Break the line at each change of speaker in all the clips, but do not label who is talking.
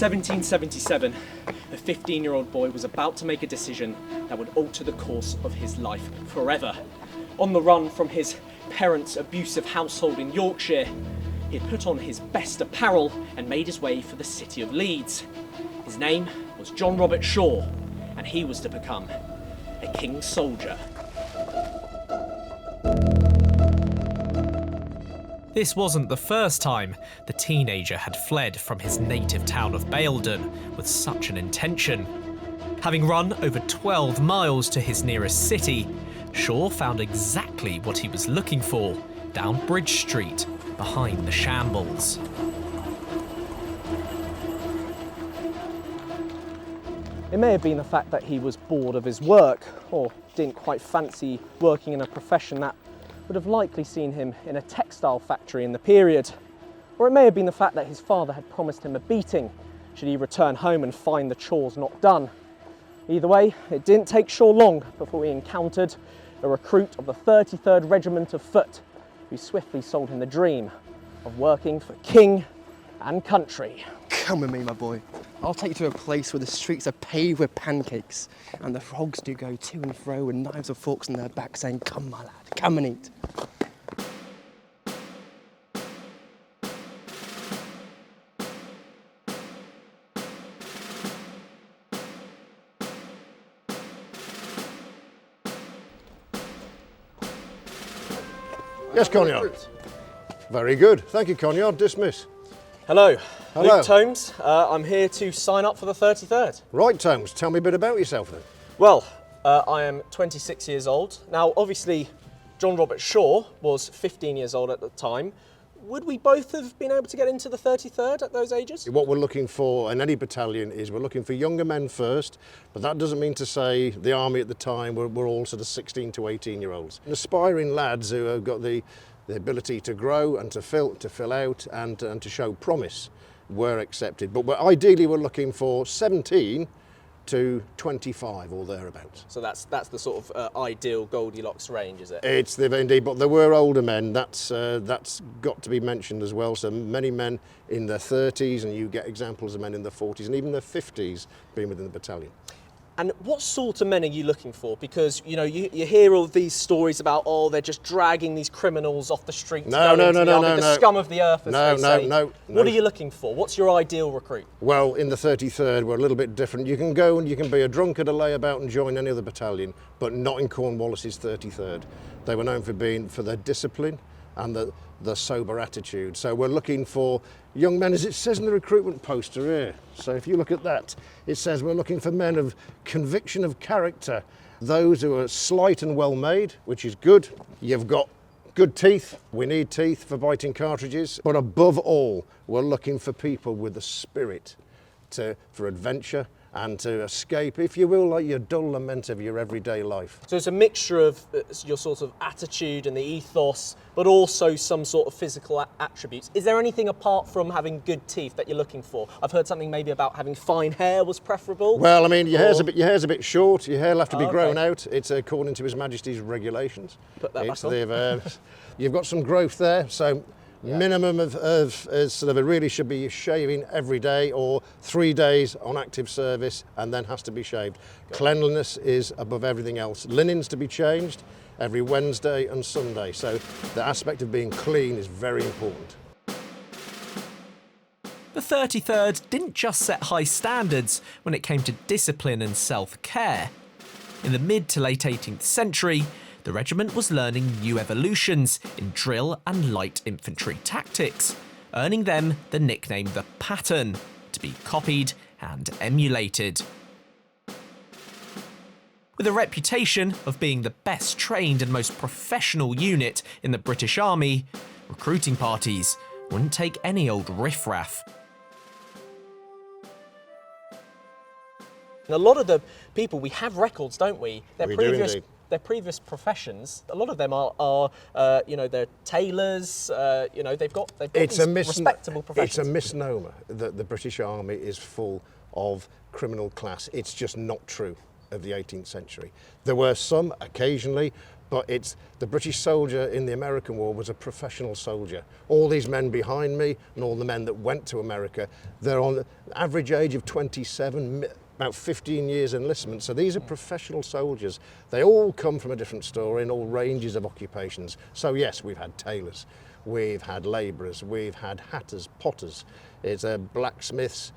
1777, the 15-year-old boy was about to make a decision that would alter the course of his life forever. On the run from his parents' abusive household in Yorkshire, he had put on his best apparel and made his way for the city of Leeds. His name was John Robert Shaw, and he was to become a king's soldier.
This wasn't the first time the teenager had fled from his native town of Basildon with such an intention. Having run over 12 miles to his nearest city, Shaw found exactly what he was looking for down Bridge Street, behind the shambles.
It may have been the fact that he was bored of his work, or didn't quite fancy working in a profession that would have likely seen him in a textile factory in the period. Or it may have been the fact that his father had promised him a beating should he return home and find the chores not done. Either way, it didn't take Shaw long before he encountered a recruit of the 33rd Regiment of Foot, who swiftly sold him the dream of working for king and country.
Come with me, my boy. I'll take you to a place where the streets are paved with pancakes and the frogs do go to and fro with knives and forks in their backs saying, "Come, my lad, come and eat."
Yes, Conyard. Very good. Thank you, Conyard. Dismiss.
Hello.
Hello.
Luke Tomes. I'm here to sign up for the 33rd.
Right, Tomes. Tell me a bit about yourself then.
Well, I am 26 years old. Now, obviously, John Robert Shaw was 15 years old at the time. Would we both have been able to get into the 33rd at those ages?
What we're looking for in any battalion is we're looking for younger men first, but that doesn't mean to say the army at the time were all sort of 16 to 18-year-olds. Aspiring lads who have got the ability to grow and to fill out and to show promise were accepted. But ideally we're looking for 17 to 25 or thereabouts.
So that's the sort of ideal Goldilocks range, is it?
It's indeed, but there were older men. That's got to be mentioned as well. So many men in their 30s, and you get examples of men in their 40s and even their 50s being within the battalion.
And what sort of men are you looking for? Because, you know, you hear all these stories about, oh, they're just dragging these criminals off the streets.
No,
the scum of the earth, as they say.
No.
What are you looking for? What's your ideal recruit?
Well, in the 33rd, we're a little bit different. You can go and you can be a drunkard, a layabout and join any other battalion, but not in Cornwallis's 33rd. They were known for their discipline and the sober attitude. So we're looking for young men, as it says in the recruitment poster here. So if you look at that, it says we're looking for men of conviction of character, those who are slight and well made, which is good. You've got good teeth. We need teeth for biting cartridges. But above all, we're looking for people with the spirit for adventure and to escape, if you will, like your dull lament of your everyday life.
So it's a mixture of your sort of attitude and the ethos, but also some sort of physical attributes. Is there anything apart from having good teeth that you're looking for? I've heard something maybe about having fine hair was preferable.
Well, I mean, your hair's a bit short. Your hair will have to be grown out. It's according to His Majesty's regulations.
Put that back on.
You've got some growth there, so minimum of sort of it really should be shaving every day or 3 days on active service and then has to be shaved. Cleanliness is above everything else. Linens to be changed every Wednesday and Sunday. So the aspect of being clean is very important.
The 33rd didn't just set high standards when it came to discipline and self-care. In the mid to late 18th century, the regiment was learning new evolutions in drill and light infantry tactics, earning them the nickname the Pattern, to be copied and emulated. With a reputation of being the best trained and most professional unit in the British Army, recruiting parties wouldn't take any old riffraff.
And a lot of the people, we have records, don't we?
We do indeed.
Their previous professions, a lot of them are they're tailors, they've got these respectable professions.
It's a misnomer that the British Army is full of criminal class. It's just not true of the 18th century. There were some occasionally, but it's the British soldier in the American War was a professional soldier. All these men behind me and all the men that went to America, they're on the average age of 27, about 15 years enlistment. So these are professional soldiers. They all come from a different story in all ranges of occupations. So yes, we've had tailors, we've had labourers, we've had hatters, potters, it's blacksmiths.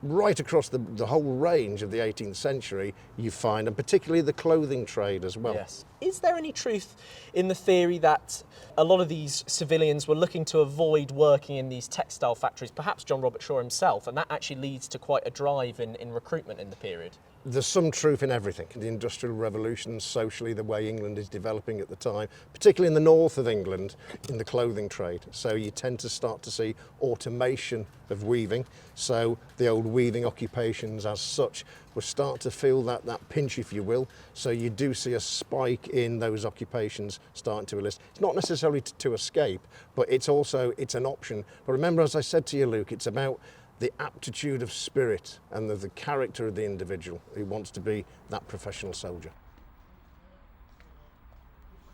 Right across the whole range of the 18th century you find, and particularly the clothing trade as well.
Yes. Is there any truth in the theory that a lot of these civilians were looking to avoid working in these textile factories, perhaps John Robert Shaw himself, and that actually leads to quite a drive in recruitment in the period?
There's some truth in everything. The Industrial Revolution, socially, the way England is developing at the time, particularly in the north of England, in the clothing trade. So you tend to start to see automation of weaving. So the old weaving occupations as such will start to feel that pinch, if you will. So you do see a spike in those occupations starting to enlist. It's not necessarily to escape, but it's an option. But remember, as I said to you, Luke, it's about the aptitude of spirit and the character of the individual who wants to be that professional soldier.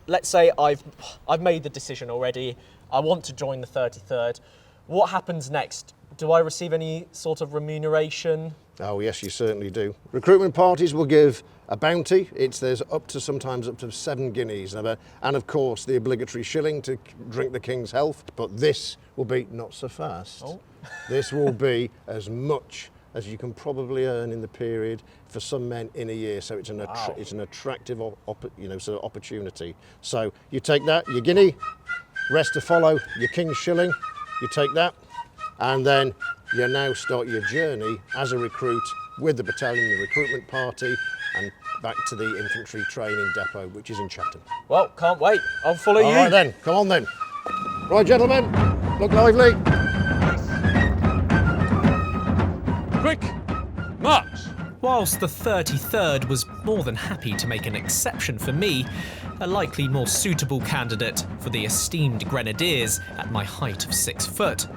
Let's say I've made the decision already, I want to join the 33rd. What happens next? Do I receive any sort of remuneration?
Oh yes, you certainly do. Recruitment parties will give a bounty. There's sometimes up to 7 guineas, and of course the obligatory shilling to drink the King's health. But this will be not so fast. Oh. This will be as much as you can probably earn in the period for some men in a year. So it's an attractive sort of opportunity. So you take that, your guinea, rest to follow, your King's shilling. You take that, and then you now start your journey as a recruit with the battalion, the recruitment party, and back to the infantry training depot, which is in Chatham.
Well, can't wait. I'll follow you.
All right then, come on then. Right, gentlemen, look lively.
Quick, march!
Whilst the 33rd was more than happy to make an exception for me, a likely more suitable candidate for the esteemed Grenadiers at my height of 6 foot,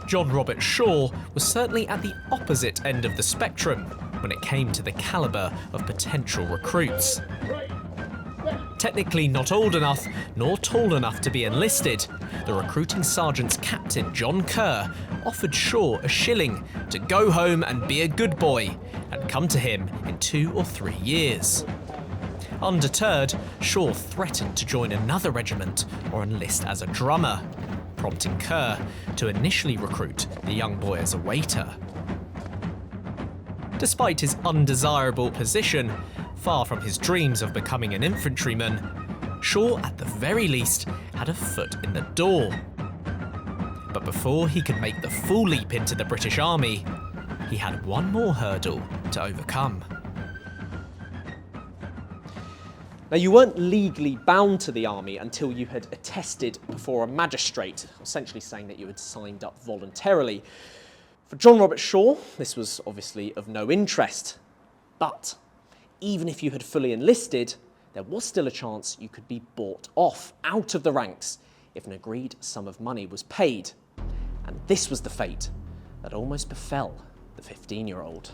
John Robert Shaw was certainly at the opposite end of the spectrum when it came to the calibre of potential recruits. Technically not old enough nor tall enough to be enlisted, the recruiting sergeant's captain, John Kerr, offered Shaw a shilling to go home and be a good boy and come to him in 2 or 3 years. Undeterred, Shaw threatened to join another regiment or enlist as a drummer, prompting Kerr to initially recruit the young boy as a waiter. Despite his undesirable position, far from his dreams of becoming an infantryman, Shaw at the very least had a foot in the door. But before he could make the full leap into the British Army, he had one more hurdle to overcome.
Now, you weren't legally bound to the army until you had attested before a magistrate, essentially saying that you had signed up voluntarily. For John Robert Shaw, this was obviously of no interest. But even if you had fully enlisted, there was still a chance you could be bought off, out of the ranks, if an agreed sum of money was paid. And this was the fate that almost befell the 15-year-old.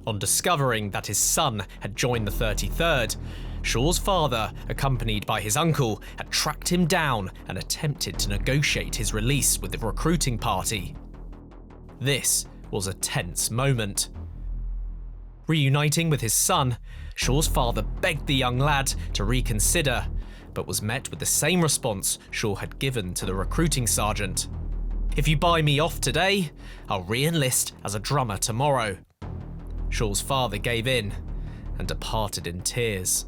On discovering that his son had joined the 33rd, Shaw's father, accompanied by his uncle, had tracked him down and attempted to negotiate his release with the recruiting party. This was a tense moment. Reuniting with his son, Shaw's father begged the young lad to reconsider, but was met with the same response Shaw had given to the recruiting sergeant. "If you buy me off today, I'll re-enlist as a drummer tomorrow." Shaw's father gave in and departed in tears.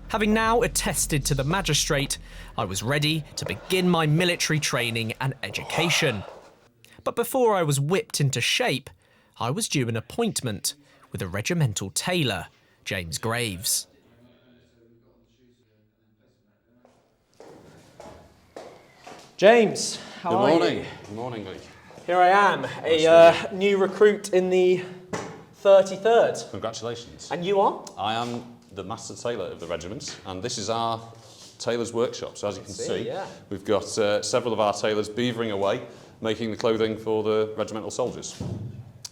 Having now attested to the magistrate, I was ready to begin my military training and education. But before I was whipped into shape, I was due an appointment with a regimental tailor, James Graves.
James, how are you?
Good morning, Luke.
Here I am, a new recruit in the 33rd.
Congratulations.
And you are?
I am the master tailor of the regiment, and this is our tailors' workshop. So as you can see,
yeah.
we've got several of our tailors beavering away, making the clothing for the regimental soldiers.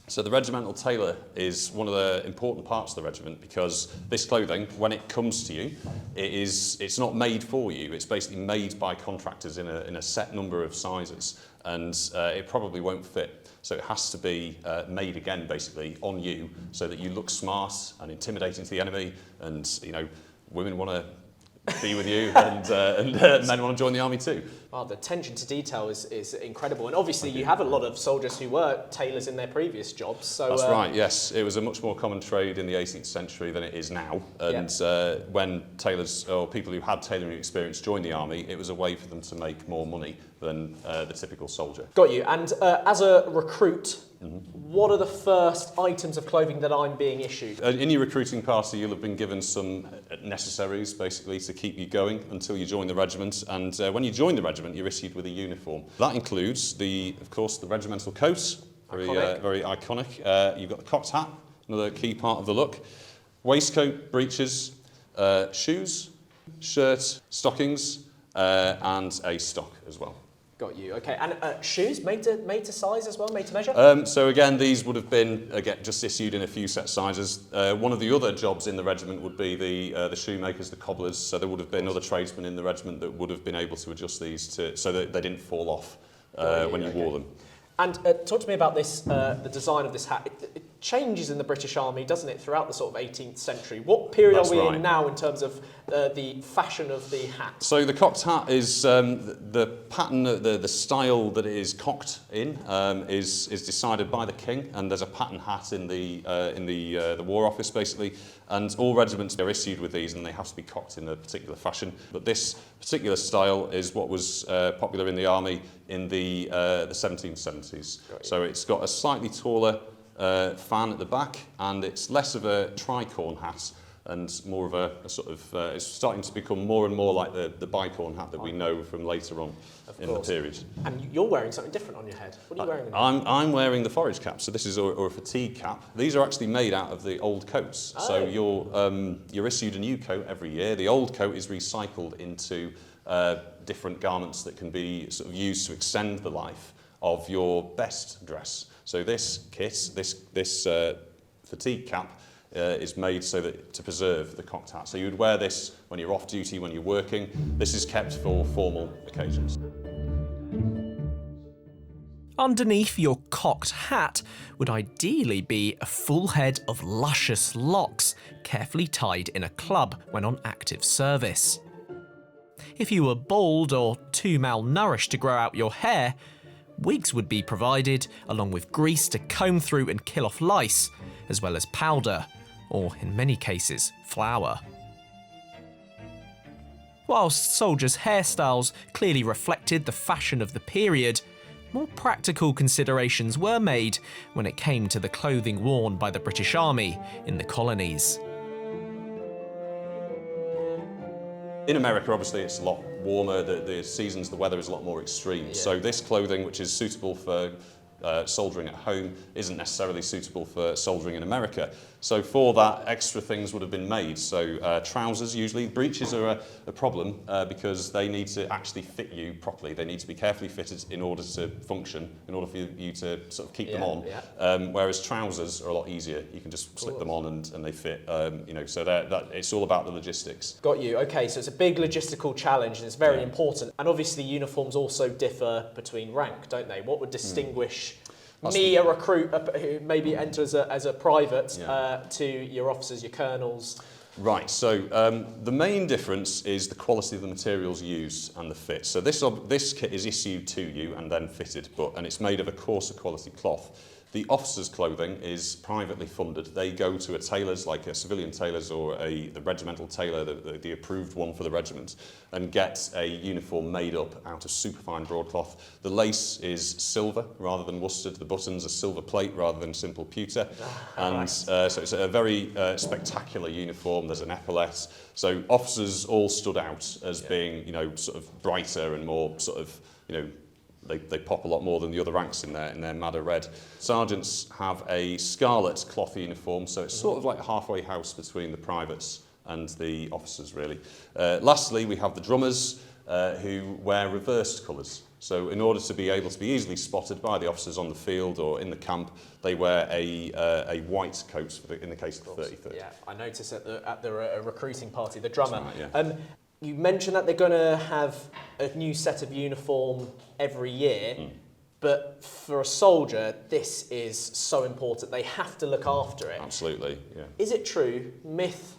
So the regimental tailor is one of the important parts of the regiment, because this clothing, when it comes to you, it's not made for you. It's basically made by contractors in a set number of sizes, and it probably won't fit. So it has to be made again, basically, on you, so that you look smart and intimidating to the enemy, and women want to be with you, and men want to join the army too.
Well, the attention to detail is incredible, and obviously you have a lot of soldiers who were tailors in their previous jobs. So
that's right. Yes, it was a much more common trade in the 18th century than it is now. And when tailors or people who had tailoring experience joined the army, it was a way for them to make more money than the typical soldier.
Got you. And as a recruit, what are the first items of clothing that I'm being issued?
In your recruiting party, you'll have been given some necessaries, basically, to keep you going until you join the regiment. And when you join the regiment, you're issued with a uniform. That includes, of course, the regimental coat, very iconic. You've got the cocked hat, another key part of the look. Waistcoat, breeches, shoes, shirt, stockings, and a stock as well.
Got you. Okay, and shoes made to size as well, made to measure.
So again, these would have been just issued in a few set sizes. One of the other jobs in the regiment would be the shoemakers, the cobblers. So there would have been other tradesmen in the regiment that would have been able to adjust these so that they didn't fall off when you wore them.
And talk to me about this, the design of this hat. It changes in the British Army, doesn't it, throughout the sort of 18th century? What period are we in now in terms of the fashion of the hat?
So the cocked hat is the pattern, the style that it is cocked in is decided by the king, and there's a pattern hat in the War Office basically, and all regiments are issued with these, and they have to be cocked in a particular fashion. But this particular style is what was popular in the army in the 1770s. So it's got a slightly taller fan at the back, and it's less of a tricorn hat and more of a sort of, it's starting to become more and more like the bicorn hat that we know from later on in the period. And
you're wearing something different on your head. What are you wearing?
I'm wearing the forage cap, so this is or a fatigue cap. These are actually made out of the old coats. Oh. So you're issued a new coat every year. The old coat is recycled into different garments that can be sort of used to extend the life of your best dress. So this kit, this fatigue cap, is made so that to preserve the cocked hat. So you would wear this when you're off duty, when you're working. This is kept for formal occasions.
Underneath your cocked hat would ideally be a full head of luscious locks, carefully tied in a club when on active service. If you were bald or too malnourished to grow out your hair, wigs would be provided, along with grease to comb through and kill off lice, as well as powder, or in many cases, flour. Whilst soldiers' hairstyles clearly reflected the fashion of the period, more practical considerations were made when it came to the clothing worn by the British Army in the colonies.
In America, obviously, it's a lot warmer. The seasons, the weather is a lot more extreme. Yeah. So this clothing, which is suitable for soldiering at home, isn't necessarily suitable for soldiering in America. So for that, extra things would have been made. So trousers, usually. Breeches are a problem because they need to actually fit you properly. They need to be carefully fitted in order to function, in order for you to sort of keep them on. Yeah. Whereas trousers are a lot easier. You can just slip them on and they fit. So it's all about the logistics.
Got you. Okay, so it's a big logistical challenge and it's very important. And obviously uniforms also differ between rank, don't they? What would distinguish me, a recruit who maybe enters as a private, to your officers, your colonels?
Right, so the main difference is the quality of the materials used and the fit. So this kit is issued to you and then fitted, and it's made of a coarser quality cloth. The officers' clothing is privately funded. They go to a tailor's, like a civilian tailor's or the regimental tailor, the approved one for the regiment, and get a uniform made up out of superfine broadcloth. The lace is silver rather than worsted. The buttons are silver plate rather than simple pewter. So it's a very spectacular uniform. There's an epaulette. So officers all stood out as being, sort of brighter and more sort of, They pop a lot more than the other ranks in their madder red. Sergeants have a scarlet cloth uniform, so it's sort of like a halfway house between the privates and the officers, really. Lastly, we have the drummers, who wear reversed colours. So in order to be able to be easily spotted by the officers on the field or in the camp, they wear a white coat in the case of the 33rd.
Yeah, I noticed at the recruiting party, the drummer.
That's right, yeah.
You mentioned that they're going to have a new set of uniform every year, but for a soldier, this is so important. They have to look after it.
Absolutely, yeah.
Is it true, myth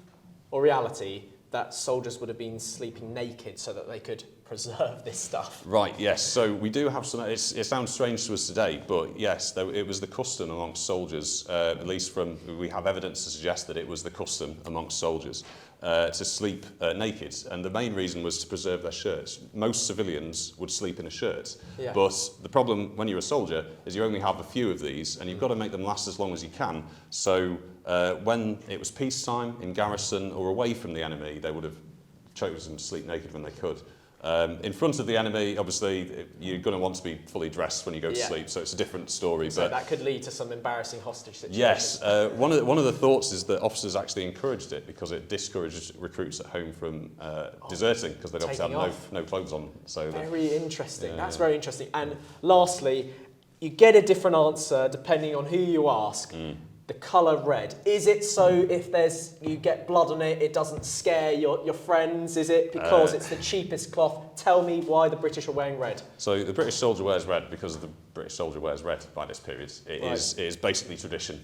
or reality, that soldiers would have been sleeping naked so that they could preserve this stuff?
Right, yes. So we do have some, it sounds strange to us today, but yes, it was the custom amongst soldiers, at least we have evidence to suggest that it was the custom amongst soldiers to sleep naked. And the main reason was to preserve their shirts. Most civilians would sleep in a shirt, but the problem when you're a soldier is you only have a few of these and you've got to make them last as long as you can. So when it was peacetime in garrison or away from the enemy, they would have chosen to sleep naked when they could. In front of the enemy, obviously, you're going to want to be fully dressed when you go to sleep, so it's a different story.
So that could lead to some embarrassing hostage situations.
Yes, one of the thoughts is that officers actually encouraged it because it discouraged recruits at home from deserting because they'd obviously have no clothes on. So
very interesting. That's very interesting. And lastly, you get a different answer depending on who you ask. The colour red. Is it so if you get blood on it, it doesn't scare your friends? Is it because it's the cheapest cloth? Tell me why the British are wearing red.
So the British soldier wears red because the British soldier wears red by this period. It is basically tradition.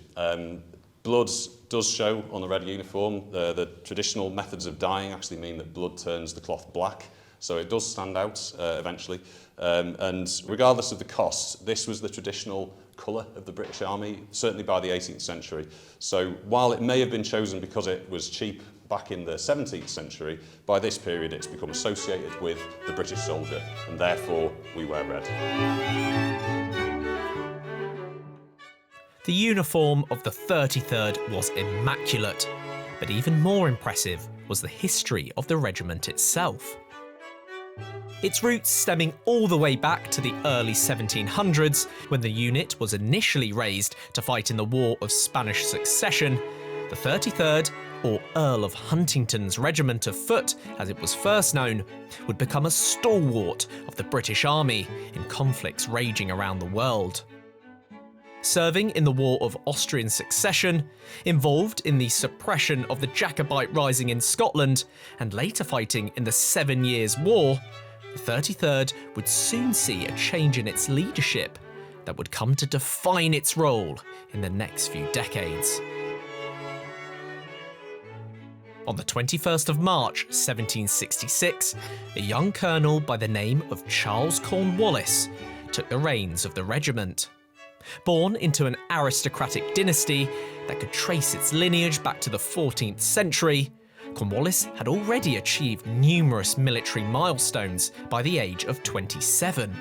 Blood does show on the red uniform. The traditional methods of dyeing actually mean that blood turns the cloth black. So it does stand out eventually. And regardless of the cost, this was the traditional colour of the British Army, certainly by the 18th century. So while it may have been chosen because it was cheap back in the 17th century, by this period it's become associated with the British soldier, and therefore we wear red.
The uniform of the 33rd was immaculate, but even more impressive was the history of the regiment itself. Its roots stemming all the way back to the early 1700s, when the unit was initially raised to fight in the War of Spanish Succession, the 33rd, or Earl of Huntingdon's Regiment of Foot, as it was first known, would become a stalwart of the British Army in conflicts raging around the world. Serving in the War of Austrian Succession, involved in the suppression of the Jacobite rising in Scotland, and later fighting in the 7 Years' War, the 33rd would soon see a change in its leadership that would come to define its role in the next few decades. On the 21st of March 1766, a young colonel by the name of Charles Cornwallis took the reins of the regiment. Born into an aristocratic dynasty that could trace its lineage back to the 14th century, Cornwallis had already achieved numerous military milestones by the age of 27.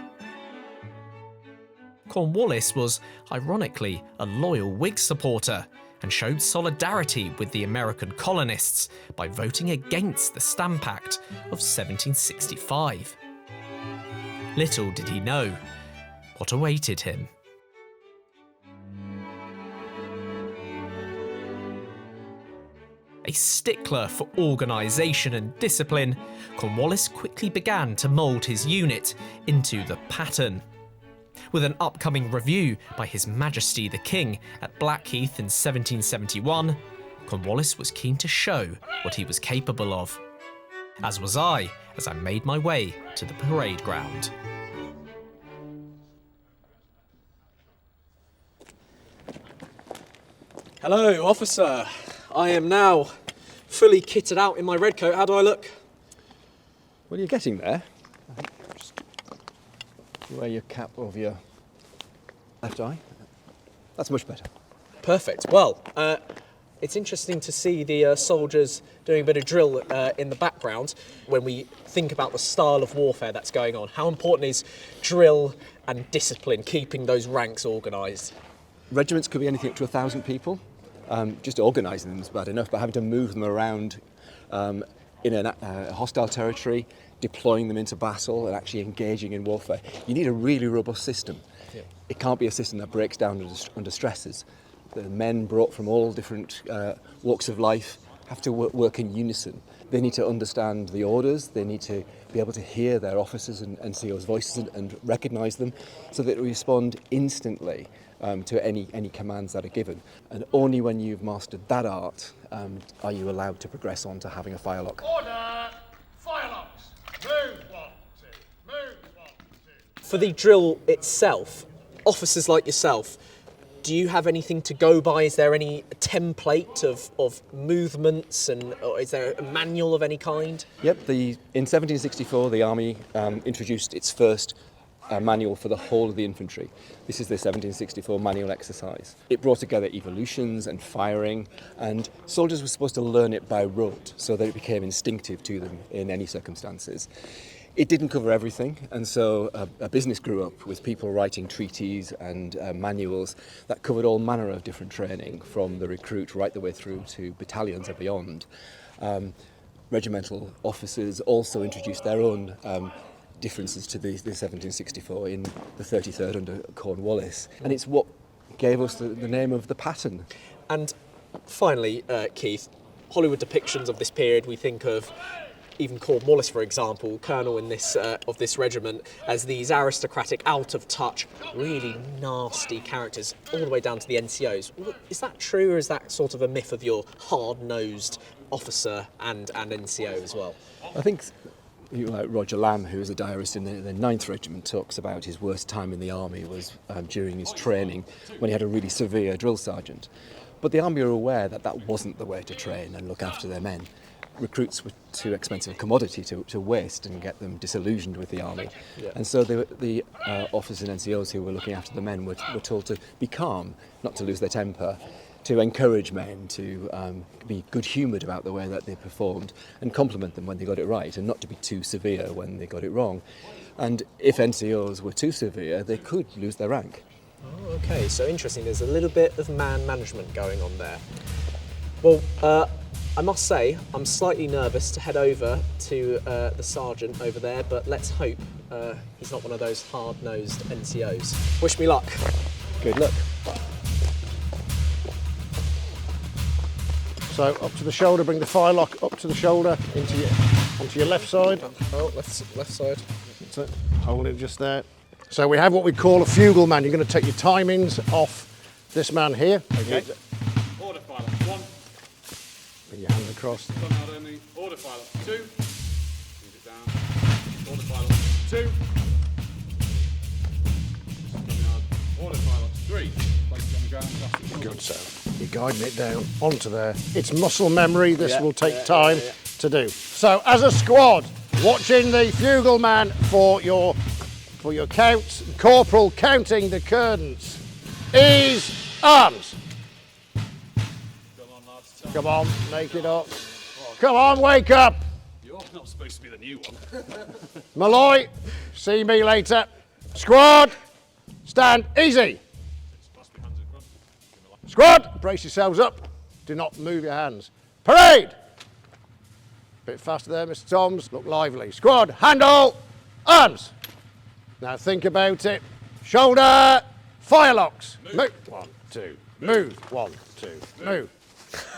Cornwallis was, ironically, a loyal Whig supporter and showed solidarity with the American colonists by voting against the Stamp Act of 1765. Little did he know what awaited him. A stickler for organisation and discipline, Cornwallis quickly began to mould his unit into the pattern. With an upcoming review by His Majesty the King at Blackheath in 1771, Cornwallis was keen to show what he was capable of. As was I, as I made my way to the parade ground.
Hello, officer. I am now fully kitted out in my red coat. How do I look?
Well, you're getting there. Just wear your cap over your left eye. That's much better.
Perfect. Well, it's interesting to see the soldiers doing a bit of drill in the background when we think about the style of warfare that's going on. How important is drill and discipline, keeping those ranks organised?
Regiments could be anything up to 1,000 people. Just organising them is bad enough, but having to move them around in a hostile territory, deploying them into battle and actually engaging in warfare, you need a really robust system. Yeah. It can't be a system that breaks down under stresses. The men brought from all different walks of life have to work in unison. They need to understand the orders, they need to be able to hear their officers and NCOs' voices and recognise them so that they respond instantly to any commands that are given. And only when you've mastered that art are you allowed to progress on to having a firelock.
Order! Firelocks! Move 1, 2, move 1, 2.
For the drill itself, officers like yourself, do you have anything to go by? Is there any template of movements, or is there a manual of any kind?
Yep, in 1764 the Army introduced its first manual for the whole of the infantry. This is the 1764 manual exercise. It brought together evolutions and firing, and soldiers were supposed to learn it by rote so that it became instinctive to them in any circumstances. It didn't cover everything, and so a business grew up with people writing treaties and manuals that covered all manner of different training, from the recruit right the way through to battalions and beyond. Regimental officers also introduced their own differences to the 1764 in the 33rd under Cornwallis, and it's what gave us the name of the pattern.
And finally, Keith, Hollywood depictions of this period, we think of even Cornwallis, for example, colonel in this of this regiment, as these aristocratic, out of touch, really nasty characters, all the way down to the NCOs. Is that true, or is that sort of a myth of your hard-nosed officer and NCO as well?
I think like Roger Lamb, who was a diarist in the 9th Regiment, talks about his worst time in the army was during his training when he had a really severe drill sergeant. But the army are aware that that wasn't the way to train and look after their men. Recruits were too expensive a commodity to waste and get them disillusioned with the army. Yeah. And so the officers and NCOs who were looking after the men were told to be calm, not to lose their temper, to encourage men to be good-humoured about the way that they performed and compliment them when they got it right, and not to be too severe when they got it wrong. And if NCOs were too severe, they could lose their rank.
Oh, okay, so interesting. There's a little bit of man management going on there. Well, I must say, I'm slightly nervous to head over to the sergeant over there, but let's hope he's not one of those hard-nosed NCOs. Wish me luck.
Good luck.
So up to the shoulder, bring the firelock up to the shoulder, onto your left side.
Oh, left side.
That's it. Hold it just there. So we have what we call a fugleman. You're going to take your timings off this man here.
Okay. Order firelock 1.
Bring your hand across.
Gun out only. Order firelock 2. Move it down. Order firelock 2. Order firelock 3. Place it on the ground.
Good, so you're guiding it down onto there. It's muscle memory. This will take time to do. So as a squad, watching the fugleman for your counts, corporal counting the cadence. Ease, arms.
Come on, lads.
Come on, make it up. Come on, wake up.
You're not supposed to be the new one.
Malloy, see me later. Squad, stand easy.
Clasp your hands in front.
Squad, brace yourselves up. Do not move your hands. Parade. Bit faster there, Mr. Toms. Look lively. Squad, handle, arms. Now think about it. Shoulder, firelocks. Move. 1, 2. Move. 1, 2. Move.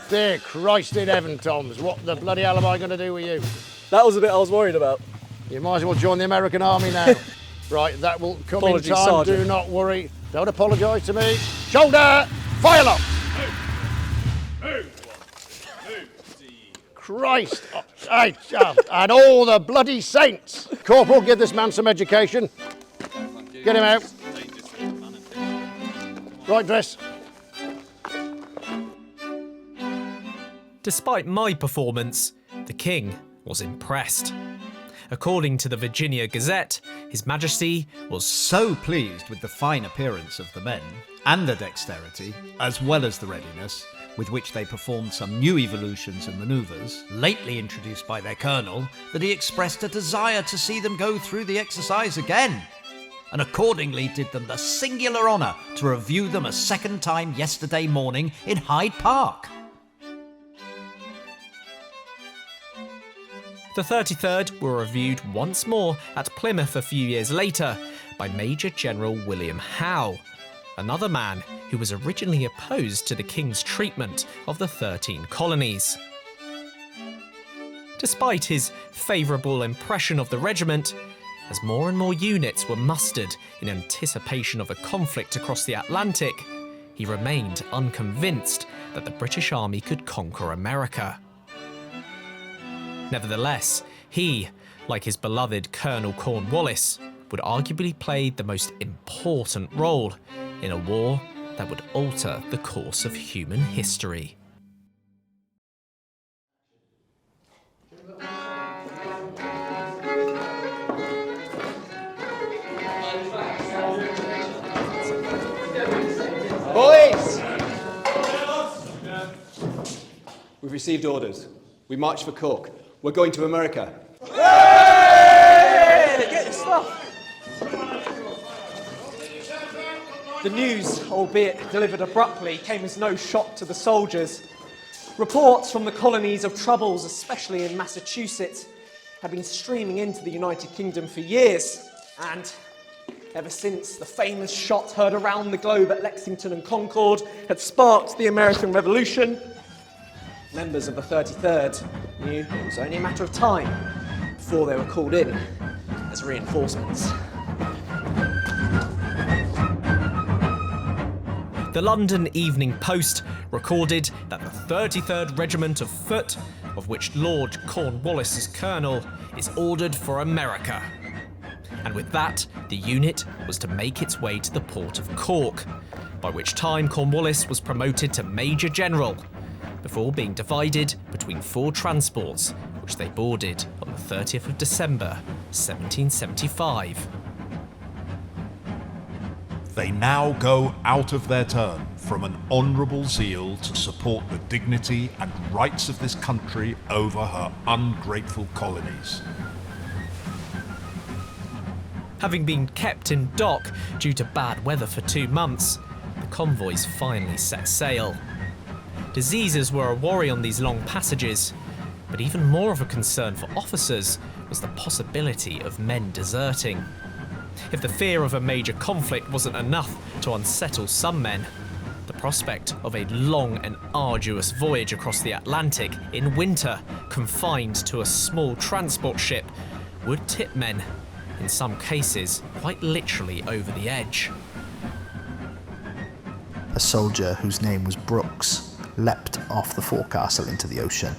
Dear Christ in heaven, Toms. What the bloody hell am I going to do with you?
That was the bit I was worried about.
You might as well join the American Army now. Right, that will come in time.
Sergeant.
Do not worry. Don't apologise to me. Shoulder, firelock. Christ. And all the bloody saints. Corporal, give this man some education. Get him out. Right dress.
Despite my performance, the king was impressed. According to the Virginia Gazette, His Majesty was
so pleased with the fine appearance of the men and the dexterity, as well as the readiness with which they performed some new evolutions and manoeuvres, lately introduced by their colonel, that he expressed a desire to see them go through the exercise again, and accordingly did them the singular honour to review them a second time yesterday morning in Hyde Park.
The 33rd were reviewed once more at Plymouth a few years later by Major General William Howe, another man who was originally opposed to the King's treatment of the 13 colonies. Despite his favourable impression of the regiment, as more and more units were mustered in anticipation of a conflict across the Atlantic, he remained unconvinced that the British Army could conquer America. Nevertheless, he, like his beloved Colonel Cornwallis, would arguably play the most important role in a war that would alter the course of human history.
Boys! We've received orders. We march for Cork. We're going to America.
Get your stuff. The news, albeit delivered abruptly, came as no shock to the soldiers. Reports from the colonies of troubles, especially in Massachusetts, had been streaming into the United Kingdom for years, and ever since the famous shot heard around the globe at Lexington and Concord had sparked the American Revolution, members of the 33rd knew it was only a matter of time before they were called in as reinforcements.
The London Evening Post recorded that the 33rd Regiment of Foot, of which Lord Cornwallis is colonel, is ordered for America. And with that, the unit was to make its way to the port of Cork, by which time Cornwallis was promoted to Major General, before being divided between 4 transports, which they boarded on the 30th of December, 1775.
They now go out of their turn from an honourable zeal to support the dignity and rights of this country over her ungrateful colonies.
Having been kept in dock due to bad weather for 2 months, the convoys finally set sail. Diseases were a worry on these long passages, but even more of a concern for officers was the possibility of men deserting. If the fear of a major conflict wasn't enough to unsettle some men, the prospect of a long and arduous voyage across the Atlantic in winter, confined to a small transport ship, would tip men, in some cases, quite literally over the edge.
A soldier whose name was Brooks leapt off the forecastle into the ocean.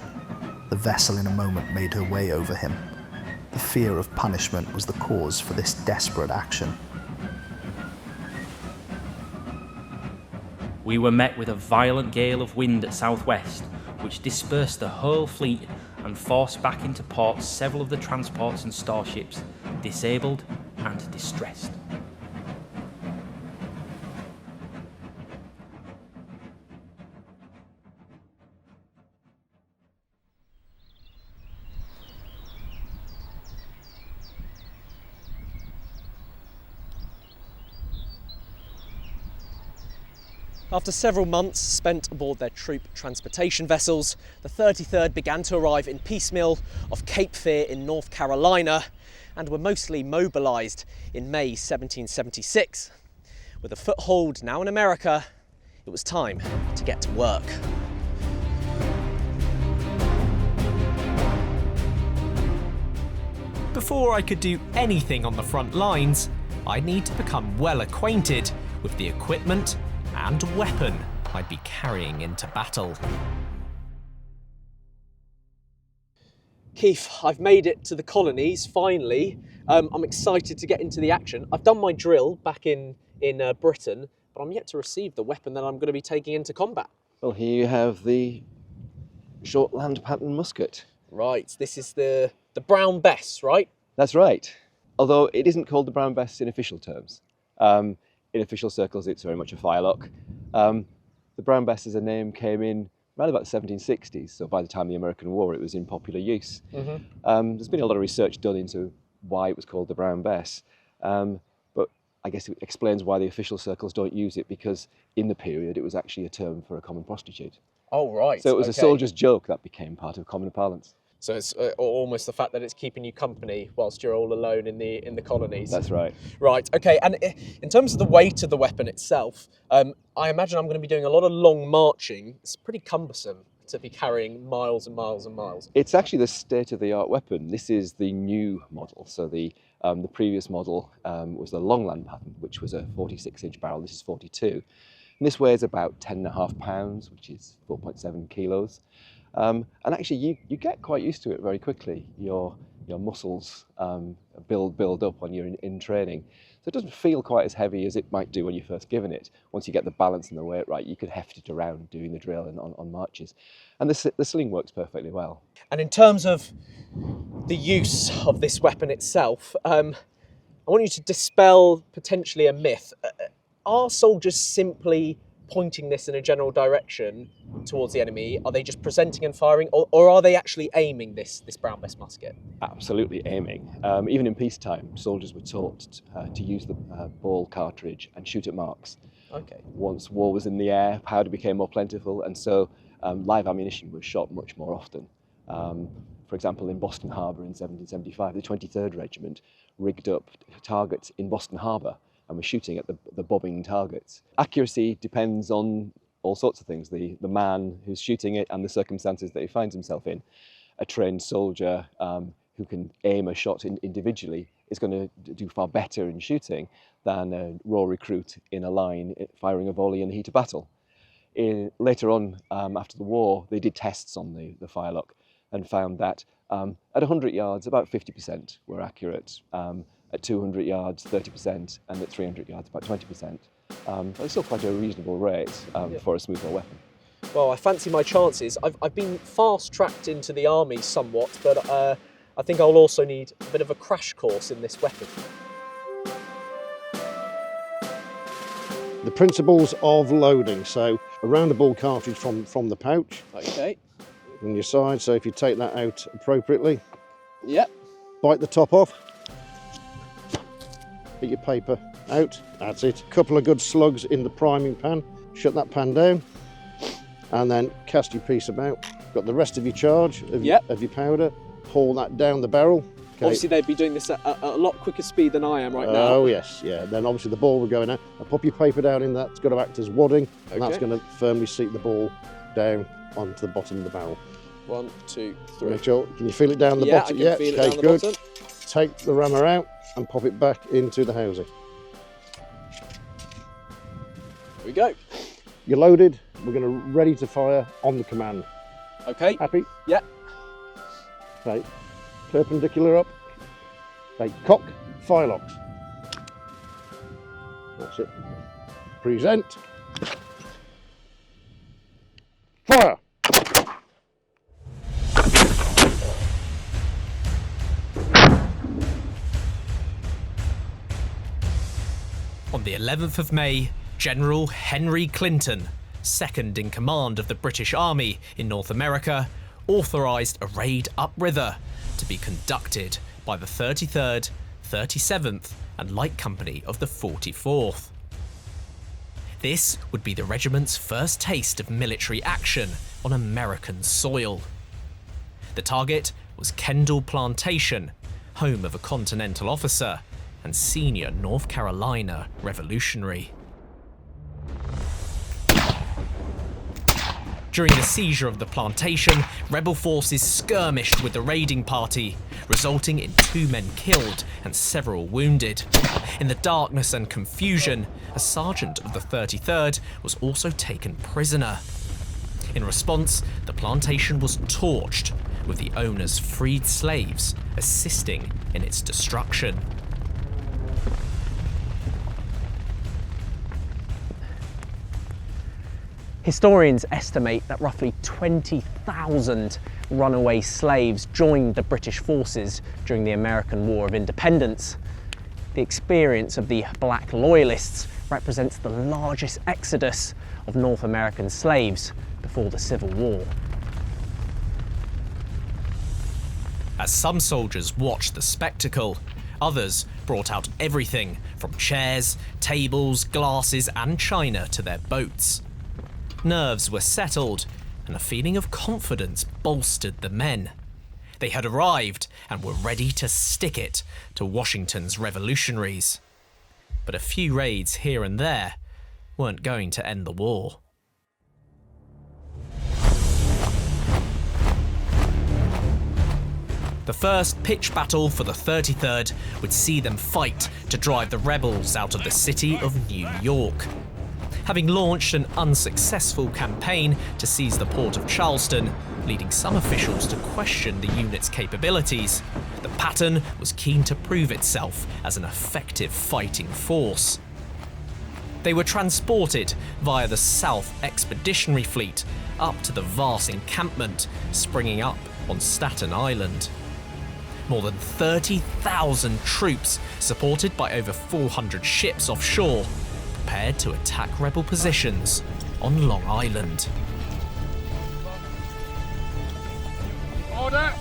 The vessel in a moment made her way over him. The fear of punishment was the cause for this desperate action.
We were met with a violent gale of wind at southwest, which dispersed the whole fleet and forced back into port several of the transports and storeships, disabled and distressed.
After several months spent aboard their troop transportation vessels, the 33rd began to arrive in piecemeal off Cape Fear in North Carolina and were mostly mobilised in May 1776. With a foothold now in America, it was time to get to work.
Before I could do anything on the front lines, I'd need to become well acquainted with the equipment and weapon I'd be carrying into battle.
Keith, I've made it to the colonies, finally. I'm excited to get into the action. I've done my drill back in Britain, but I'm yet to receive the weapon that I'm going to be taking into combat.
Well, here you have the Shortland pattern musket.
Right, this is the Brown Bess, right?
That's right. Although it isn't called the Brown Bess in official terms. In official circles, it's very much a firelock. The Brown Bess as a name came in around about the 1760s, so by the time of the American War, it was in popular use. Mm-hmm. There's been a lot of research done into why it was called the Brown Bess, but I guess it explains why the official circles don't use it, because in the period, it was actually a term for a common prostitute.
Oh, right.
So it was a soldier's joke that became part of common parlance.
So it's almost the fact that it's keeping you company whilst you're all alone in the colonies.
That's right.
Right, okay, and in terms of the weight of the weapon itself, I imagine I'm going to be doing a lot of long marching. It's pretty cumbersome to be carrying miles and miles and miles.
It's actually the state-of-the-art weapon. This is the new model. So the previous model was the Longland pattern, which was a 46-inch barrel. This is 42. And this weighs about 10.5 pounds, which is 4.7 kilos. And actually, you get quite used to it very quickly. Your muscles build up when you're in training. So it doesn't feel quite as heavy as it might do when you're first given it. Once you get the balance and the weight right, you can heft it around doing the drill and on marches. And the sling works perfectly well.
And in terms of the use of this weapon itself, I want you to dispel potentially a myth. Are soldiers simply pointing this in a general direction towards the enemy? Are they just presenting and firing, or are they actually aiming this Brown Bess musket?
Absolutely aiming. Even in peacetime, soldiers were taught to use the ball cartridge and shoot at marks.
Okay.
Once war was in the air, powder became more plentiful, and so live ammunition was shot much more often. For example, in Boston Harbour in 1775, the 23rd Regiment rigged up targets in Boston Harbour and was shooting at the bobbing targets. Accuracy depends on all sorts of things, the man who's shooting it and the circumstances that he finds himself in. A trained soldier who can aim a shot individually is going to do far better in shooting than a raw recruit in a line firing a volley in the heat of battle. Later on, after the war, they did tests on the firelock and found that at 100 yards, about 50% were accurate. At 200 yards, 30%, and at 300 yards, about 20%. But it's still quite a reasonable rate for a smoothbore weapon.
Well, I fancy my chances. I've been fast-tracked into the army somewhat, but I think I'll also need a bit of a crash course in this weapon.
The principles of loading. So a round ball cartridge from the pouch.
Okay.
On your side, so if you take that out appropriately.
Yep.
Bite the top off. Get your paper out, that's it. Couple of good slugs in the priming pan, shut that pan down, and then cast your piece about. Got the rest of your charge of your powder, pour that down the barrel. Okay.
Obviously they'd be doing this at a lot quicker speed than I am right now.
Oh yes, yeah. Then obviously the ball will go in there. I'll pop your paper down in that, it's got to act as wadding, and that's going to firmly seat the ball down onto the bottom of the barrel.
1, 2, 3.
Make sure, can you feel it down the bottom?
I can feel it down the bottom.
Take the rammer out and pop it back into the housing.
Here we go.
You're loaded. We're going to ready to fire on the command.
Okay.
Happy?
Yeah.
Okay. Perpendicular up. Okay. Cock. Firelocks. That's it. Present. Fire.
On the 11th of May, General Henry Clinton, second in command of the British Army in North America, authorised a raid upriver to be conducted by the 33rd, 37th and Light Company of the 44th. This would be the regiment's first taste of military action on American soil. The target was Kendall Plantation, home of a Continental officer and senior North Carolina revolutionary. During the seizure of the plantation, rebel forces skirmished with the raiding party, resulting in 2 men killed and several wounded. In the darkness and confusion, a sergeant of the 33rd was also taken prisoner. In response, the plantation was torched, with the owner's freed slaves assisting in its destruction.
Historians estimate that roughly 20,000 runaway slaves joined the British forces during the American War of Independence. The experience of the Black Loyalists represents the largest exodus of North American slaves before the Civil War.
As some soldiers watched the spectacle, others brought out everything from chairs, tables, glasses and china to their boats. Nerves were settled, and a feeling of confidence bolstered the men. They had arrived and were ready to stick it to Washington's revolutionaries. But a few raids here and there weren't going to end the war. The first pitched battle for the 33rd would see them fight to drive the rebels out of the city of New York. Having launched an unsuccessful campaign to seize the port of Charleston, leading some officials to question the unit's capabilities, the Pattern was keen to prove itself as an effective fighting force. They were transported via the South Expeditionary Fleet up to the vast encampment springing up on Staten Island. More than 30,000 troops, supported by over 400 ships offshore, prepared to attack rebel positions on Long Island.
Order!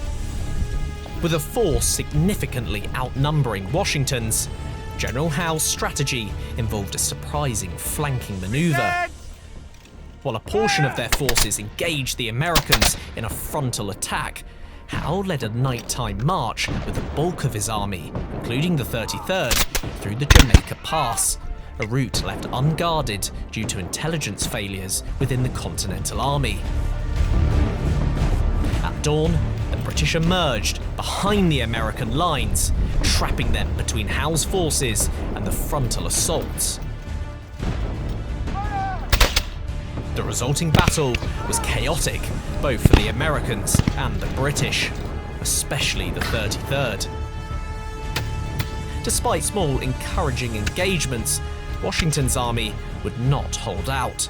With a force significantly outnumbering Washington's, General Howe's strategy involved a surprising flanking maneuver. While a portion of their forces engaged the Americans in a frontal attack, Howe led a nighttime march with the bulk of his army, including the 33rd, through the Jamaica Pass, a route left unguarded due to intelligence failures within the Continental Army. At dawn, the British emerged behind the American lines, trapping them between Howe's forces and the frontal assaults. The resulting battle was chaotic, both for the Americans and the British, especially the 33rd. Despite small encouraging engagements, Washington's army would not hold out.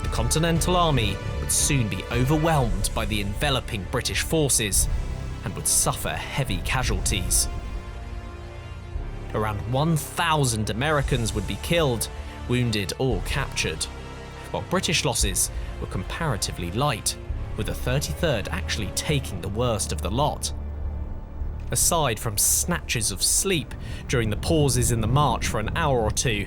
The Continental Army would soon be overwhelmed by the enveloping British forces and would suffer heavy casualties. Around 1,000 Americans would be killed, wounded or captured, while British losses were comparatively light, with the 33rd actually taking the worst of the lot. Aside from snatches of sleep during the pauses in the march for an hour or two,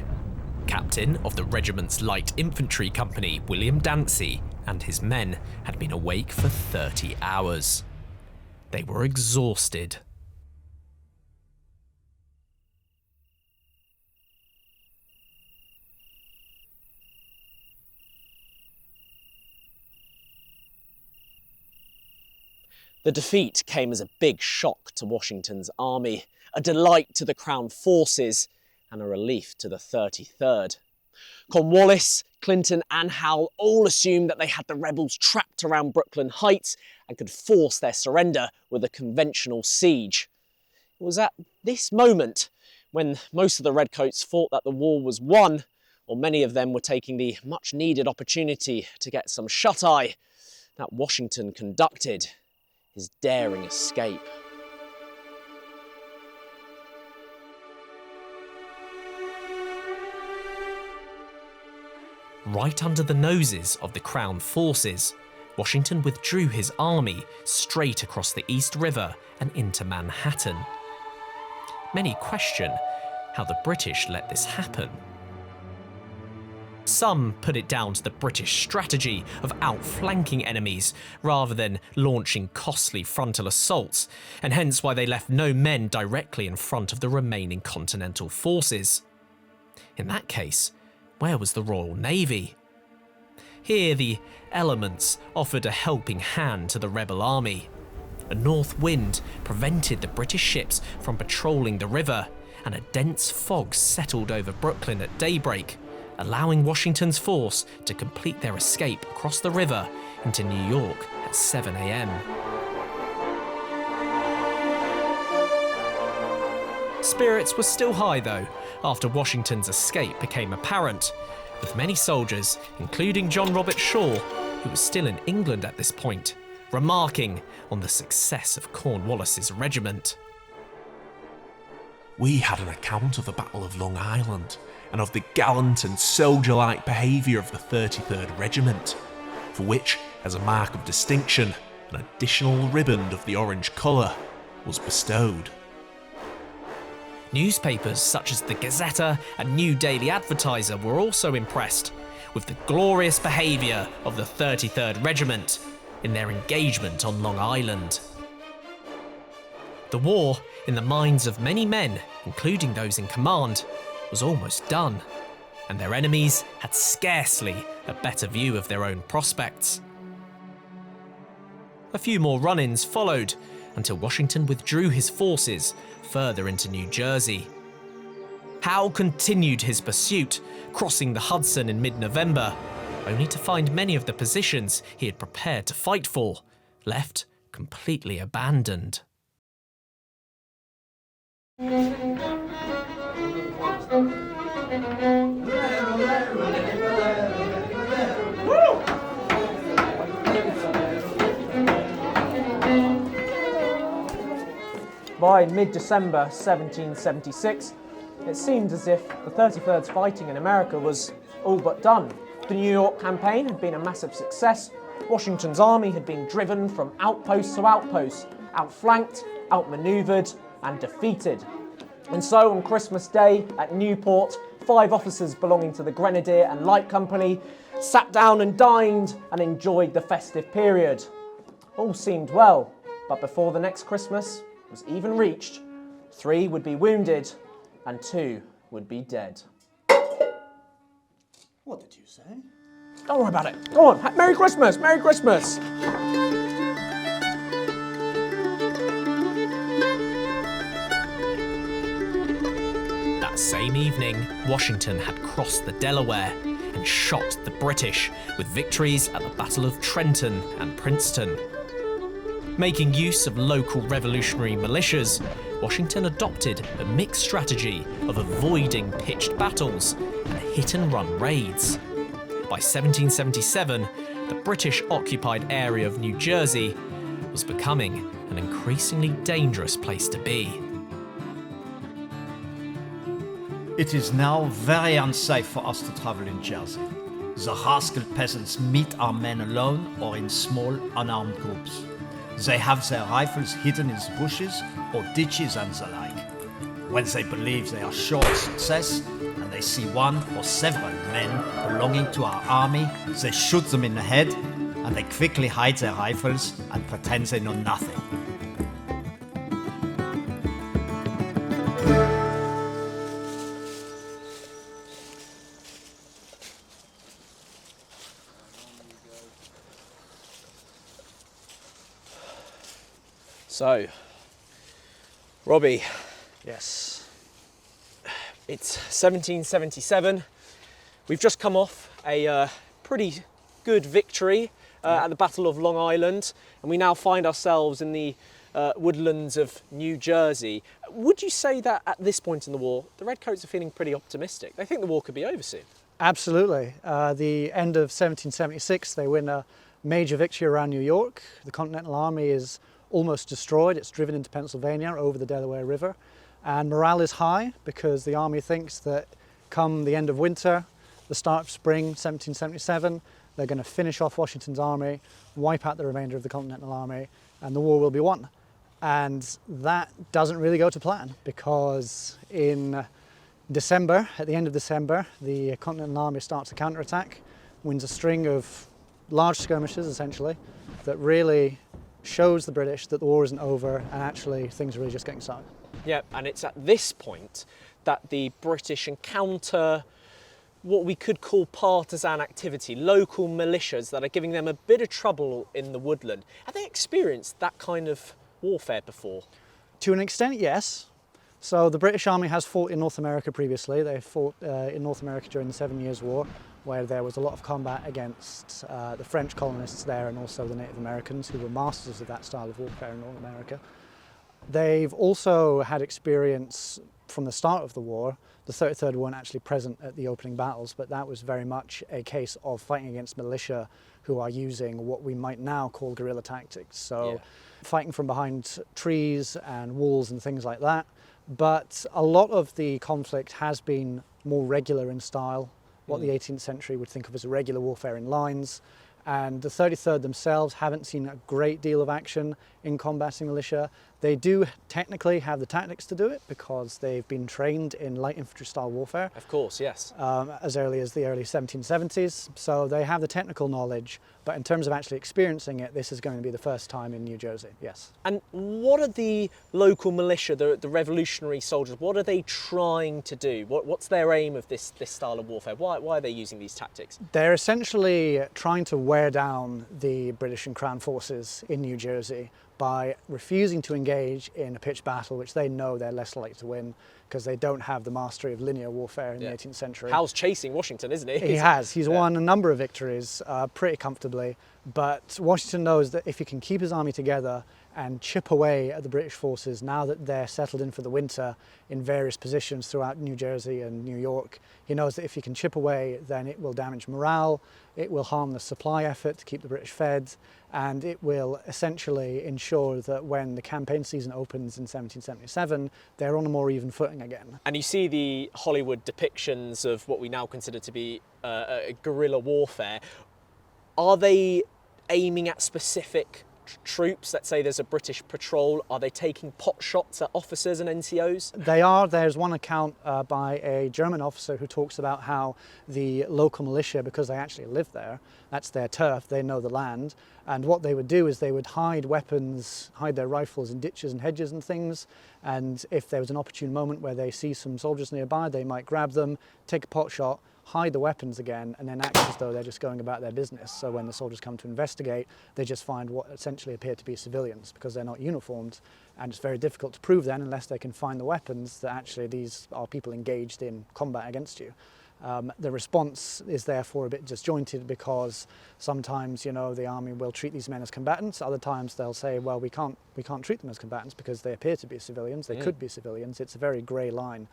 Captain of the regiment's Light Infantry Company, William Dancy, and his men had been awake for 30 hours. They were exhausted.
The defeat came as a big shock to Washington's army, a delight to the Crown forces, and a relief to the 33rd. Cornwallis, Clinton and Howe all assumed that they had the rebels trapped around Brooklyn Heights and could force their surrender with a conventional siege. It was at this moment, when most of the Redcoats thought that the war was won, or many of them were taking the much-needed opportunity to get some shut-eye, that Washington conducted his daring escape.
Right under the noses of the Crown forces, Washington withdrew his army straight across the East River and into Manhattan. Many question how the British let this happen. Some put it down to the British strategy of outflanking enemies rather than launching costly frontal assaults, and hence why they left no men directly in front of the remaining Continental forces. In that case, where was the Royal Navy? Here the elements offered a helping hand to the rebel army. A north wind prevented the British ships from patrolling the river, and a dense fog settled over Brooklyn at daybreak, allowing Washington's force to complete their escape across the river into New York at 7 a.m. Spirits were still high though, after Washington's escape became apparent, with many soldiers, including John Robert Shaw, who was still in England at this point, remarking on the success of Cornwallis's regiment.
We had an account of the Battle of Long Island, and of the gallant and soldier-like behaviour of the 33rd Regiment, for which, as a mark of distinction, an additional riband of the orange colour was bestowed.
Newspapers such as the Gazette and New Daily Advertiser were also impressed with the glorious behaviour of the 33rd Regiment in their engagement on Long Island. The war, in the minds of many men, including those in command, was almost done, and their enemies had scarcely a better view of their own prospects. A few more run-ins followed, until Washington withdrew his forces further into New Jersey. Howe continued his pursuit, crossing the Hudson in mid-November, only to find many of the positions he had prepared to fight for left completely abandoned.
By mid-December 1776, it seemed as if the 33rd's fighting in America was all but done. The New York campaign had been a massive success. Washington's army had been driven from outpost to outpost, outflanked, outmaneuvered, and defeated. And so on Christmas Day at Newport, 5 officers belonging to the Grenadier and Light Company sat down and dined and enjoyed the festive period. All seemed well, but before the next Christmas was even reached, 3 would be wounded and 2 would be dead.
What did you say?
Don't worry about it. Go on. Merry Christmas! Merry Christmas!
That same evening, Washington had crossed the Delaware and shot the British with victories at the Battle of Trenton and Princeton. Making use of local revolutionary militias, Washington adopted a mixed strategy of avoiding pitched battles and hit-and-run raids. By 1777, the British-occupied area of New Jersey was becoming an increasingly dangerous place to be.
It is now very unsafe for us to travel in Jersey. The rascal peasants meet our men alone or in small, unarmed groups. They have their rifles hidden in the bushes or ditches and the like. When they believe they are sure of success, and they see one or several men belonging to our army, they shoot them in the head, and they quickly hide their rifles and pretend they know nothing.
So, Robbie,
Yes.
it's 1777. We've just come off a pretty good victory at the Battle of Long Island, and we now find ourselves in the woodlands of New Jersey. Would you say that at this point in the war, the Redcoats are feeling pretty optimistic? They think the war could be over soon.
Absolutely. The end of 1776, they win a major victory around New York. The Continental Army is almost destroyed. It's driven into Pennsylvania over the Delaware River. And morale is high because the army thinks that come the end of winter, the start of spring, 1777, they're going to finish off Washington's army, wipe out the remainder of the Continental Army, and the war will be won. And that doesn't really go to plan because in December, at the end of December, the Continental Army starts a counterattack, wins a string of large skirmishes essentially, that really shows the British that the war isn't over and actually things are really just getting started.
Yeah, and it's at this point that the British encounter what we could call partisan activity, local militias that are giving them a bit of trouble in the woodland. Have they experienced that kind of warfare before?
To an extent, yes. So the British Army has fought in North America previously. They fought in North America during the 7 Years' War, where there was a lot of combat against the French colonists there and also the Native Americans, who were masters of that style of warfare in North America. They've also had experience from the start of the war. The 33rd weren't actually present at the opening battles, but that was very much a case of fighting against militia who are using what we might now call guerrilla tactics. So fighting from behind trees and walls and things like that. But a lot of the conflict has been more regular in style, what the 18th century would think of as a regular warfare in lines. And the 33rd themselves haven't seen a great deal of action in combating militia. They do technically have the tactics to do it because they've been trained in light infantry style warfare.
Of course, yes.
As early as the early 1770s. So they have the technical knowledge, but in terms of actually experiencing it, this is going to be the first time in New Jersey, yes.
And what are the local militia, the revolutionary soldiers, what are they trying to do? What's their aim of this style of warfare? Why are they using these tactics?
They're essentially trying to wear down the British and Crown forces in New Jersey by refusing to engage in a pitched battle, which they know they're less likely to win because they don't have the mastery of linear warfare in the 18th century.
Howe's chasing Washington, isn't he?
He has. He's won a number of victories pretty comfortably, but Washington knows that if he can keep his army together and chip away at the British forces now that they're settled in for the winter in various positions throughout New Jersey and New York, he knows that if he can chip away, then it will damage morale, it will harm the supply effort to keep the British fed, and it will essentially ensure that when the campaign season opens in 1777, they're on a more even footing again.
And you see the Hollywood depictions of what we now consider to be guerrilla warfare. Are they aiming at specific troops? Let's say there's a British patrol. Are they taking pot shots at officers and NCOs?
They are. There's one account by a German officer who talks about how the local militia, because they actually live there, that's their turf, they know the land, and what they would do is they would hide weapons, hide their rifles in ditches and hedges and things, and if there was an opportune moment where they see some soldiers nearby, they might grab them, take a pot shot, hide the weapons again, and then act as though they're just going about their business. So when the soldiers come to investigate, they just find what essentially appear to be civilians because they're not uniformed, and it's very difficult to prove then unless they can find the weapons that actually these are people engaged in combat against you. The response is therefore a bit disjointed because sometimes, you know, the army will treat these men as combatants. Other times they'll say, well, we can't treat them as combatants because they appear to be civilians. They could be civilians. It's a very grey line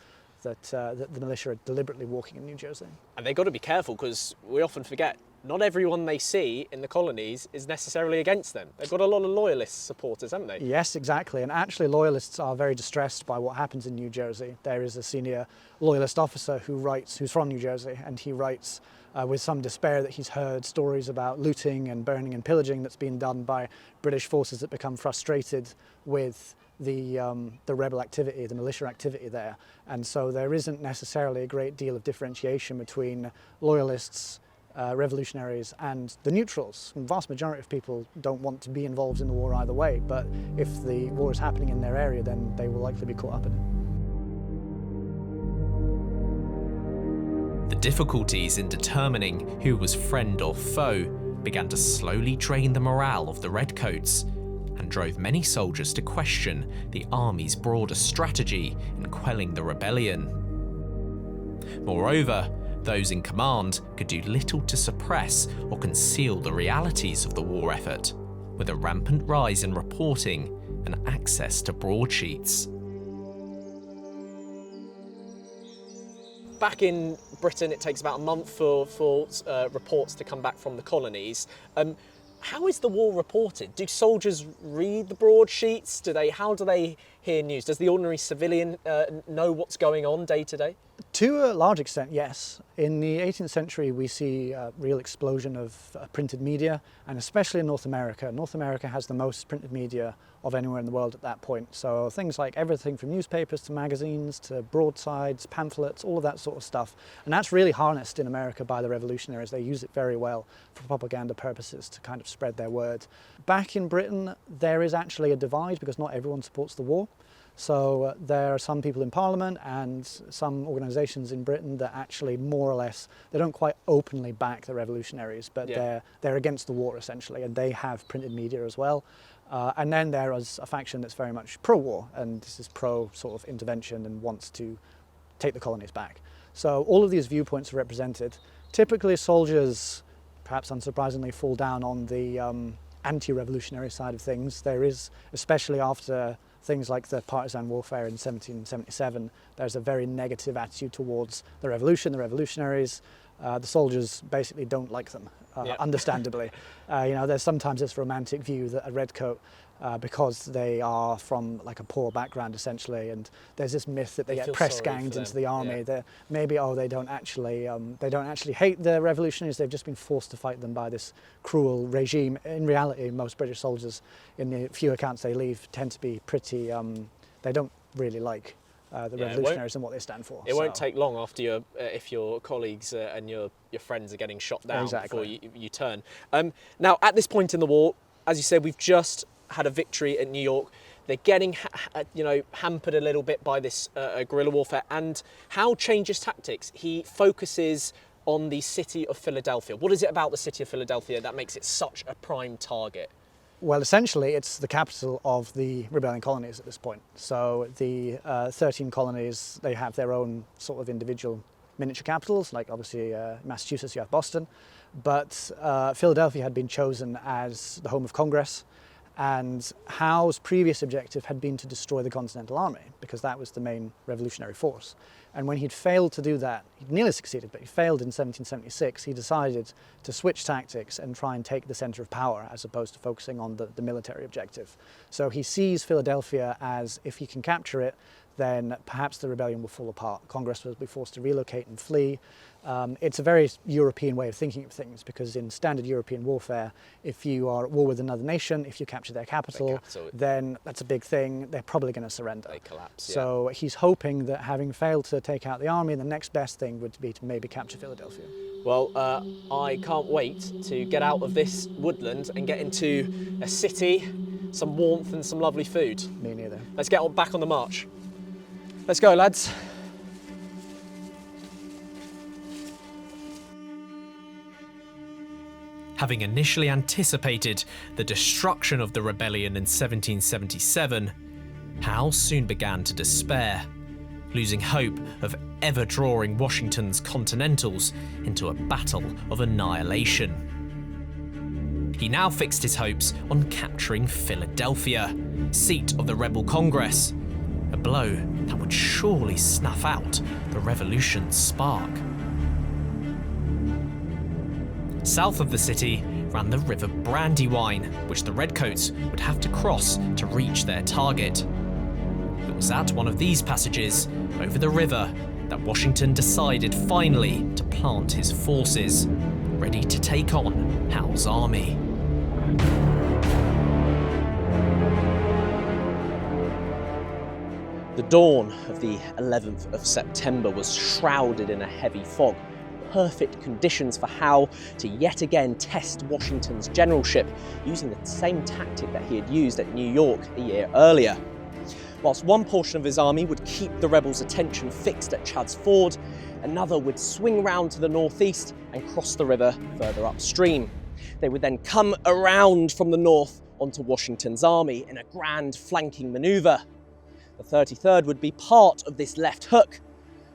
that the militia are deliberately walking in New Jersey.
And they've got to be careful because we often forget not everyone they see in the colonies is necessarily against them. They've got a lot of loyalist supporters, haven't they?
Yes, exactly. And actually loyalists are very distressed by what happens in New Jersey. There is a senior loyalist officer who's from New Jersey, and he writes with some despair that he's heard stories about looting and burning and pillaging that's been done by British forces that become frustrated with the rebel activity, the militia activity there. And so there isn't necessarily a great deal of differentiation between loyalists, revolutionaries and the neutrals. The vast majority of people don't want to be involved in the war either way, but if the war is happening in their area, then they will likely be caught up in it.
The difficulties in determining who was friend or foe began to slowly drain the morale of the Redcoats and drove many soldiers to question the army's broader strategy in quelling the rebellion. Moreover, those in command could do little to suppress or conceal the realities of the war effort, with a rampant rise in reporting and access to broadsheets.
Back in Britain, it takes about a month for reports to come back from the colonies. How is the war reported? Do soldiers read the broadsheets? How do they hear news? Does the ordinary civilian know what's going on day to day?
To a large extent, yes. In the 18th century, we see a real explosion of printed media, and especially in North America. North America has the most printed media of anywhere in the world at that point. So things like everything from newspapers to magazines to broadsides, pamphlets, all of that sort of stuff. And that's really harnessed in America by the revolutionaries. They use it very well for propaganda purposes to kind of spread their word. Back in Britain, there is actually a divide because not everyone supports the war. So there are some people in Parliament and some organisations in Britain that actually more or less, they don't quite openly back the revolutionaries, but they're against the war essentially, and they have printed media as well. And then there is a faction that's very much pro-war, and this is pro sort of intervention and wants to take the colonies back. So all of these viewpoints are represented. Typically soldiers, perhaps unsurprisingly, fall down on the anti-revolutionary side of things. There is, especially after things like the partisan warfare in 1777, there's a very negative attitude towards the revolution, the revolutionaries. The soldiers basically don't like them, understandably. You know, there's sometimes this romantic view that a redcoat, because they are from like a poor background essentially, and there's this myth that they get press ganged into the army. That maybe they don't actually hate the revolutionaries. They've just been forced to fight them by this cruel regime. In reality, most British soldiers, in the few accounts they leave, tend to be pretty. They don't really like the revolutionaries and what they stand for.
It won't take long after if your colleagues and your friends are getting shot down before you turn. Now, at this point in the war, as you said, we've just had a victory at New York. They're getting hampered a little bit by this guerrilla warfare. And Howe changes tactics. He focuses on the city of Philadelphia. What is it about the city of Philadelphia that makes it such a prime target?
Well, essentially, it's the capital of the rebellion colonies at this point. So the 13 colonies, they have their own sort of individual miniature capitals, like obviously Massachusetts, you have Boston, but Philadelphia had been chosen as the home of Congress, and Howe's previous objective had been to destroy the Continental Army, because that was the main revolutionary force. And when he'd failed to do that, he'd nearly succeeded, but he failed in 1776, he decided to switch tactics and try and take the center of power as opposed to focusing on the military objective. So he sees Philadelphia as, if he can capture it, then perhaps the rebellion will fall apart. Congress will be forced to relocate and flee. It's a very European way of thinking of things, because in standard European warfare, if you are at war with another nation, if you capture their capital, then that's a big thing. They're probably going to surrender.
They collapse,
So he's hoping that having failed to take out the army, the next best thing would be to maybe capture Philadelphia.
Well, I can't wait to get out of this woodland and get into a city, some warmth and some lovely food.
Me neither.
Let's get back on the march. Let's go, lads.
Having initially anticipated the destruction of the rebellion in 1777, Howe soon began to despair, losing hope of ever drawing Washington's Continentals into a battle of annihilation. He now fixed his hopes on capturing Philadelphia, seat of the rebel Congress, a blow that would surely snuff out the revolution's spark. South of the city ran the River Brandywine, which the Redcoats would have to cross to reach their target. It was at one of these passages, over the river, that Washington decided finally to plant his forces, ready to take on Howe's army.
The dawn of the 11th of September was shrouded in a heavy fog. Perfect conditions for Howe to yet again test Washington's generalship using the same tactic that he had used at New York a year earlier. Whilst one portion of his army would keep the rebels' attention fixed at Chad's Ford, another would swing round to the northeast and cross the river further upstream. They would then come around from the north onto Washington's army in a grand flanking manoeuvre. The 33rd would be part of this left hook,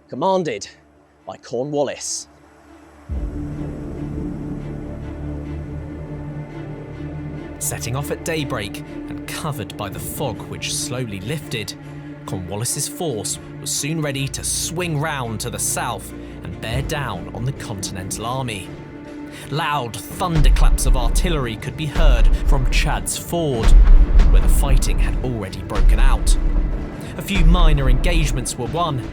commanded by Cornwallis.
Setting off at daybreak and covered by the fog which slowly lifted, Cornwallis's force was soon ready to swing round to the south and bear down on the Continental Army. Loud thunderclaps of artillery could be heard from Chad's Ford, where the fighting had already broken out. A few minor engagements were won,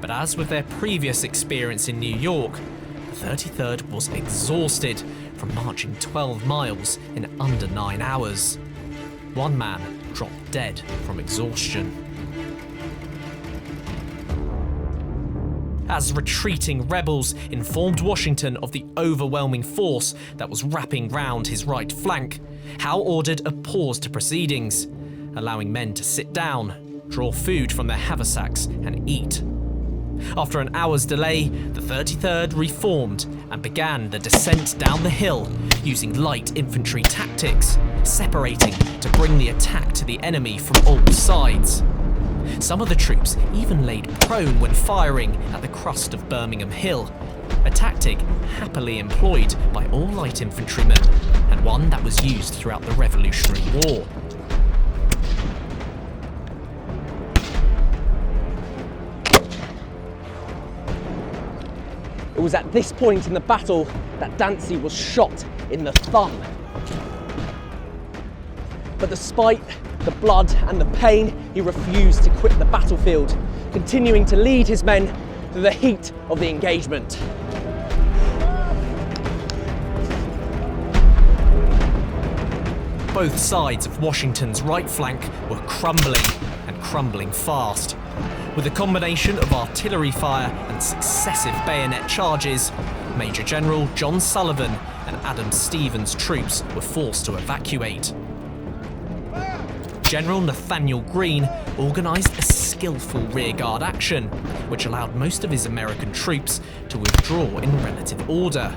but as with their previous experience in New York, the 33rd was exhausted from marching 12 miles in under 9 hours. One man dropped dead from exhaustion. As retreating rebels informed Washington of the overwhelming force that was wrapping round his right flank, Howe ordered a pause to proceedings, allowing men to sit down, draw food from their haversacks and eat. After an hour's delay, the 33rd reformed and began the descent down the hill using light infantry tactics, separating to bring the attack to the enemy from all sides. Some of the troops even laid prone when firing at the crust of Birmingham Hill, a tactic happily employed by all light infantrymen and one that was used throughout the Revolutionary War.
It was at this point in the battle that Dancy was shot in the thumb. But despite the blood and the pain, he refused to quit the battlefield, continuing to lead his men through the heat of the engagement.
Both sides of Washington's right flank were crumbling, and crumbling fast. With a combination of artillery fire and successive bayonet charges, Major General John Sullivan and Adam Stevens' troops were forced to evacuate. General Nathaniel Greene organised a skillful rearguard action, which allowed most of his American troops to withdraw in relative order.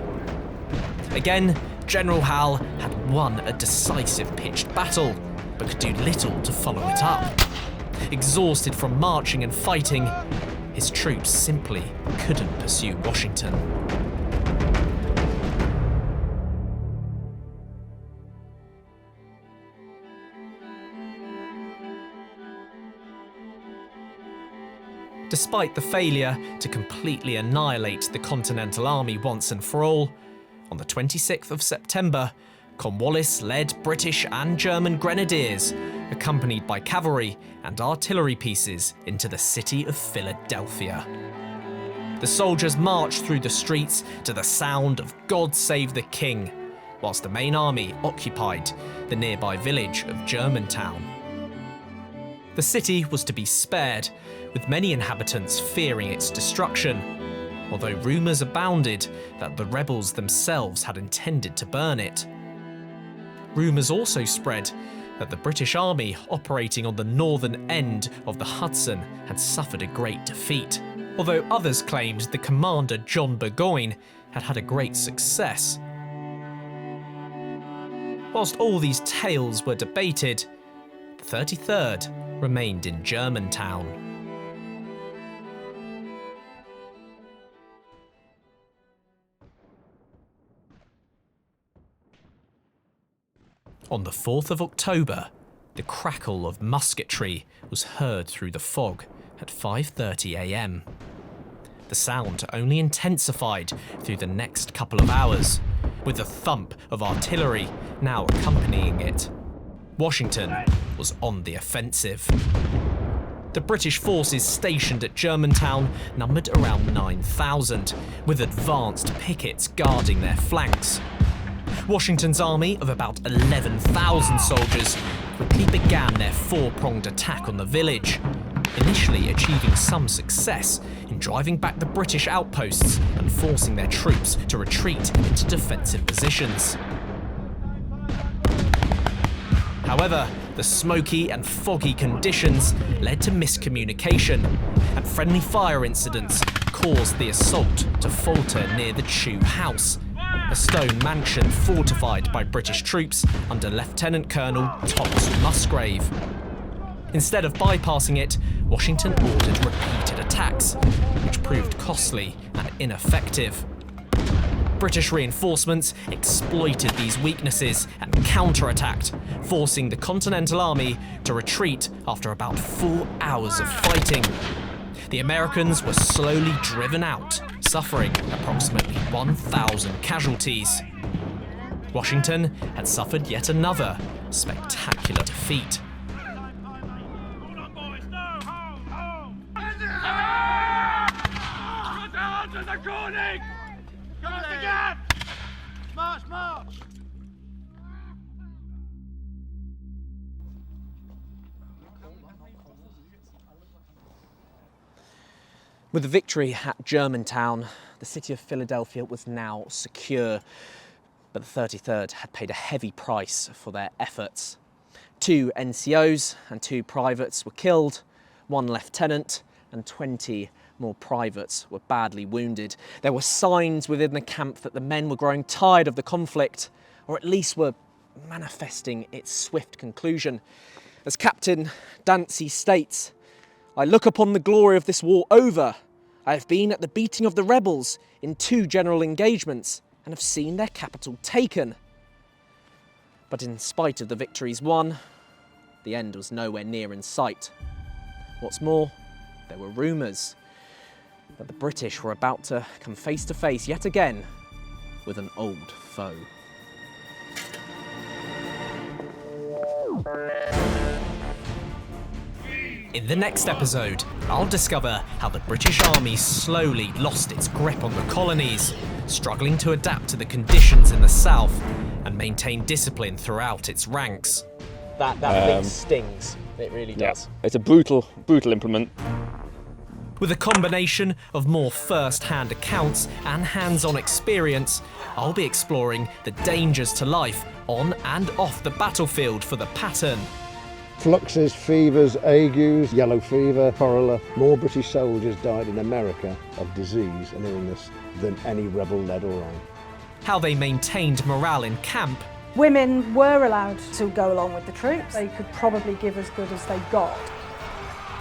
Again, General Howe had won a decisive pitched battle, but could do little to follow it up. Exhausted from marching and fighting, his troops simply couldn't pursue Washington. Despite the failure to completely annihilate the Continental Army once and for all, on the 26th of September, Cornwallis led British and German grenadiers, accompanied by cavalry and artillery pieces, into the city of Philadelphia. The soldiers marched through the streets to the sound of God Save the King, whilst the main army occupied the nearby village of Germantown. The city was to be spared, with many inhabitants fearing its destruction, although rumours abounded that the rebels themselves had intended to burn it. Rumours also spread that the British Army operating on the northern end of the Hudson had suffered a great defeat, although others claimed the commander John Burgoyne had had a great success. Whilst all these tales were debated, the 33rd remained in Germantown. On the 4th of October, the crackle of musketry was heard through the fog at 5:30 a.m. The sound only intensified through the next couple of hours, with the thump of artillery now accompanying it. Washington was on the offensive. The British forces stationed at Germantown numbered around 9,000, with advanced pickets guarding their flanks. Washington's army of about 11,000 soldiers quickly began their four-pronged attack on the village, initially achieving some success in driving back the British outposts and forcing their troops to retreat into defensive positions. However, the smoky and foggy conditions led to miscommunication, and friendly fire incidents caused the assault to falter near the Chew House, a stone mansion fortified by British troops under Lieutenant Colonel Thomas Musgrave. Instead of bypassing it, Washington ordered repeated attacks, which proved costly and ineffective. British reinforcements exploited these weaknesses and counterattacked, forcing the Continental Army to retreat after about 4 hours of fighting. The Americans were slowly driven out, suffering approximately 1,000 casualties. Washington had suffered yet another spectacular defeat.
March, march!
With the victory at Germantown, the city of Philadelphia was now secure, but the 33rd had paid a heavy price for their efforts. 2 NCOs and 2 privates were killed, 1 lieutenant and 20 more privates were badly wounded. There were signs within the camp that the men were growing tired of the conflict, or at least were manifesting its swift conclusion. As Captain Dancy states, "I look upon the glory of this war over. I have been at the beating of the rebels in 2 general engagements and have seen their capital taken." But in spite of the victories won, the end was nowhere near in sight. What's more, there were rumours that the British were about to come face to face yet again with an old foe.
In the next episode, I'll discover how the British Army slowly lost its grip on the colonies, struggling to adapt to the conditions in the south and maintain discipline throughout its ranks.
That thing stings. It really does.
It's a brutal implement.
With a combination of more first-hand accounts and hands-on experience, I'll be exploring the dangers to life on and off the battlefield for the pattern.
Fluxes, fevers, agues, yellow fever, cholera. More British soldiers died in America of disease and illness than any rebel-led Orang.
how they maintained morale in camp,
Women were allowed to go along with the troops. They could probably give as good as they got.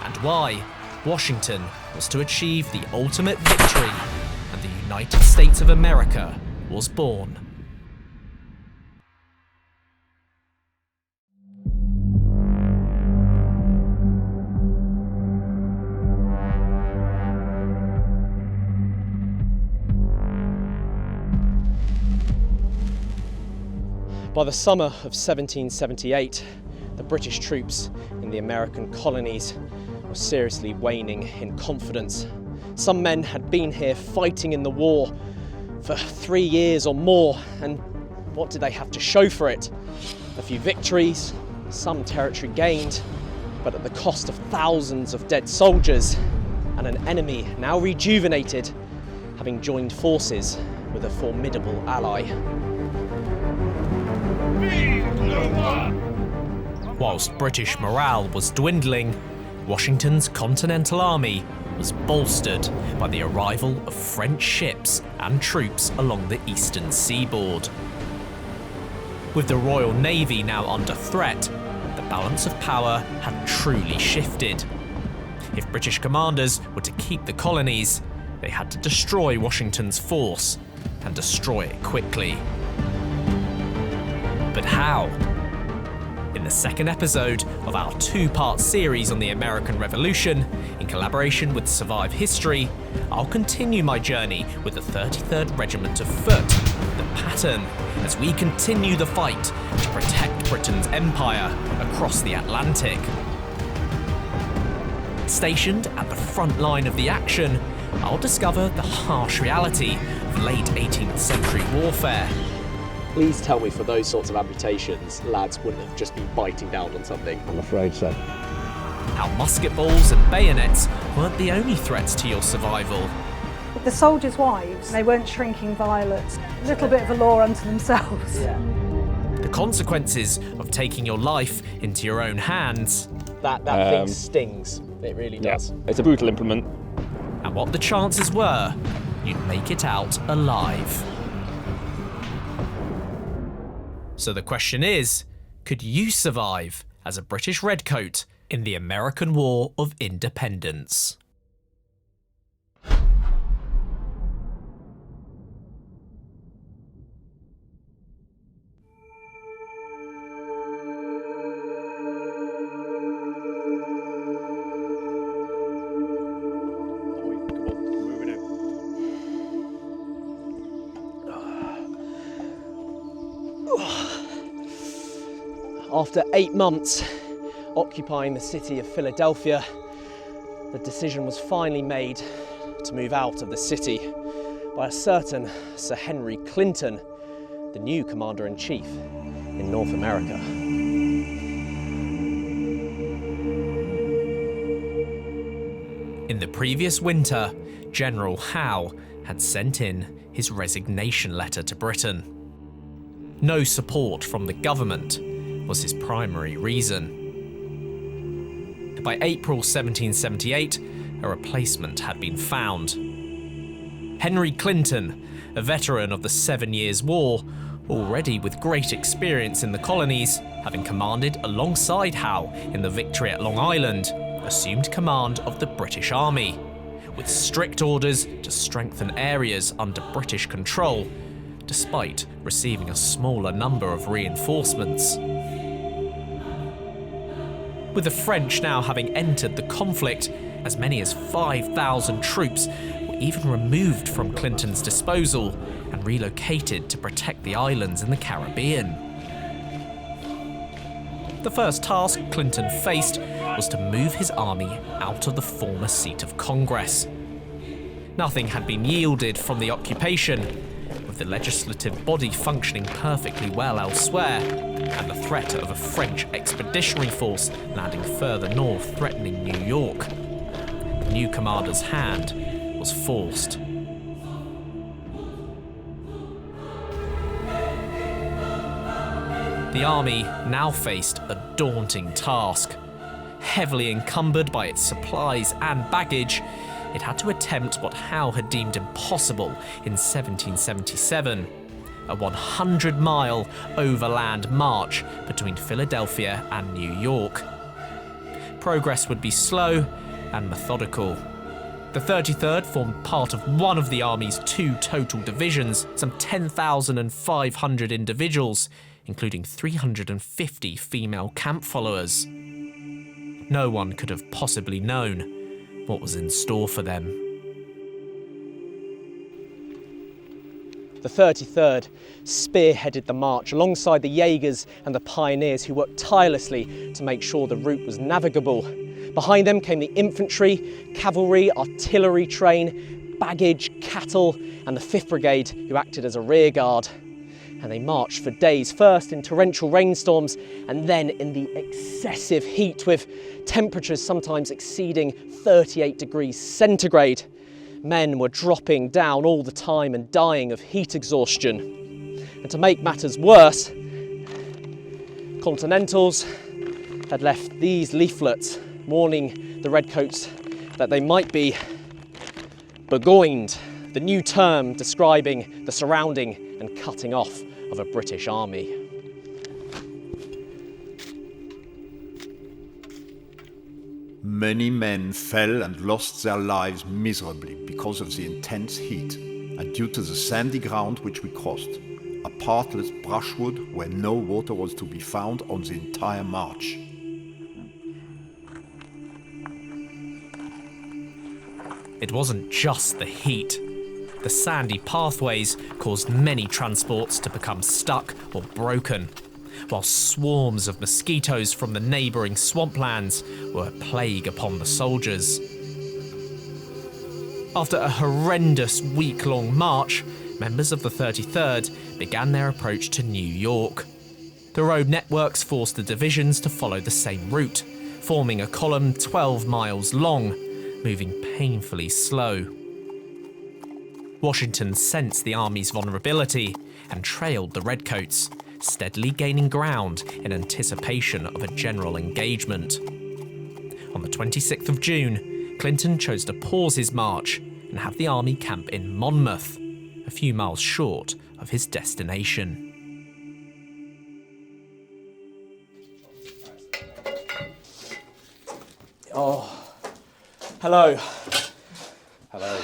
and why Washington was to achieve the ultimate victory and the United States of America was born.
By the summer of 1778, the British troops in the American colonies were seriously waning in confidence. Some men had been here fighting in the war for 3 years or more, and what did they have to show for it? A few victories, some territory gained, but at the cost of thousands of dead soldiers and an enemy now rejuvenated, having joined forces with a formidable ally.
Whilst British morale was dwindling, Washington's Continental Army was bolstered by the arrival of French ships and troops along the eastern seaboard. With the Royal Navy now under threat, the balance of power had truly shifted. If British commanders were to keep the colonies, they had to destroy Washington's force, and destroy it quickly. But how? In the second episode of our two-part series on the American Revolution, in collaboration with Survive History, I'll continue my journey with the 33rd Regiment of Foot, the Pattern, as we continue the fight to protect Britain's empire across the Atlantic. Stationed at the front line of the action, I'll discover the harsh reality of late 18th century warfare.
Please tell me, for those sorts of amputations, lads wouldn't have just been biting down on something.
I'm afraid so.
How musket balls and bayonets weren't the only threats to your survival.
The soldiers' wives, they weren't shrinking violets. A little bit of a law unto themselves.
The consequences of taking your life into your own hands.
That thing stings. It really does.
It's a brutal implement.
And what the chances were you'd make it out alive. So the question is, could you survive as a British redcoat in the American War of Independence?
After 8 months occupying the city of Philadelphia, the decision was finally made to move out of the city by a certain Sir Henry Clinton, the new Commander-in-Chief in North America.
In the previous winter, General Howe had sent in his resignation letter to Britain. No support from the government was his primary reason. By April 1778, a replacement had been found. Henry Clinton, a veteran of the 7 Years' War, already with great experience in the colonies, having commanded alongside Howe in the victory at Long Island, assumed command of the British Army, with strict orders to strengthen areas under British control, despite receiving a smaller number of reinforcements. With the French now having entered the conflict, as many as 5,000 troops were even removed from Clinton's disposal and relocated to protect the islands in the Caribbean. The first task Clinton faced was to move his army out of the former seat of Congress. Nothing had been yielded from the occupation, with the legislative body functioning perfectly well elsewhere, and the threat of a French expeditionary force landing further north threatening New York. The new commander's hand was forced. The army now faced a daunting task. Heavily encumbered by its supplies and baggage, it had to attempt what Howe had deemed impossible in 1777, a 100-mile overland march between Philadelphia and New York. Progress would be slow and methodical. The 33rd formed part of one of the Army's 2 total divisions, some 10,500 individuals, including 350 female camp followers. No one could have possibly known what was in store for them.
The 33rd spearheaded the march alongside the Jaegers and the pioneers who worked tirelessly to make sure the route was navigable. Behind them came the infantry, cavalry, artillery train, baggage, cattle, and the 5th Brigade, who acted as a rear guard. And they marched for days, first in torrential rainstorms and then in the excessive heat, with temperatures sometimes exceeding 38 degrees centigrade. Men were dropping down all the time and dying of heat exhaustion. And to make matters worse, Continentals had left these leaflets warning the Redcoats that they might be burgoyned, the new term describing the surrounding and cutting off of a British army.
Many men fell and lost their lives miserably because of the intense heat and due to the sandy ground which we crossed, a pathless brushwood where no water was to be found on the entire march.
It wasn't just the heat. The sandy pathways caused many transports to become stuck or broken, while swarms of mosquitoes from the neighbouring swamplands were a plague upon the soldiers. After a horrendous week-long march, members of the 33rd began their approach to New York. The road networks forced the divisions to follow the same route, forming a column 12 miles long, moving painfully slow. Washington sensed the Army's vulnerability and trailed the Redcoats, steadily gaining ground in anticipation of a general engagement. On the 26th of June, Clinton chose to pause his march and have the Army camp in Monmouth, a few miles short of his destination.
Oh, hello.
Hello.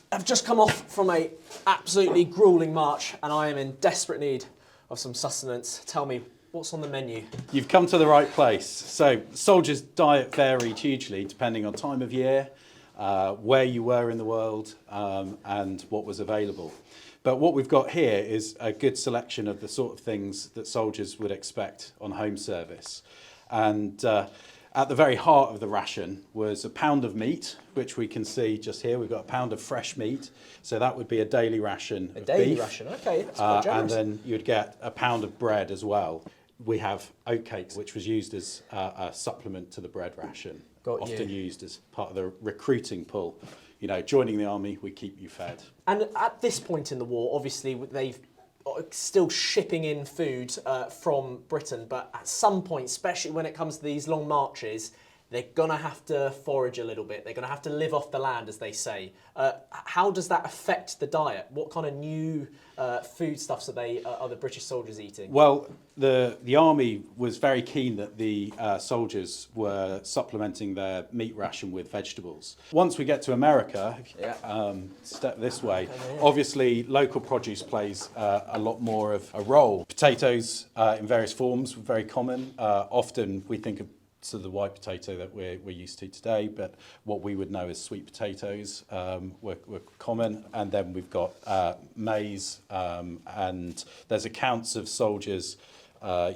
I've just come off from a absolutely gruelling march and I am in desperate need of some sustenance. Tell me, what's on the menu?
You've come to the right place. So, soldiers' diet varied hugely depending on time of year, where you were in the world, and what was available. But what we've got here is a good selection of the sort of things that soldiers would expect on home service. And at the very heart of the ration was a pound of meat, which we can see just here. We've got a pound of fresh meat, so that would be a daily ration of
daily
beef.
ration, okay, that's quite generous.
And then you'd get a pound of bread as well. We have oatcakes, which was used as a supplement to the bread ration, often used as part of the recruiting pool. You know, joining the army, we keep you fed.
And at this point in the war, obviously they've still shipping in food from Britain, but at some point, especially when it comes to these long marches, they're going to have to forage a little bit. They're going to have to live off the land, as they say. How does that affect the diet? What kind of new foodstuffs are the British soldiers eating?
Well, the army was very keen that the soldiers were supplementing their meat ration with vegetables. Once we get to America, step this way, obviously local produce plays a lot more of a role. Potatoes in various forms were very common. Often we think of the white potato that we're used to today, but what we would know as sweet potatoes were common. And then we've got maize, and there's accounts of soldiers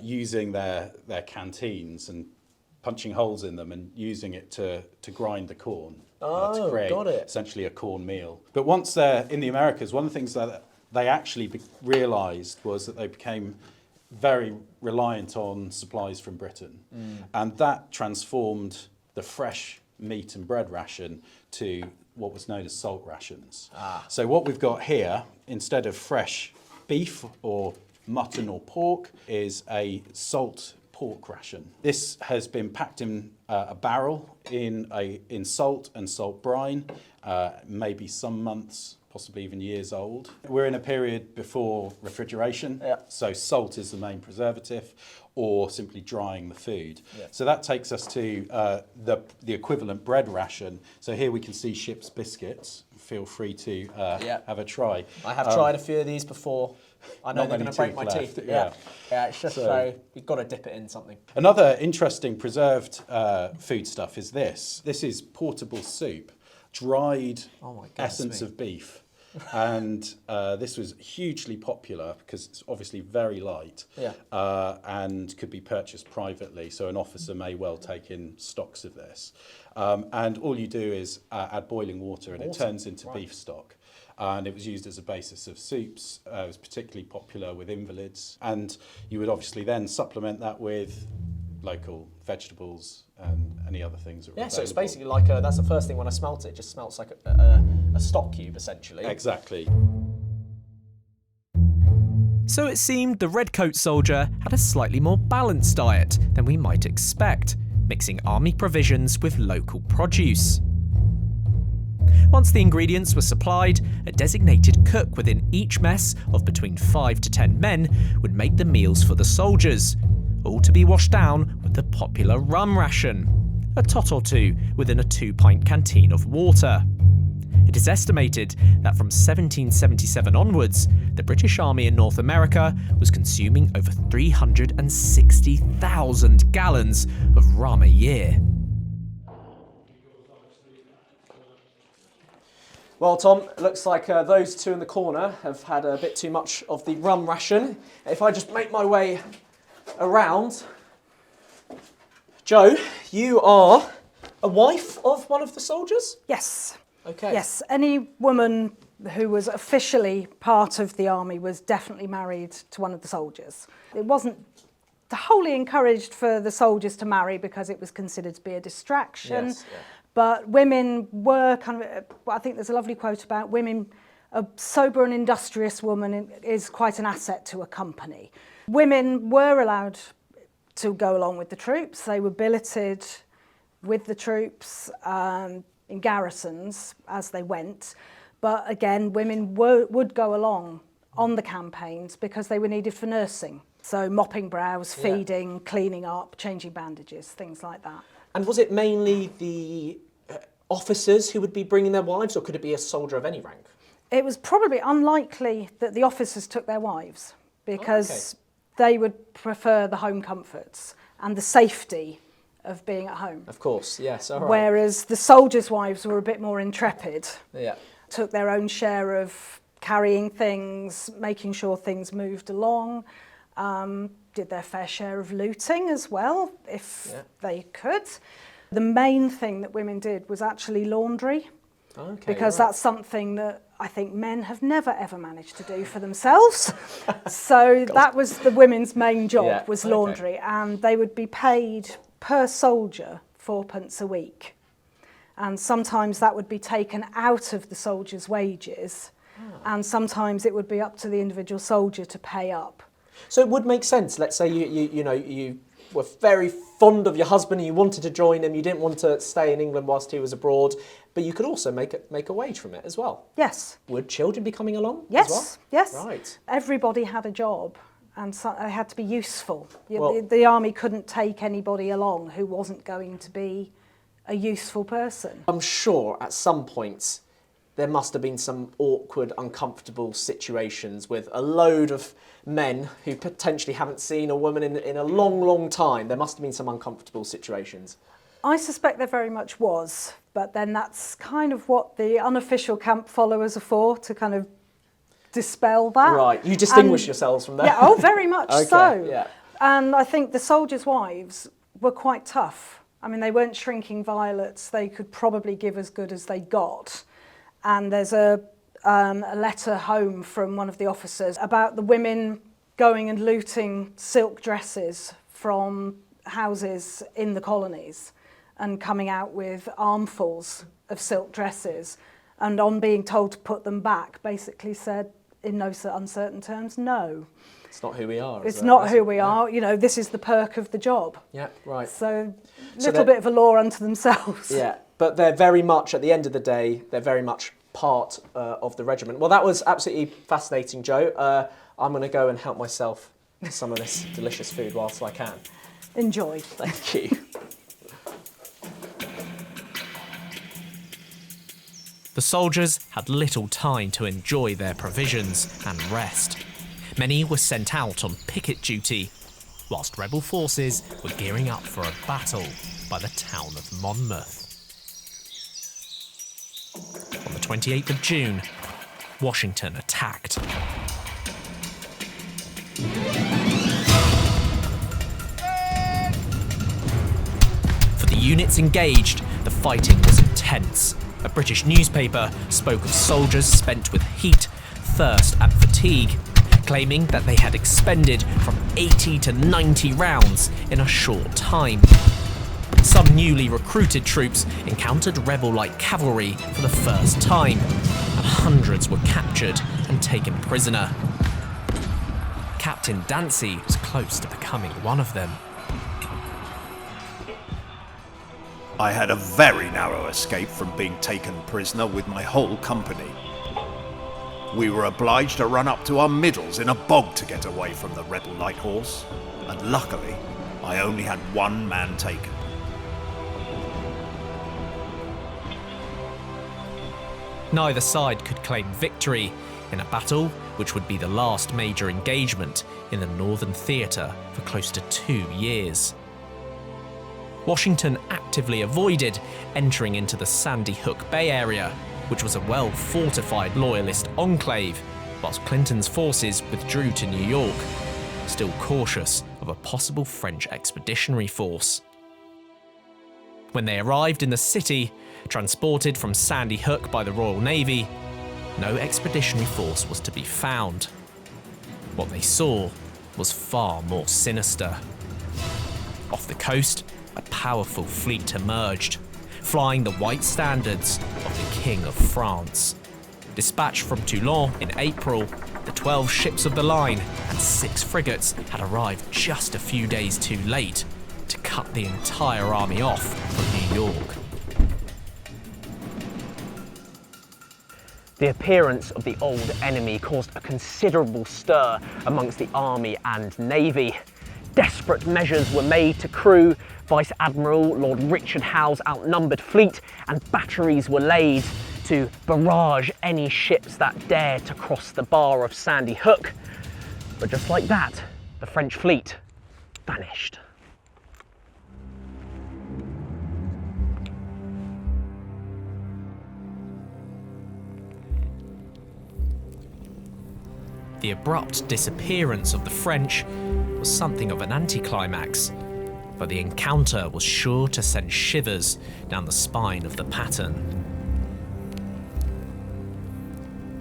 using their canteens and punching holes in them and using it to grind the corn to create essentially a corn meal. But once they're in the Americas, one of the things that they actually realised was that they became very reliant on supplies from Britain. And that transformed the fresh meat and bread ration to what was known as salt rations. So what we've got here, instead of fresh beef or mutton or pork, is a salt pork ration. This has been packed in a barrel in salt and salt brine, maybe some months possibly even years old. We're in a period before refrigeration, so salt is the main preservative, or simply drying the food. So that takes us to the equivalent bread ration. So here we can see ship's biscuits. Feel free to have a try.
I have tried a few of these before. I know they're going to break my teeth. Yeah, it's just so you've got to dip it in something.
Another interesting preserved food stuff is this. This is portable soup, dried essence of beef. And this was hugely popular because it's obviously very light and could be purchased privately. So an officer may well take in stocks of this. And all you do is add boiling water and it turns into beef stock. And it was used as a basis of soups. It was particularly popular with invalids. And you would obviously then supplement that with local vegetables and any other things that were available.
So it's basically like that's the first thing when I smelt it. It just smells like a stock cube, essentially.
Exactly.
So it seemed the Redcoat soldier had a slightly more balanced diet than we might expect, mixing army provisions with local produce. Once the ingredients were supplied, a designated cook within each mess of between 5 to 10 men would make the meals for the soldiers, all to be washed down with the popular rum ration, a tot or two within a 2-pint canteen of water. It is estimated that from 1777 onwards, the British Army in North America was consuming over 360,000 gallons of rum a year.
Well, Tom, it looks like those two in the corner have had a bit too much of the rum ration. If I just make my way around. Joe, you are a wife of one of the soldiers?
Yes.
Okay.
Yes, any woman who was officially part of the army was definitely married to one of the soldiers. It wasn't wholly encouraged for the soldiers to marry because it was considered to be a distraction.
Yes, yeah.
But women were kind of, I think there's a lovely quote about women, a sober and industrious woman is quite an asset to a company. Women were allowed to go along with the troops. They were billeted with the troops in garrisons as they went. But again, women would go along on the campaigns because they were needed for nursing. So mopping brows, feeding, cleaning up, changing bandages, things like that.
And was it mainly the officers who would be bringing their wives, or could it be a soldier of any rank?
It was probably unlikely that the officers took their wives because they would prefer the home comforts and the safety of being at home.
Of course, yes, all right.
Whereas the soldiers' wives were a bit more intrepid,
Yeah.
took their own share of carrying things, making sure things moved along, did their fair share of looting as well, if they could. The main thing that women did was actually laundry, because that's something that I think men have never ever managed to do for themselves. So that was the women's main job, was laundry, and they would be paid per soldier 4p a week. And sometimes that would be taken out of the soldier's wages, and sometimes it would be up to the individual soldier to pay up.
So it would make sense. Let's say you were very fond of your husband and you wanted to join him. You didn't want to stay in England whilst he was abroad, but you could also make a wage from it as well.
Yes.
Would children be coming along
yes,
as well?
Yes.
Right.
Everybody had a job, and so they had to be useful.
Well,
the army couldn't take anybody along who wasn't going to be a useful person.
I'm sure at some point there must have been some awkward, uncomfortable situations with a load of men who potentially haven't seen a woman in a long, long time. There must have been some uncomfortable situations.
I suspect there very much was, but then that's kind of what the unofficial camp followers are for, to kind of dispel that.
Right, you distinguish yourselves from that.
Yeah, oh, very much so.
Yeah.
And I think the soldiers' wives were quite tough. I mean, they weren't shrinking violets. They could probably give as good as they got. And there's a letter home from one of the officers about the women going and looting silk dresses from houses in the colonies and coming out with armfuls of silk dresses, and on being told to put them back, basically said in no uncertain terms, no.
It's not who we are.
It's not who we are. You know, this is the perk of the job.
Yeah, right.
So a little bit of a law unto themselves.
Yeah, but they're very much, at the end of the day, they're very much part of the regiment. Well, that was absolutely fascinating, Jo. I'm going to go and help myself to some of this delicious food whilst I can.
Enjoy.
Thank you.
The soldiers had little time to enjoy their provisions and rest. Many were sent out on picket duty, whilst rebel forces were gearing up for a battle by the town of Monmouth. On the 28th of June, Washington attacked. For the units engaged, the fighting was intense. A British newspaper spoke of soldiers spent with heat, thirst and fatigue, claiming that they had expended from 80 to 90 rounds in a short time. Some newly recruited troops encountered rebel-like cavalry for the first time, and hundreds were captured and taken prisoner. Captain Dancy was close to becoming one of them.
I had a very narrow escape from being taken prisoner with my whole company. We were obliged to run up to our middles in a bog to get away from the rebel light horse, and luckily, I only had one man taken.
Neither side could claim victory in a battle which would be the last major engagement in the Northern Theatre for close to 2 years. Washington actively avoided entering into the Sandy Hook Bay area, which was a well-fortified Loyalist enclave, whilst Clinton's forces withdrew to New York, still cautious of a possible French expeditionary force. When they arrived in the city, transported from Sandy Hook by the Royal Navy, no expeditionary force was to be found. What they saw was far more sinister. Off the coast, a powerful fleet emerged, flying the white standards of the King of France. Dispatched from Toulon in April, the 12 ships of the line and 6 frigates had arrived just a few days too late to cut the entire army off from New York.
The appearance of the old enemy caused a considerable stir amongst the army and navy. Desperate measures were made to crew Vice Admiral Lord Richard Howe's outnumbered fleet, and batteries were laid to barrage any ships that dared to cross the bar of Sandy Hook. But just like that, the French fleet vanished.
The abrupt disappearance of the French was something of an anticlimax, but the encounter was sure to send shivers down the spine of the Patton.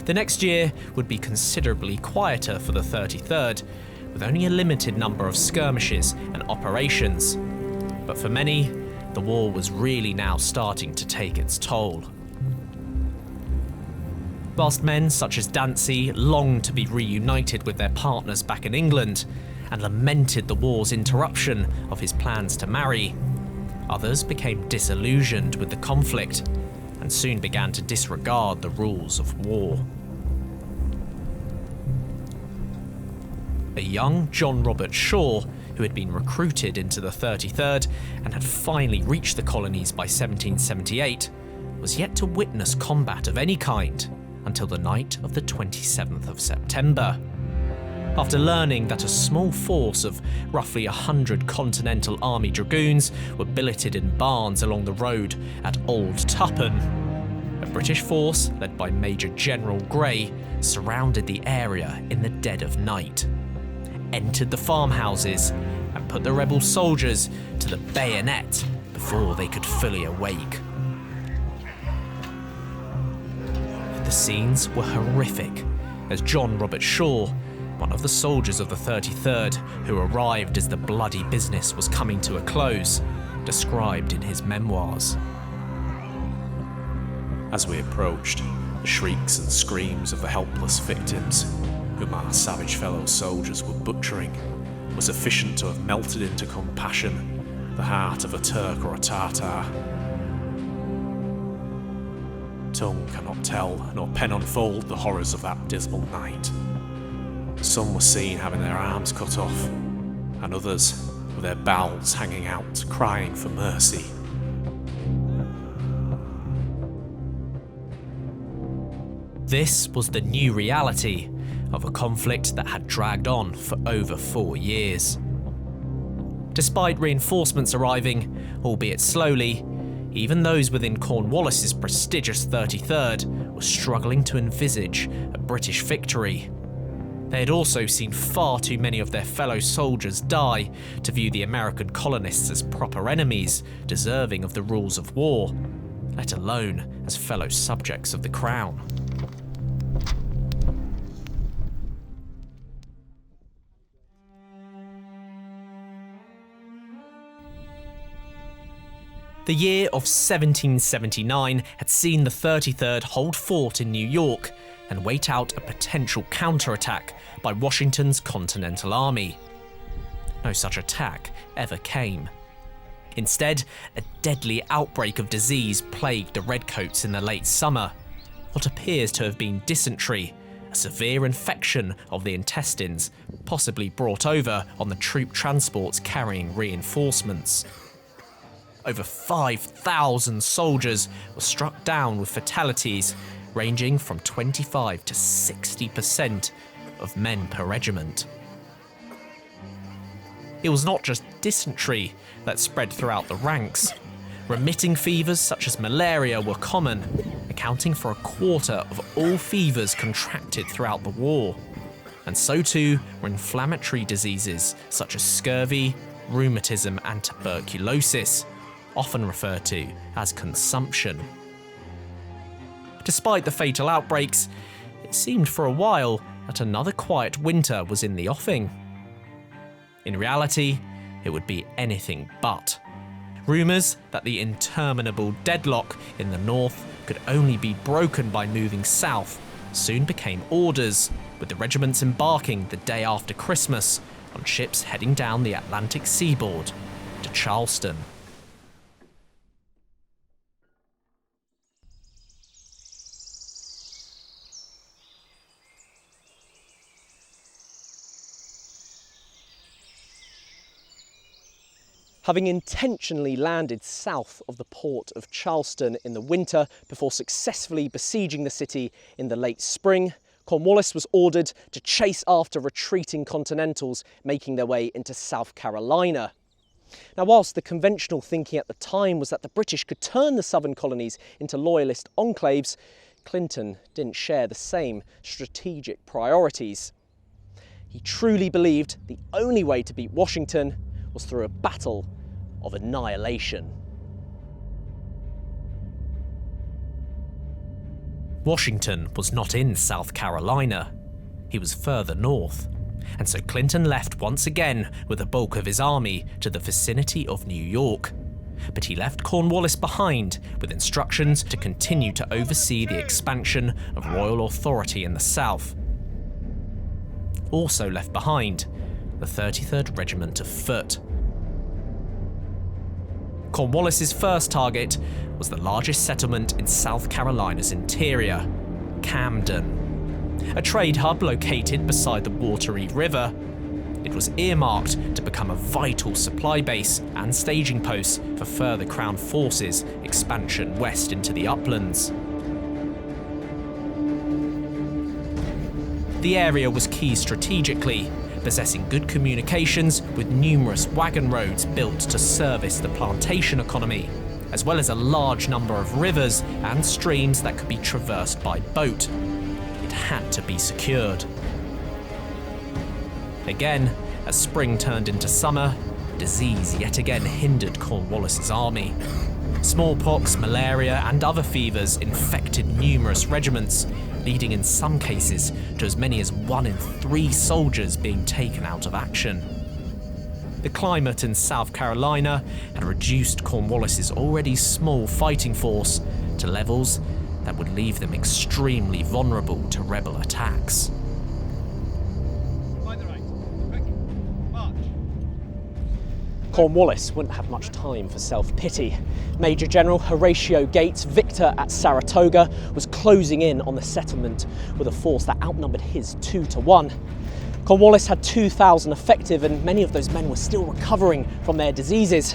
The next year would be considerably quieter for the 33rd, with only a limited number of skirmishes and operations. But for many, the war was really now starting to take its toll. Whilst men such as Dancy longed to be reunited with their partners back in England and lamented the war's interruption of his plans to marry, others became disillusioned with the conflict and soon began to disregard the rules of war. A young John Robert Shaw, who had been recruited into the 33rd and had finally reached the colonies by 1778, was yet to witness combat of any kind until the night of the 27th of September. After learning that a small force of roughly 100 Continental Army dragoons were billeted in barns along the road at Old Tuppen, a British force led by Major General Grey surrounded the area in the dead of night, entered the farmhouses and put the rebel soldiers to the bayonet before they could fully awake. The scenes were horrific, as John Robert Shaw, one of the soldiers of the 33rd who arrived as the bloody business was coming to a close, described in his memoirs.
As we approached, the shrieks and screams of the helpless victims, whom our savage fellow soldiers were butchering, were sufficient to have melted into compassion the heart of a Turk or a Tartar. Tongue cannot tell, nor pen unfold the horrors of that dismal night. Some were seen having their arms cut off, and others with their bowels hanging out, crying for mercy.
This was the new reality of a conflict that had dragged on for over 4 years. Despite reinforcements arriving, albeit slowly, even those within Cornwallis's prestigious 33rd were struggling to envisage a British victory. They had also seen far too many of their fellow soldiers die to view the American colonists as proper enemies, deserving of the rules of war, let alone as fellow subjects of the crown. The year of 1779 had seen the 33rd hold fort in New York and wait out a potential counterattack by Washington's Continental Army. No such attack ever came. Instead, a deadly outbreak of disease plagued the Redcoats in the late summer. What appears to have been dysentery, a severe infection of the intestines, possibly brought over on the troop transports carrying reinforcements. Over 5,000 soldiers were struck down with fatalities ranging from 25 to 60% of men per regiment. It was not just dysentery that spread throughout the ranks. Remitting fevers such as malaria were common, accounting for a quarter of all fevers contracted throughout the war. And so too were inflammatory diseases such as scurvy, rheumatism and tuberculosis, often referred to as consumption. Despite the fatal outbreaks, it seemed for a while that another quiet winter was in the offing. In reality, it would be anything but. Rumours that the interminable deadlock in the north could only be broken by moving south soon became orders, with the regiments embarking the day after Christmas on ships heading down the Atlantic seaboard to Charleston.
Having intentionally landed south of the port of Charleston in the winter before successfully besieging the city in the late spring, Cornwallis was ordered to chase after retreating Continentals making their way into South Carolina. Now, whilst the conventional thinking at the time was that the British could turn the southern colonies into loyalist enclaves, Clinton didn't share the same strategic priorities. He truly believed the only way to beat Washington was through a battle of annihilation.
Washington was not in South Carolina. He was further north, and so Clinton left once again with the bulk of his army to the vicinity of New York. But he left Cornwallis behind with instructions to continue to oversee the expansion of royal authority in the south. Also left behind the 33rd Regiment of Foot. Cornwallis's first target was the largest settlement in South Carolina's interior, Camden. A trade hub located beside the watery river, it was earmarked to become a vital supply base and staging post for further Crown forces' expansion west into the uplands. The area was key strategically, possessing good communications with numerous wagon roads built to service the plantation economy, as well as a large number of rivers and streams that could be traversed by boat. It had to be secured. Again, as spring turned into summer, disease yet again hindered Cornwallis's army. Smallpox, malaria and other fevers infected numerous regiments, leading in some cases to as many as 1 in 3 soldiers being taken out of action. The climate in South Carolina had reduced Cornwallis's already small fighting force to levels that would leave them extremely vulnerable to rebel attacks.
Cornwallis wouldn't have much time for self-pity. Major General Horatio Gates, victor at Saratoga, was closing in on the settlement with a force that outnumbered his 2-1. Cornwallis had 2,000 effective, and many of those men were still recovering from their diseases.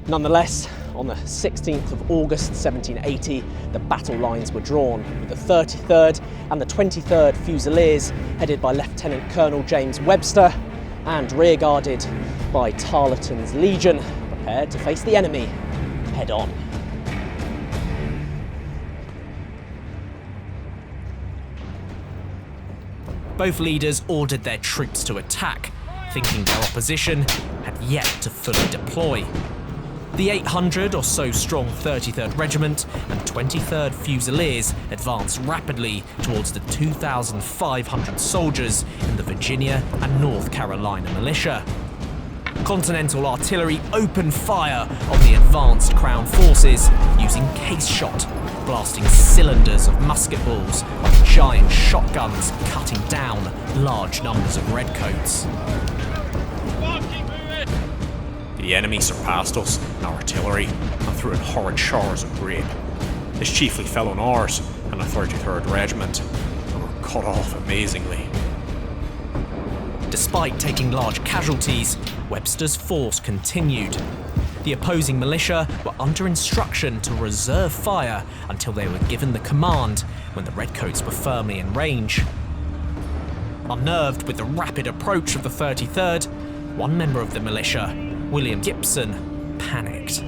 Nonetheless, on the 16th of August 1780, the battle lines were drawn, with the 33rd and the 23rd Fusiliers headed by Lieutenant Colonel James Webster and rearguarded by Tarleton's Legion, prepared to face the enemy head on.
Both leaders ordered their troops to attack, thinking their opposition had yet to fully deploy. The 800 or so strong 33rd Regiment and 23rd Fusiliers advanced rapidly towards the 2,500 soldiers in the Virginia and North Carolina militia. Continental artillery opened fire on the advanced Crown forces using case shot, blasting cylinders of musket balls like giant shotguns, cutting down large numbers of redcoats.
The enemy surpassed us, our artillery, and threw in horrid showers of grape. This chiefly fell on ours and the 33rd Regiment, and were cut off amazingly.
Despite taking large casualties, Webster's force continued. The opposing militia were under instruction to reserve fire until they were given the command when the redcoats were firmly in range. Unnerved with the rapid approach of the 33rd, one member of the militia, William Gibson, panicked.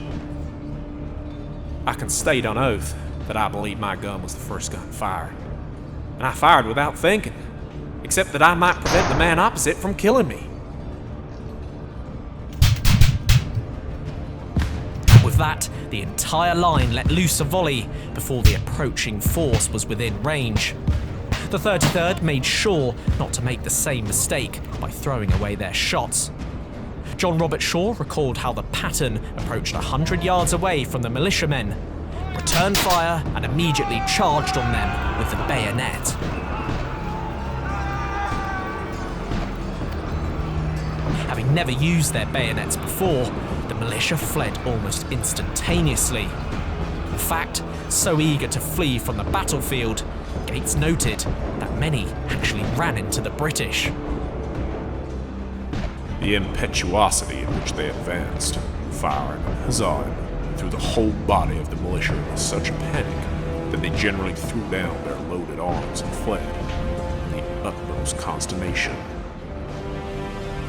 I can state on oath that I believe my gun was the first gun fired. And I fired without thinking, except that I might prevent the man opposite from killing me.
With that, the entire line let loose a volley before the approaching force was within range. The 33rd made sure not to make the same mistake by throwing away their shots. John Robert Shaw recalled how the pattern approached 100 yards away from the militiamen, returned fire and immediately charged on them with the bayonet. Having never used their bayonets before, the militia fled almost instantaneously. In fact, so eager to flee from the battlefield, Gates noted that many actually ran into the British.
The impetuosity in which they advanced, firing and huzzaing through the whole body of the militia was such a panic that they generally threw down their loaded arms and fled in the utmost consternation.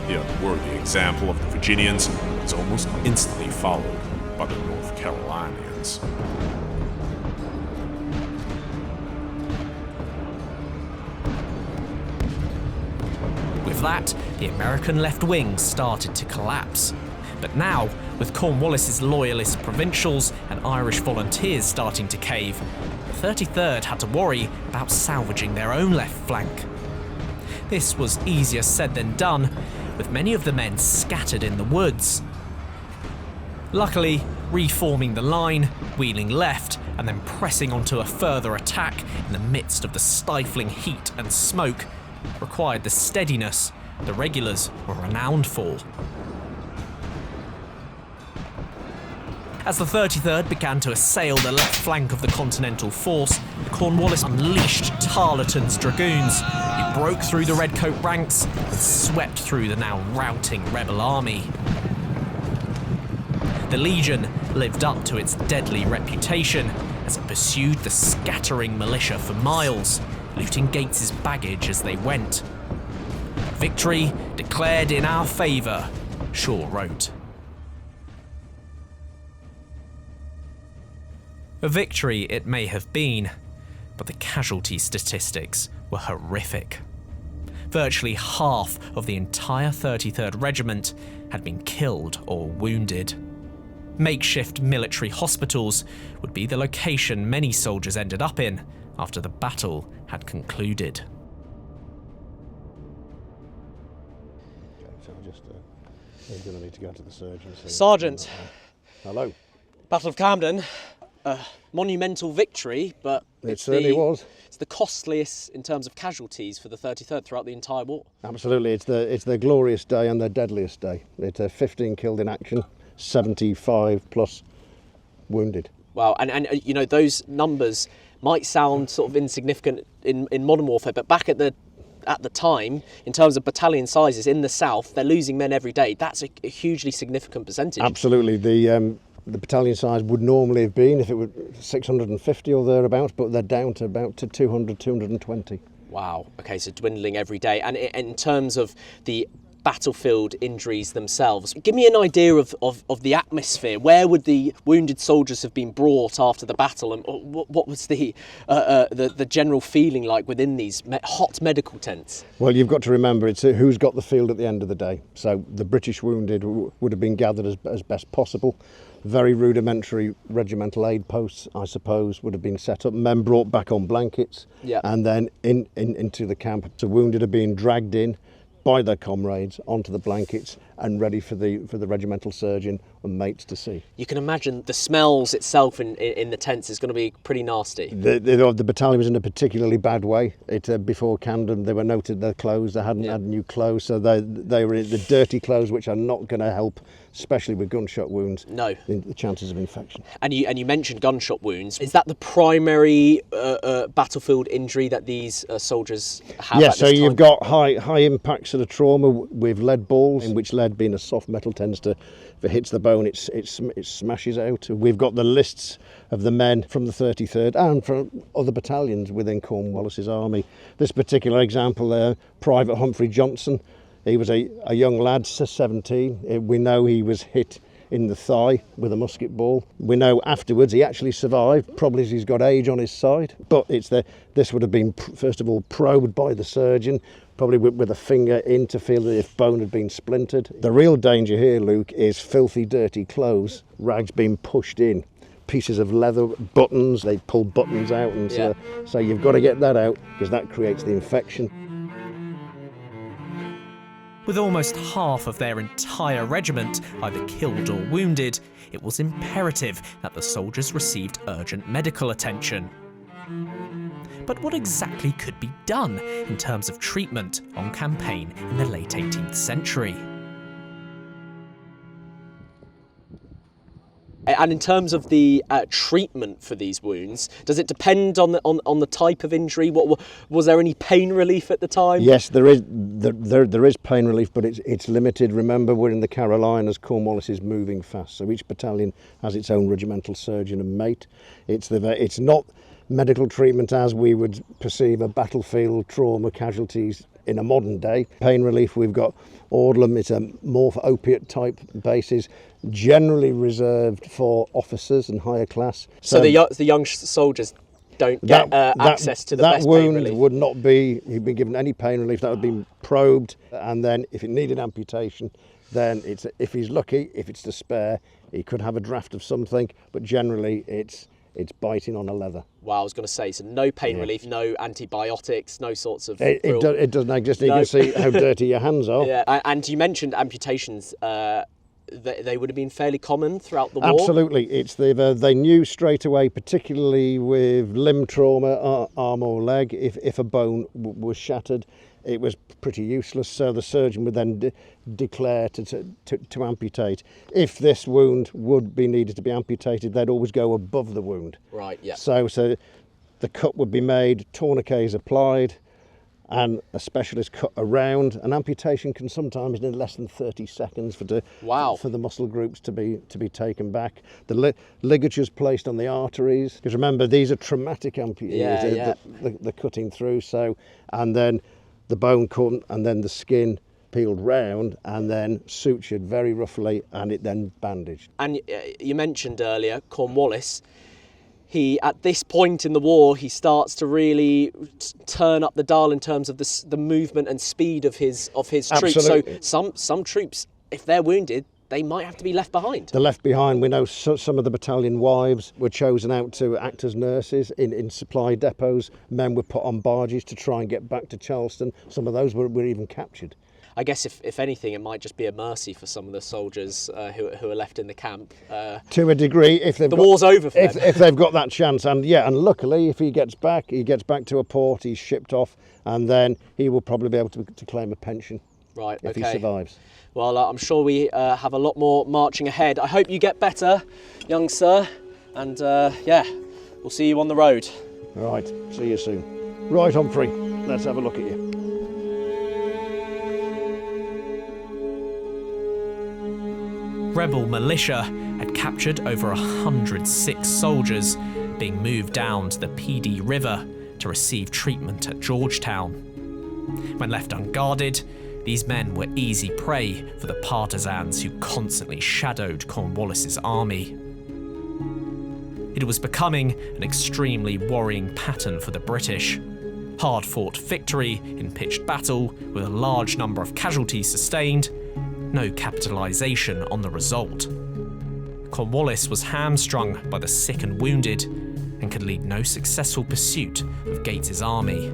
The unworthy example of the Virginians was almost instantly followed by the North Carolinians.
With that, the American left wing started to collapse. But now, with Cornwallis's loyalist provincials and Irish volunteers starting to cave, the 33rd had to worry about salvaging their own left flank. This was easier said than done, with many of the men scattered in the woods. Luckily, reforming the line, wheeling left, and then pressing onto a further attack in the midst of the stifling heat and smoke required the steadiness the regulars were renowned for. As the 33rd began to assail the left flank of the Continental force, Cornwallis unleashed Tarleton's dragoons, who broke through the redcoat ranks and swept through the now routing rebel army. The Legion lived up to its deadly reputation as it pursued the scattering militia for miles, looting Gates's baggage as they went. Victory declared in our favour, Shaw wrote. A victory it may have been, but the casualty statistics were horrific. Virtually half of the entire 33rd Regiment had been killed or wounded. Makeshift military hospitals would be the location many soldiers ended up in after the battle had concluded.
So we're going to need to go to the surgeon.
Sergeant.
Hello.
Battle of Camden. a monumental victory, but
It certainly was.
It's the costliest in terms of casualties for the 33rd throughout the entire war.
Absolutely, it's their glorious day and their deadliest day. It's 15 killed in action, 75 plus wounded.
Wow, and you know, those numbers might sound sort of insignificant in modern warfare, but back at the time, in terms of battalion sizes in the south, they're losing men every day. That's a hugely significant percentage.
Absolutely, the battalion size would normally have been, if it were 650 or thereabouts, but they're down to about 200, 220.
Wow, okay, so dwindling every day. And in terms of the battlefield injuries themselves, give me an idea of the atmosphere. Where would the wounded soldiers have been brought after the battle, and what was the general feeling like within these hot medical tents?
Well, you've got to remember, it's who's got the field at the end of the day. So the British wounded would have been gathered as best possible. Very rudimentary regimental aid posts, I suppose, would have been set up. Men brought back on blankets, and then into the camp. The wounded are being dragged in by their comrades onto the blankets and ready for the regimental surgeon and mates to see.
You can imagine the smells itself in the tents is going to be pretty nasty.
The battalion was in a particularly bad way. Before Camden, they were noted their clothes. They hadn't had new clothes, so they were in the dirty clothes, which are not going to help, especially with gunshot wounds.
No,
the chances of infection.
And you mentioned gunshot wounds. Is that the primary battlefield injury that these soldiers have?
Yes, so you've got high impact sort of trauma with lead balls, in which lead being a soft metal tends to, if it hits the bone, it smashes out. We've got the lists of the men from the 33rd and from other battalions within Cornwallis's army. This particular example there, Private Humphrey Johnson, he was a young lad, 17. We know he was hit in the thigh with a musket ball. We know afterwards he actually survived, probably as he's got age on his side. But this would have been, first of all, probed by the surgeon, probably with a finger in to feel that if bone had been splintered. The real danger here, Luke, is filthy, dirty clothes, rags being pushed in. Pieces of leather, buttons, they pull buttons out, and so you've got to get that out because that creates the infection.
With almost half of their entire regiment either killed or wounded, it was imperative that the soldiers received urgent medical attention. But what exactly could be done in terms of treatment on campaign in the late 18th century?
And in terms of the treatment for these wounds, does it depend on the type of injury? Was there any pain relief at the time?
Yes, there is pain relief, but it's limited. Remember, we're in the Carolinas. Cornwallis is moving fast, so each battalion has its own regimental surgeon and mate. It's not medical treatment as we would perceive a battlefield trauma casualties in a modern day. Pain relief, we've got Ordelum. It's a more for opiate type basis, generally reserved for officers and higher class.
So the young soldiers don't get access to the best pain relief?
That wound would not be, he'd been given any pain relief. That would be probed, and then if it needed amputation, then if he's lucky, if it's to spare, he could have a draft of something, but generally it's biting on a leather.
Wow, I was going to say, so no pain relief, no antibiotics, no sorts of...
It doesn't exist. You can see how dirty your hands are.
Yeah, and you mentioned amputations. They would have been fairly common throughout the war?
Absolutely. They knew straight away, particularly with limb trauma, arm or leg, if a bone was shattered, it was pretty useless, so the surgeon would then declare to amputate. If this wound would be needed to be amputated, they'd always go above the wound.
Right, yeah.
So the cut would be made, tourniquets applied, and a specialist cut around. An amputation can sometimes in less than 30 seconds for the muscle groups to be taken back. The ligatures placed on the arteries, because remember, these are traumatic amputations, the cutting through, and then the bone cut, and then the skin peeled round and then sutured very roughly, and it then bandaged.
And you mentioned earlier Cornwallis. At this point in the war, he starts to really turn up the dial in terms of the movement and speed of his troops.
Absolutely.
So some troops, if they're wounded, they might have to be left behind.
They're left behind. We know some of the battalion wives were chosen out to act as nurses in supply depots. Men were put on barges to try and get back to Charleston. Some of those were even captured.
I guess if anything, it might just be a mercy for some of the soldiers who are left in the camp.
To a degree, if they've
war's over for them.
If they've got that chance, and luckily, if he gets back to a port, he's shipped off, and then he will probably be able to claim a pension.
Right.
If he survives.
Well, I'm sure we have a lot more marching ahead. I hope you get better, young sir, and we'll see you on the road.
Right. See you soon. Right, Humphrey. Let's have a look at you.
Rebel militia had captured over 106 soldiers, being moved down to the PD River to receive treatment at Georgetown. When left unguarded, these men were easy prey for the partisans who constantly shadowed Cornwallis's army. It was becoming an extremely worrying pattern for the British. Hard-fought victory in pitched battle with a large number of casualties sustained, no capitalisation on the result. Cornwallis was hamstrung by the sick and wounded and could lead no successful pursuit of Gates's army.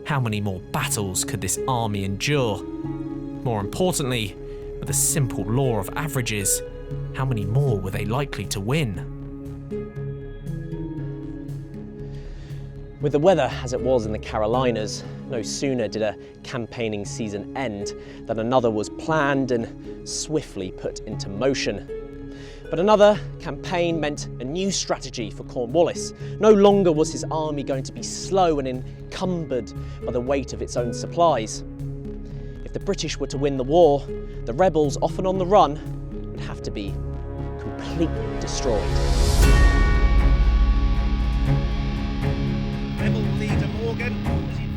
How many more battles could this army endure? More importantly, with a simple law of averages, how many more were they likely to win?
With the weather as it was in the Carolinas, no sooner did a campaigning season end than another was planned and swiftly put into motion. But another campaign meant a new strategy for Cornwallis. No longer was his army going to be slow and encumbered by the weight of its own supplies. If the British were to win the war, the rebels, often on the run, would have to be completely destroyed.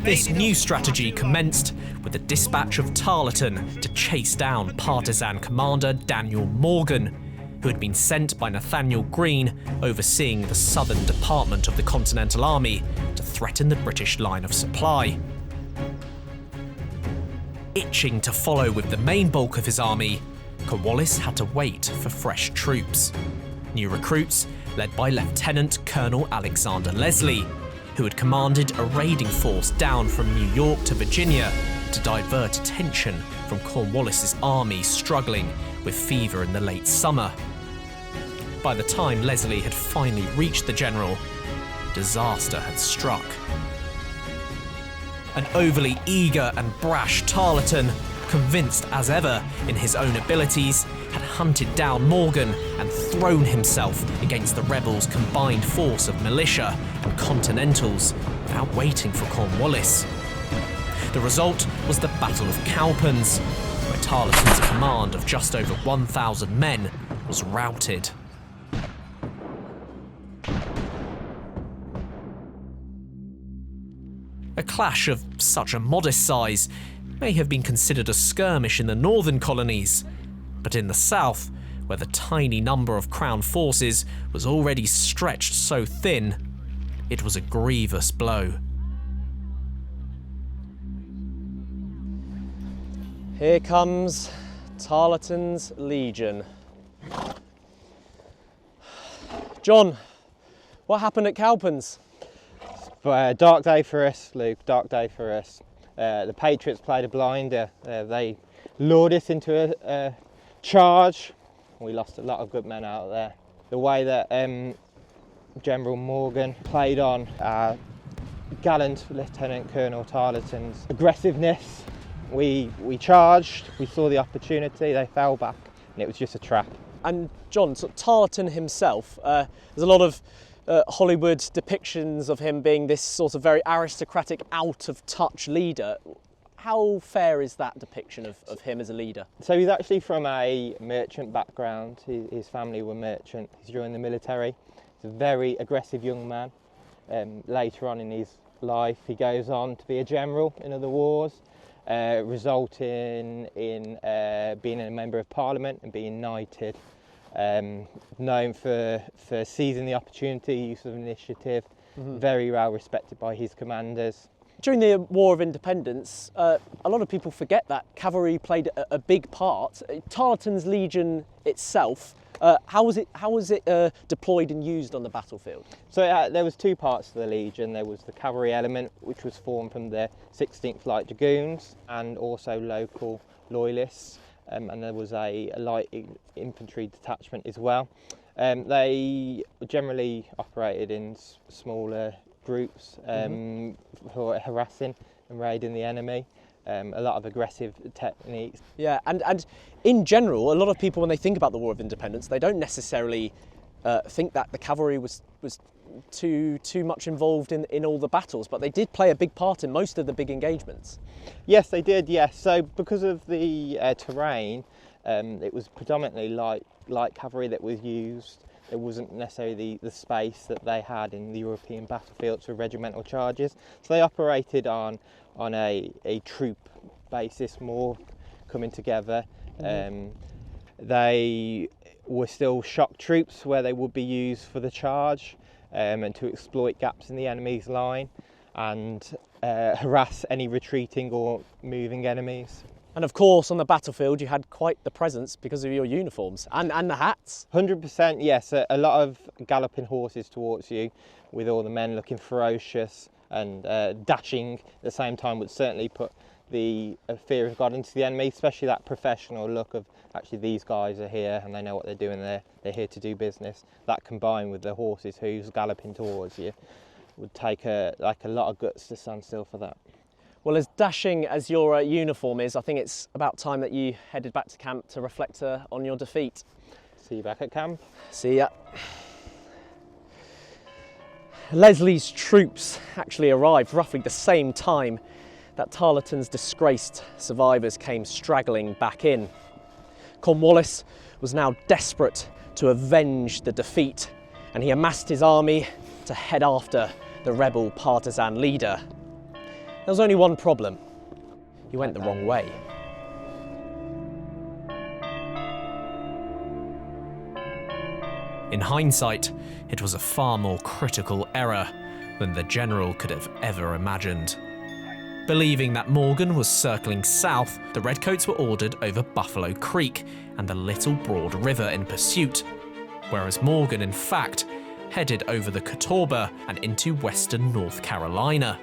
This new strategy commenced with the dispatch of Tarleton to chase down partisan commander Daniel Morgan, who had been sent by Nathaniel Greene overseeing the southern department of the Continental Army to threaten the British line of supply. Itching to follow with the main bulk of his army, Cornwallis had to wait for fresh troops. New recruits, led by Lieutenant Colonel Alexander Leslie, who had commanded a raiding force down from New York to Virginia to divert attention from Cornwallis's army struggling with fever in the late summer. By the time Leslie had finally reached the general, disaster had struck. An overly eager and brash Tarleton, convinced as ever in his own abilities, had hunted down Morgan and thrown himself against the rebels' combined force of militia and Continentals without waiting for Cornwallis. The result was the Battle of Cowpens, where Tarleton's command of just over 1,000 men was routed. A clash of such a modest size may have been considered a skirmish in the northern colonies, but in the south, where the tiny number of Crown forces was already stretched so thin, it was a grievous blow.
Here comes Tarleton's Legion. John, what happened at Cowpens?
Dark day for us, Luke, dark day for us. The Patriots played a blinder. They lured us into a charge. We lost a lot of good men out there. The way that General Morgan played on gallant Lieutenant Colonel Tarleton's aggressiveness, we charged, we saw the opportunity, they fell back, and it was just a trap.
And John, so Tarleton himself, there's a lot of Hollywood depictions of him being this sort of very aristocratic, out-of-touch leader. How fair is that depiction of him as a leader?
So he's actually from a merchant background. His family were merchant. He's joined the military. He's a very aggressive young man. Later on in his life, he goes on to be a general in other wars, resulting in being a member of Parliament and being knighted. Known for seizing the opportunity, use of initiative, very well respected by his commanders.
During the War of Independence, a lot of people forget that cavalry played a big part. Tarleton's Legion itself, How was it deployed and used on the battlefield?
So there was two parts to the Legion. There was the cavalry element, which was formed from the 16th Light Dragoons and also local loyalists, and there was a light infantry detachment as well. They generally operated in smaller groups for harassing and raiding the enemy. A lot of aggressive techniques.
Yeah, and in general, a lot of people, when they think about the War of Independence, they don't necessarily think that the cavalry was too much involved in all the battles, but they did play a big part in most of the big engagements.
Yes, they did, yes. So because of the terrain, it was predominantly light cavalry that was used. It wasn't necessarily the space that they had in the European battlefields for regimental charges. So they operated on a troop basis, more coming together. They were still shock troops where they would be used for the charge and to exploit gaps in the enemy's line and harass any retreating or moving enemies.
And of course, on the battlefield, you had quite the presence because of your uniforms and the hats.
100%, yes. A lot of galloping horses towards you, with all the men looking ferocious and dashing at the same time, would certainly put the fear of God into the enemy, especially that professional look of, actually, these guys are here and they know what they're doing, they're here to do business. That combined with the horses who's galloping towards you would take a lot of guts to stand still for that.
Well, as dashing as your uniform is, I think it's about time that you headed back to camp to reflect on your defeat.
See you back at camp.
See ya. Leslie's troops actually arrived roughly the same time that Tarleton's disgraced survivors came straggling back in. Cornwallis was now desperate to avenge the defeat, and he amassed his army to head after the rebel partisan leader. There was only one problem. He went the wrong way.
In hindsight, it was a far more critical error than the general could have ever imagined. Believing that Morgan was circling south, the Redcoats were ordered over Buffalo Creek and the Little Broad River in pursuit, whereas Morgan, in fact, headed over the Catawba and into western North Carolina.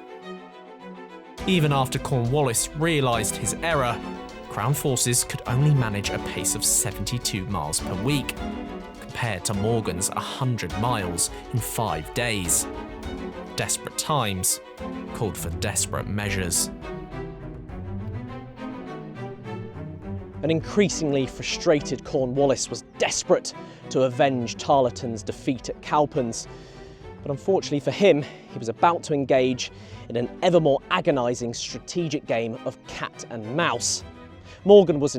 Even after Cornwallis realised his error, Crown forces could only manage a pace of 72 miles per week, compared to Morgan's 100 miles in 5 days. Desperate times called for desperate measures.
An increasingly frustrated Cornwallis was desperate to avenge Tarleton's defeat at Cowpens, but unfortunately for him, he was about to engage in an ever more agonising strategic game of cat and mouse. Morgan was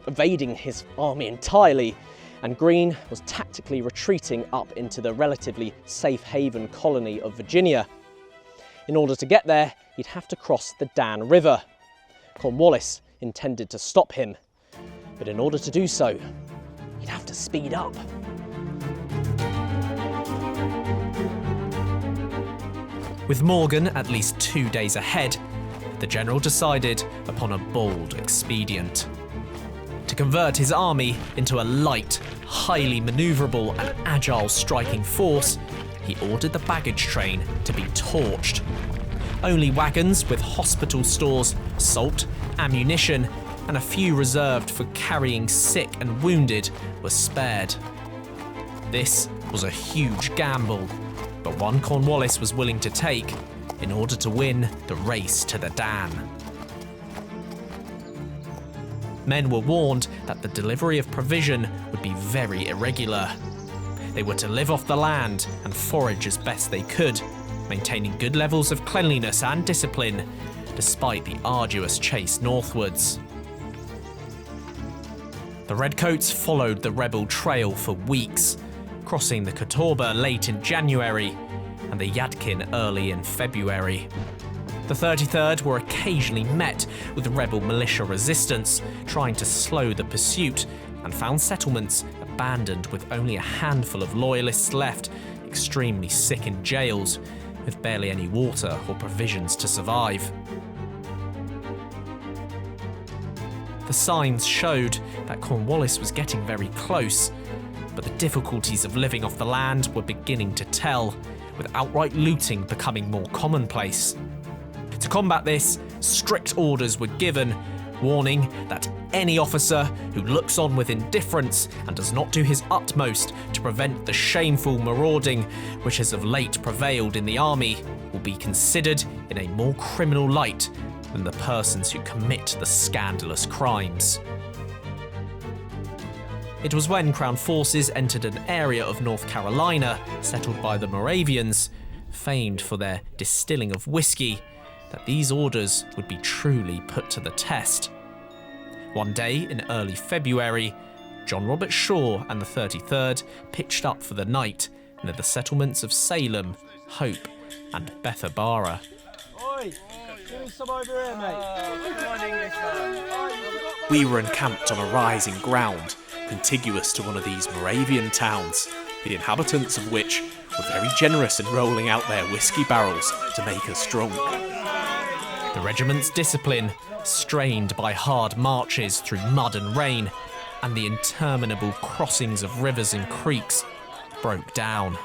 evading his army entirely, and Greene was tactically retreating up into the relatively safe haven colony of Virginia. In order to get there, he'd have to cross the Dan River. Cornwallis intended to stop him, but in order to do so, he'd have to speed up.
With Morgan at least 2 days ahead, the general decided upon a bold expedient. To convert his army into a light, highly manoeuvrable and agile striking force, he ordered the baggage train to be torched. Only wagons with hospital stores, salt, ammunition, and a few reserved for carrying sick and wounded were spared. This was a huge gamble, but one Cornwallis was willing to take in order to win the race to the Dan. Men were warned that the delivery of provision would be very irregular. They were to live off the land and forage as best they could, maintaining good levels of cleanliness and discipline, despite the arduous chase northwards. The Redcoats followed the rebel trail for weeks, crossing the Catawba late in January and the Yadkin early in February. The 33rd were occasionally met with rebel militia resistance, trying to slow the pursuit, and found settlements abandoned with only a handful of loyalists left, extremely sick in jails, with barely any water or provisions to survive. The signs showed that Cornwallis was getting very close, but the difficulties of living off the land were beginning to tell, with outright looting becoming more commonplace. To combat this, strict orders were given, warning that any officer who looks on with indifference and does not do his utmost to prevent the shameful marauding which has of late prevailed in the army will be considered in a more criminal light than the persons who commit the scandalous crimes. It was when Crown forces entered an area of North Carolina settled by the Moravians, famed for their distilling of whiskey, that these orders would be truly put to the test. One day in early February, John Robert Shaw and the 33rd pitched up for the night near the settlements of Salem, Hope and Bethabara.
Oi, give me some over here, mate.
We were encamped on a rising ground, contiguous to one of these Moravian towns, the inhabitants of which were very generous in rolling out their whiskey barrels to make us drunk.
The regiment's discipline, strained by hard marches through mud and rain, and the interminable crossings of rivers and creeks, broke down.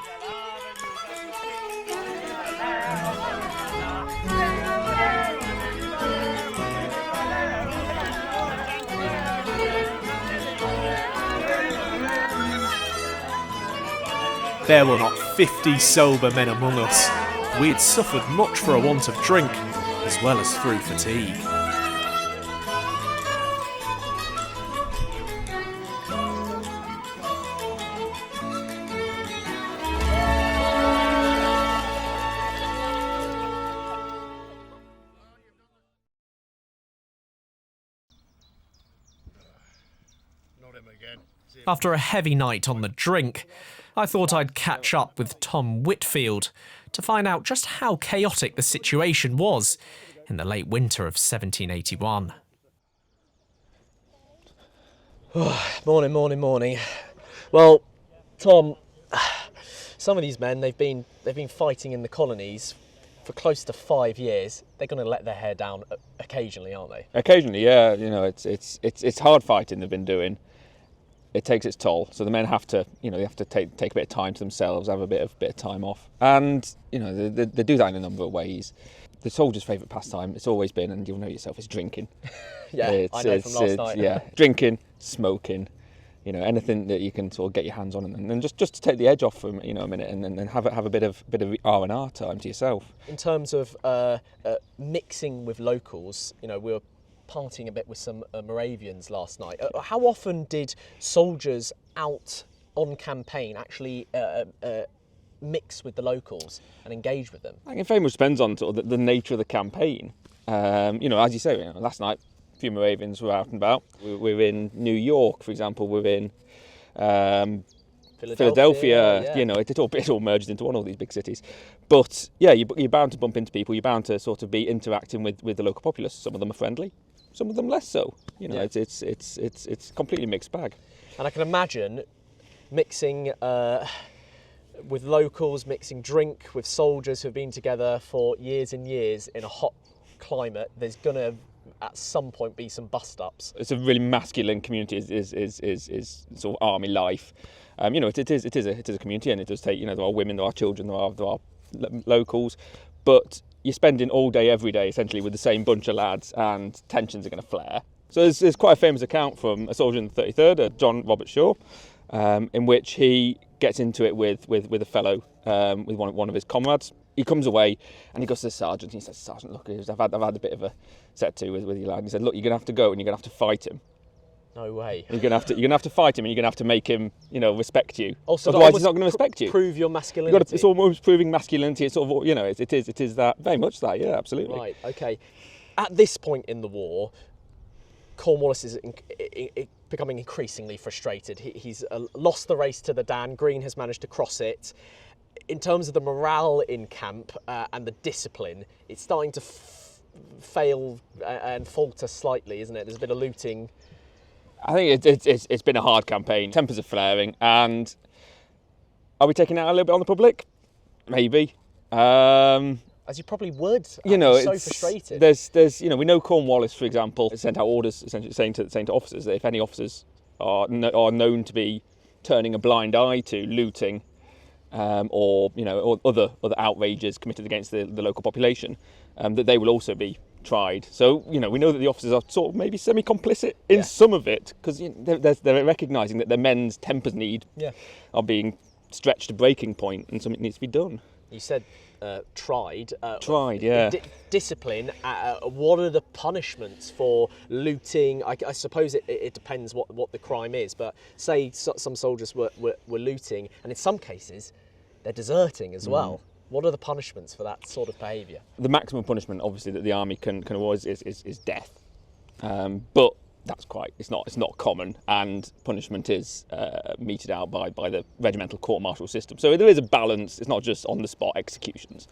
There were not 50 sober men among us. We had suffered much for a want of drink, as well as through fatigue.
After a heavy night on the drink, I thought I'd catch up with Tom Whitfield to find out just how chaotic the situation was in the late winter of 1781.
Morning. Well, Tom, some of these men, they've been fighting in the colonies for close to 5 years. They're going to let their hair down occasionally, aren't they?
Occasionally, yeah. You know, it's hard fighting they've been doing. It takes its toll, so the men have to, they have to take a bit of time to themselves, have a bit of time off, and they do that in a number of ways. The soldiers' favourite pastime, it's always been, and you'll know yourself, is drinking.
Yeah, I know from last night.
Yeah, drinking, smoking, anything that you can sort of get your hands on, and just to take the edge off for a minute, and then have a bit of R&R time to yourself.
In terms of mixing with locals, we were partying a bit with some Moravians last night. How often did soldiers out on campaign actually mix with the locals and engage with them?
I think it very much depends on sort of the nature of the campaign. As you say, last night a few Moravians were out and about. We were in New York, for example. We're in Philadelphia. Yeah. It all merges into one of these big cities. But yeah, you're bound to bump into people. You're bound to sort of be interacting with the local populace. Some of them are friendly, some of them less so. It's completely mixed bag.
And I can imagine mixing with locals, mixing drink with soldiers who have been together for years and years in a hot climate. There's gonna at some point be some bust-ups.
It's a really masculine community. Is sort of army life. It is a community, and it does take. There are women, there are children, there are locals, but you're spending all day, every day, essentially with the same bunch of lads, and tensions are going to flare. So there's quite a famous account from a soldier in the 33rd, John Robert Shaw, in which he gets into it with a fellow, with one of his comrades. He comes away and he goes to the sergeant and he says, "Sergeant, look, I've had a bit of a set to with your lad." And he said, "Look, you're going to have to go and you're going to have to fight him.
No way.
You're going to have to fight him, and you're going to have to make him, respect you.
Also,
otherwise, he's not going to respect you.
Prove your masculinity.
It's almost proving masculinity. It's sort of, it is that, very much that. Yeah, absolutely.
Right. Okay. At this point in the war, Cornwallis is becoming increasingly frustrated. He's lost the race to the Dan. Green has managed to cross it. In terms of the morale in camp and the discipline, it's starting to fail and falter slightly, isn't it? There's a bit of looting.
I think it's been a hard campaign. Tempers are flaring, and are we taking out a little bit on the public? Maybe.
As you probably would. So frustrated.
There's we know Cornwallis, for example, sent out orders essentially saying to officers that if any officers are known to be turning a blind eye to looting or other outrages committed against the local population, that they will also be tried. So we know that the officers are sort of maybe semi-complicit in some of it, because they're recognising that their men's tempers are being stretched to breaking point, and something needs to be done.
You said tried. Discipline. What are the punishments for looting? I suppose it depends what the crime is, but say some soldiers were looting, and in some cases they're deserting as well. What are the punishments for that sort of behaviour?
The maximum punishment, obviously, that the army can award is death, but it's not common, and punishment is meted out by the regimental court-martial system. So there is a balance. It's not just on the spot executions,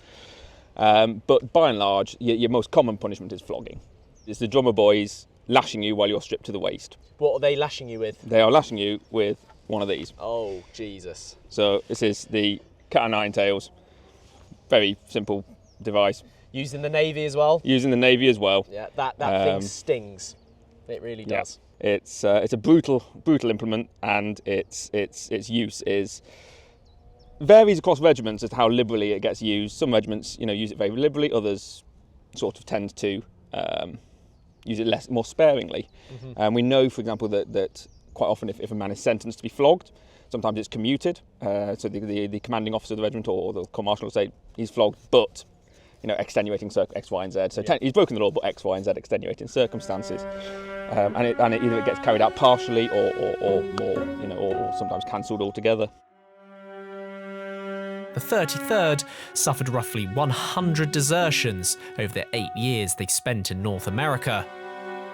but by and large, your most common punishment is flogging. It's the drummer boys lashing you while you're stripped to the waist.
What are they lashing you with?
They are lashing you with one of these.
Oh, Jesus!
So this is the cat o' nine tails. Very simple device.
Used in the Navy as well?
Used in the Navy as well.
Yeah, that thing stings. It really does.
Yeah. It's a brutal implement, and its use varies across regiments as to how liberally it gets used. Some regiments, use it very liberally. Others sort of tend to use it more sparingly. And we know, for example, that quite often if a man is sentenced to be flogged, sometimes it's commuted. So the commanding officer of the regiment or the court martial will say he's flogged, but extenuating X, Y, and Z. So he's broken the law, but X, Y, and Z extenuating circumstances. And either it gets carried out partially or more, or sometimes cancelled altogether.
The 33rd suffered roughly 100 desertions over the 8 years they spent in North America,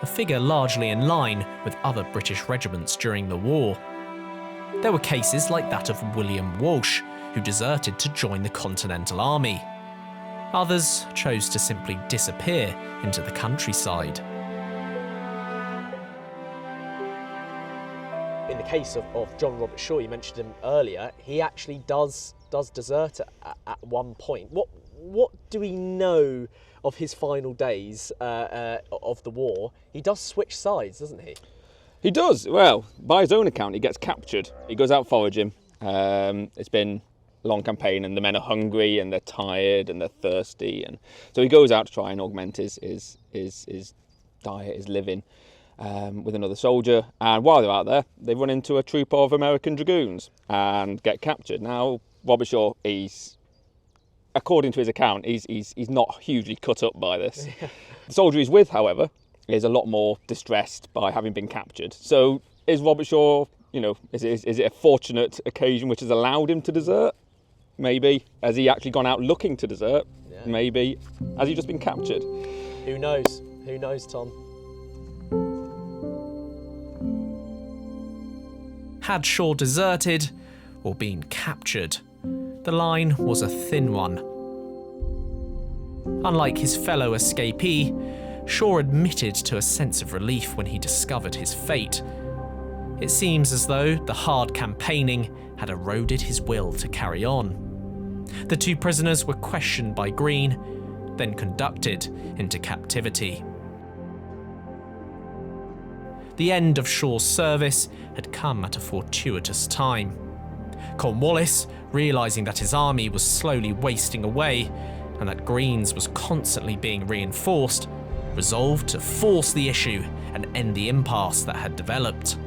a figure largely in line with other British regiments during the war. There were cases like that of William Walsh, who deserted to join the Continental Army. Others chose to simply disappear into the countryside.
In the case of John Robert Shaw, you mentioned him earlier, he actually does desert at one point. What do we know of his final days of the war? He does switch sides, doesn't he?
He does. Well, by his own account, he gets captured. He goes out foraging. It's been a long campaign, and the men are hungry and they're tired and they're thirsty, and so he goes out to try and augment his diet, his living, with another soldier. And while they're out there, they run into a troop of American dragoons and get captured. Now, Robert Shaw, according to his account, he's not hugely cut up by this. The soldier he's with, however, is a lot more distressed by having been captured. So is Robert Shaw, is it a fortunate occasion which has allowed him to desert? Maybe. Has he actually gone out looking to desert? Yeah. Maybe. Has he just been captured?
Who knows? Who knows, Tom?
Had Shaw deserted or been captured, the line was a thin one. Unlike his fellow escapee, Shaw admitted to a sense of relief when he discovered his fate. It seems as though the hard campaigning had eroded his will to carry on. The two prisoners were questioned by Greene, then conducted into captivity. The end of Shaw's service had come at a fortuitous time. Cornwallis, realising that his army was slowly wasting away and that Greene's was constantly being reinforced, resolved to force the issue and end the impasse that had developed.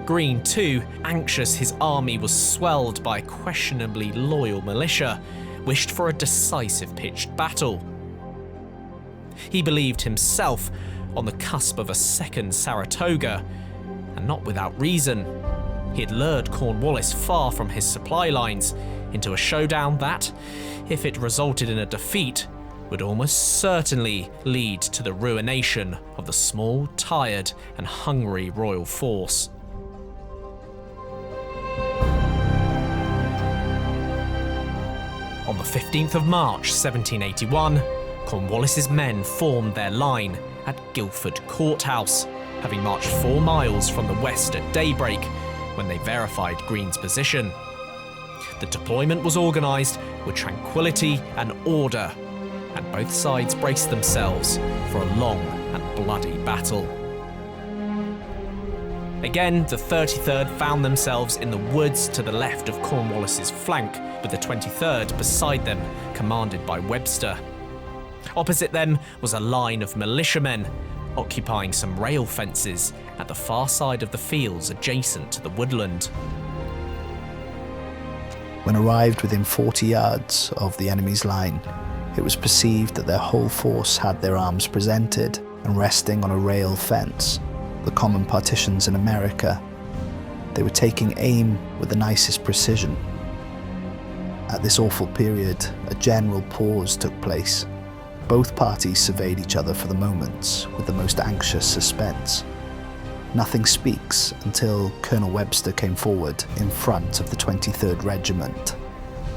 Greene, too, anxious his army was swelled by questionably loyal militia, wished for a decisive pitched battle. He believed himself on the cusp of a second Saratoga, and not without reason. He had lured Cornwallis far from his supply lines into a showdown that, if it resulted in a defeat, would almost certainly lead to the ruination of the small, tired and hungry royal force. On the 15th of March 1781, Cornwallis's men formed their line at Guildford Courthouse, having marched 4 miles from the west at daybreak when they verified Greene's position. The deployment was organised with tranquility and order, and both sides braced themselves for a long and bloody battle. Again, the 33rd found themselves in the woods to the left of Cornwallis's flank, with the 23rd beside them, commanded by Webster. Opposite them was a line of militiamen, occupying some rail fences at the far side of the fields adjacent to the woodland.
When arrived within 40 yards of the enemy's line, it was perceived that their whole force had their arms presented and resting on a rail fence, the common partitions in America. They were taking aim with the nicest precision. At this awful period, a general pause took place. Both parties surveyed each other for the moments with the most anxious suspense. Nothing speaks until Colonel Webster came forward in front of the 23rd Regiment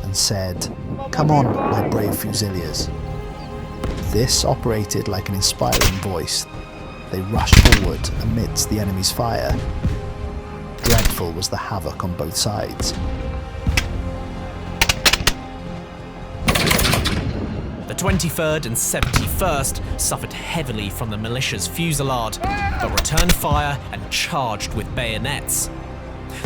and said, "Come on, my brave Fusiliers." This operated like an inspiring voice. They rushed forward amidst the enemy's fire. Dreadful was the havoc on both sides.
The 23rd and 71st suffered heavily from the militia's fusillade, but returned fire and charged with bayonets.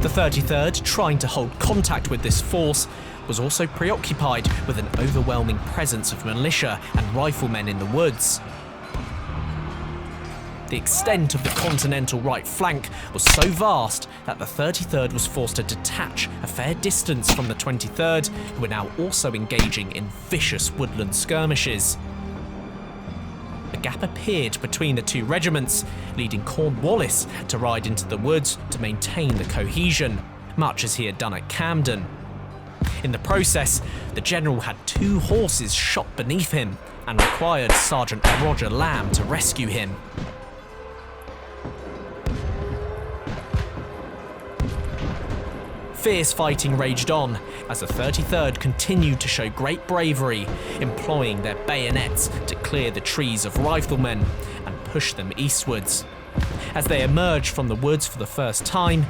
The 33rd, trying to hold contact with this force, was also preoccupied with an overwhelming presence of militia and riflemen in the woods. The extent of the Continental right flank was so vast that the 33rd was forced to detach a fair distance from the 23rd, who were now also engaging in vicious woodland skirmishes. A gap appeared between the two regiments, leading Cornwallis to ride into the woods to maintain the cohesion, much as he had done at Camden. In the process, the general had 2 horses shot beneath him and required Sergeant Roger Lamb to rescue him. Fierce fighting raged on as the 33rd continued to show great bravery, employing their bayonets to clear the trees of riflemen and push them eastwards. As they emerged from the woods for the first time,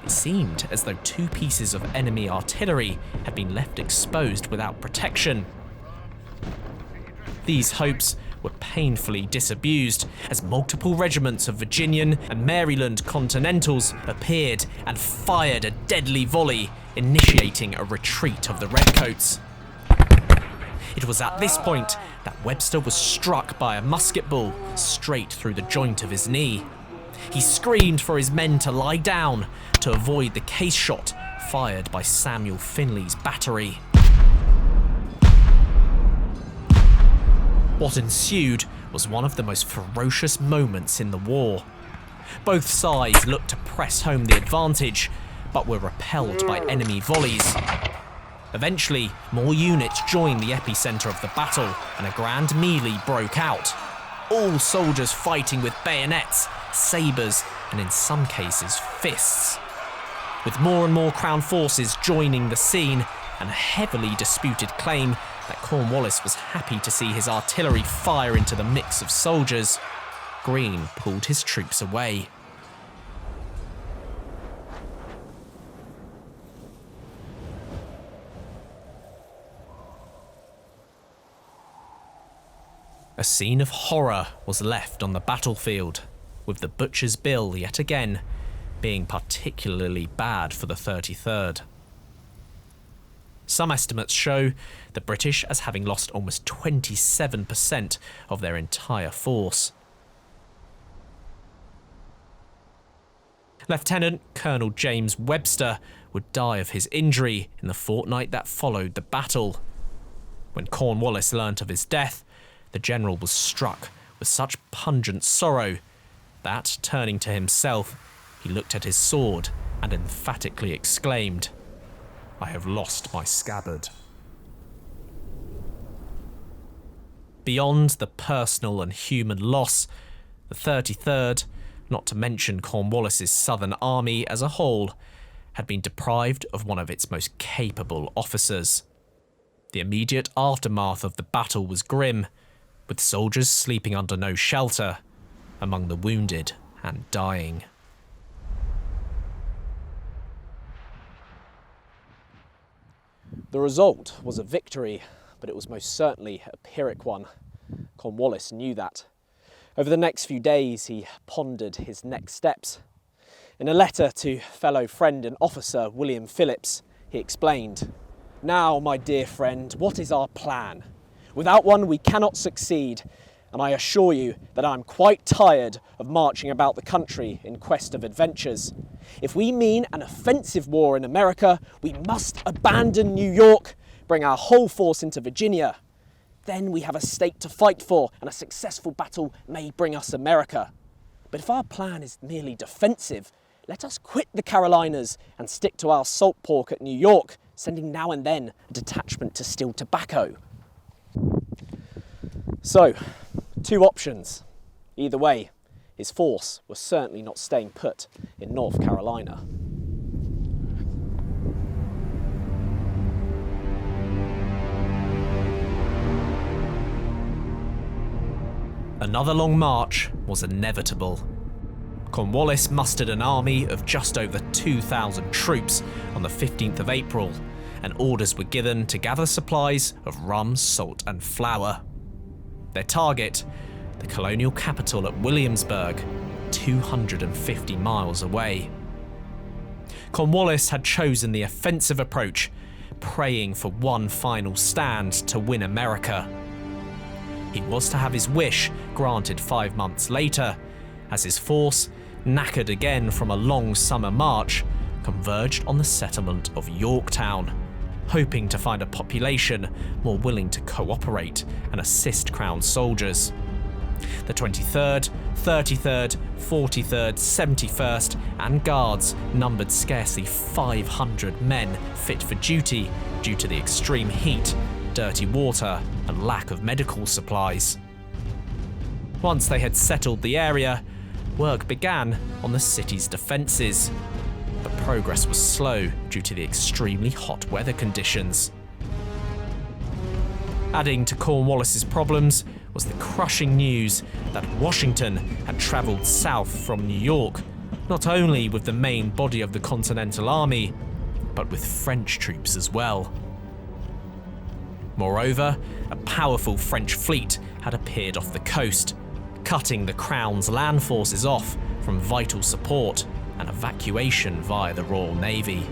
it seemed as though 2 pieces of enemy artillery had been left exposed without protection. These hopes were painfully disabused as multiple regiments of Virginian and Maryland Continentals appeared and fired a deadly volley, initiating a retreat of the Redcoats. It was at this point that Webster was struck by a musket ball straight through the joint of his knee. He screamed for his men to lie down to avoid the case shot fired by Samuel Finley's battery. What ensued was one of the most ferocious moments in the war. Both sides looked to press home the advantage, but were repelled by enemy volleys. Eventually, more units joined the epicenter of the battle, and a grand melee broke out. All soldiers fighting with bayonets, sabres, and in some cases, fists. With more and more Crown forces joining the scene, and a heavily disputed claim that Cornwallis was happy to see his artillery fire into the mix of soldiers, Greene pulled his troops away. A scene of horror was left on the battlefield, with the butcher's bill yet again being particularly bad for the 33rd. Some estimates show the British as having lost almost 27% of their entire force. Lieutenant Colonel James Webster would die of his injury in the fortnight that followed the battle. When Cornwallis learnt of his death, the general was struck with such pungent sorrow that, turning to himself, he looked at his sword and emphatically exclaimed, "I have lost my scabbard." Beyond the personal and human loss, the 33rd, not to mention Cornwallis's Southern Army as a whole, had been deprived of one of its most capable officers. The immediate aftermath of the battle was grim, with soldiers sleeping under no shelter, among the wounded and dying.
The result was a victory, but it was most certainly a Pyrrhic one. Cornwallis knew that. Over the next few days, he pondered his next steps. In a letter to fellow friend and officer William Phillips, he explained, "Now, my dear friend, what is our plan? Without one we cannot succeed, and I assure you that I am quite tired of marching about the country in quest of adventures. If we mean an offensive war in America, we must abandon New York, bring our whole force into Virginia. Then we have a state to fight for, and a successful battle may bring us America. But if our plan is merely defensive, let us quit the Carolinas and stick to our salt pork at New York, sending now and then a detachment to steal tobacco." So, 2 options. Either way, his force was certainly not staying put in North Carolina.
Another long march was inevitable. Cornwallis mustered an army of just over 2,000 troops on the 15th of April, and orders were given to gather supplies of rum, salt and flour. Their target, the colonial capital at Williamsburg, 250 miles away. Cornwallis had chosen the offensive approach, praying for one final stand to win America. He was to have his wish granted 5 months later, as his force, knackered again from a long summer march, converged on the settlement of Yorktown, hoping to find a population more willing to cooperate and assist Crown soldiers. The 23rd, 33rd, 43rd, 71st and Guards numbered scarcely 500 men fit for duty due to the extreme heat, dirty water and lack of medical supplies. Once they had settled the area, work began on the city's defences, but progress was slow due to the extremely hot weather conditions. Adding to Cornwallis's problems was the crushing news that Washington had travelled south from New York, not only with the main body of the Continental Army, but with French troops as well. Moreover, a powerful French fleet had appeared off the coast, cutting the Crown's land forces off from vital support and evacuation via the Royal Navy.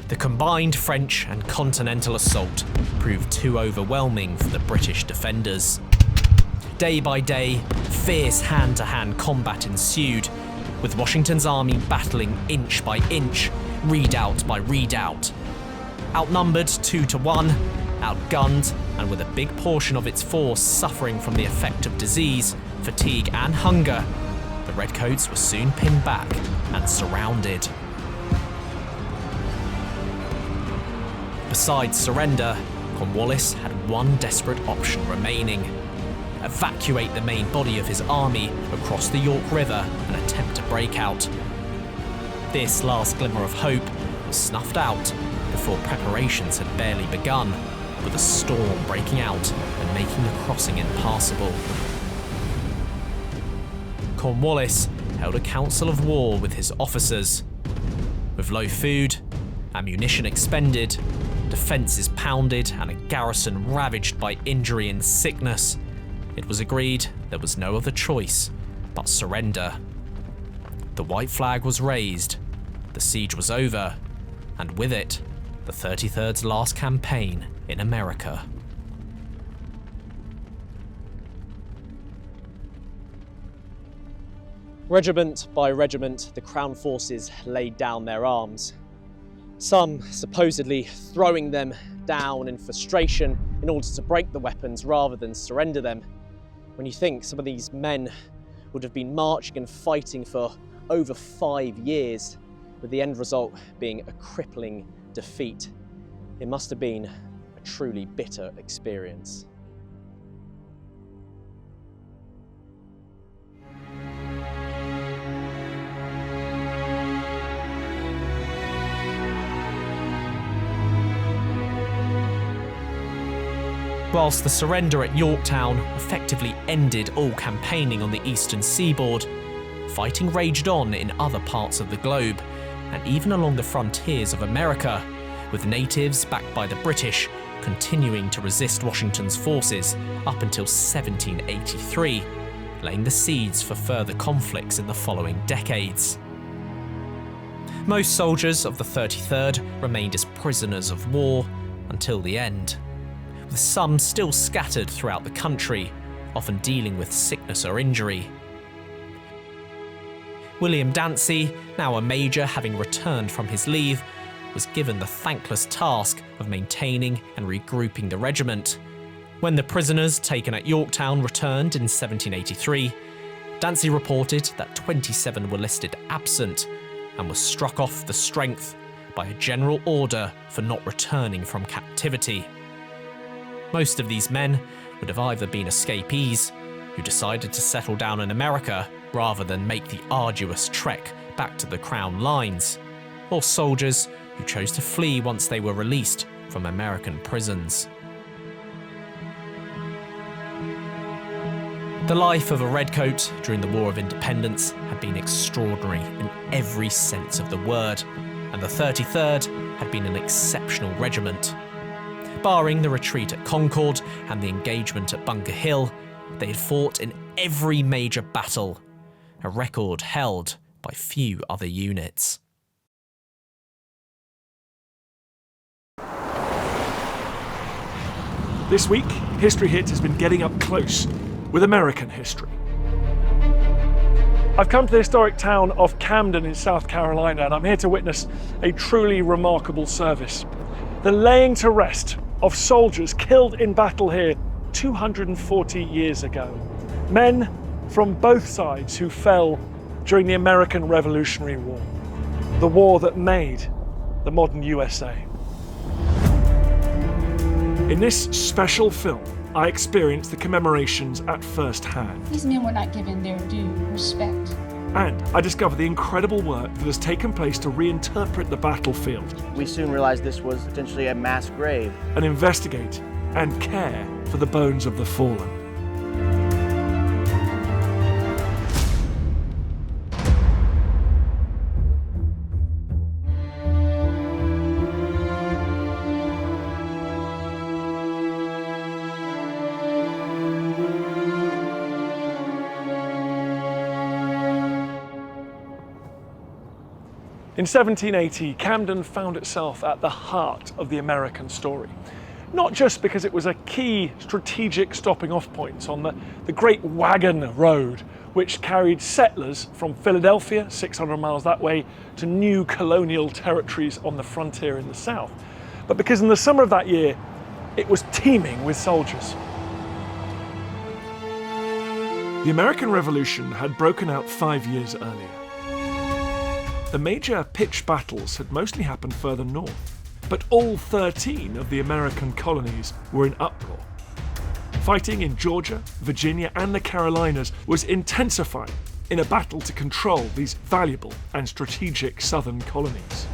The combined French and Continental assault proved too overwhelming for the British defenders. Day by day, fierce hand-to-hand combat ensued, with Washington's army battling inch by inch, redoubt by redoubt. Outnumbered 2-1, outgunned, and with a big portion of its force suffering from the effect of disease, fatigue and hunger, the Redcoats were soon pinned back and surrounded. Besides surrender, Cornwallis had one desperate option remaining: evacuate the main body of his army across the York River and attempt a breakout. This last glimmer of hope was snuffed out before preparations had barely begun, with a storm breaking out and making the crossing impassable. Cornwallis held a council of war with his officers. With low food, ammunition expended, defences pounded and a garrison ravaged by injury and sickness, it was agreed there was no other choice but surrender. The white flag was raised, the siege was over, and with it, the 33rd's last campaign in America.
Regiment by regiment, the Crown forces laid down their arms. Some supposedly throwing them down in frustration in order to break the weapons rather than surrender them. When you think some of these men would have been marching and fighting for over 5 years, with the end result being a crippling defeat, it must have been a truly bitter experience.
Whilst the surrender at Yorktown effectively ended all campaigning on the eastern seaboard, fighting raged on in other parts of the globe, and even along the frontiers of America, with natives backed by the British continuing to resist Washington's forces up until 1783, laying the seeds for further conflicts in the following decades. Most soldiers of the 33rd remained as prisoners of war until the end, with some still scattered throughout the country, often dealing with sickness or injury. William Dancy, now a major having returned from his leave, was given the thankless task of maintaining and regrouping the regiment. When the prisoners taken at Yorktown returned in 1783, Dancy reported that 27 were listed absent and was struck off the strength by a general order for not returning from captivity. Most of these men would have either been escapees who decided to settle down in America rather than make the arduous trek back to the Crown lines, or soldiers who chose to flee once they were released from American prisons. The life of a redcoat during the War of Independence had been extraordinary in every sense of the word, and the 33rd had been an exceptional regiment. Barring the retreat at Concord and the engagement at Bunker Hill, they had fought in every major battle, a record held by few other units.
This week, History Hit has been getting up close with American history. I've come to the historic town of Camden in South Carolina, and I'm here to witness a truly remarkable service. The laying to rest of soldiers killed in battle here 240 years ago. Men from both sides who fell during the American Revolutionary War, the war that made the modern USA. In this special film, I experienced the commemorations at first hand.
These men were not given their due respect.
And I discovered the incredible work that has taken place to reinterpret the battlefield.
We soon realized this was potentially a mass grave.
And investigate and care for the bones of the fallen. In 1780, Camden found itself at the heart of the American story. Not just because it was a key strategic stopping off point on the Great Wagon Road, which carried settlers from Philadelphia, 600 miles that way, to new colonial territories on the frontier in the south, but because in the summer of that year, it was teeming with soldiers. The American Revolution had broken out 5 years earlier. The major pitched battles had mostly happened further north, but all 13 of the American colonies were in uproar. Fighting in Georgia, Virginia, and the Carolinas was intensifying in a battle to control these valuable and strategic southern colonies.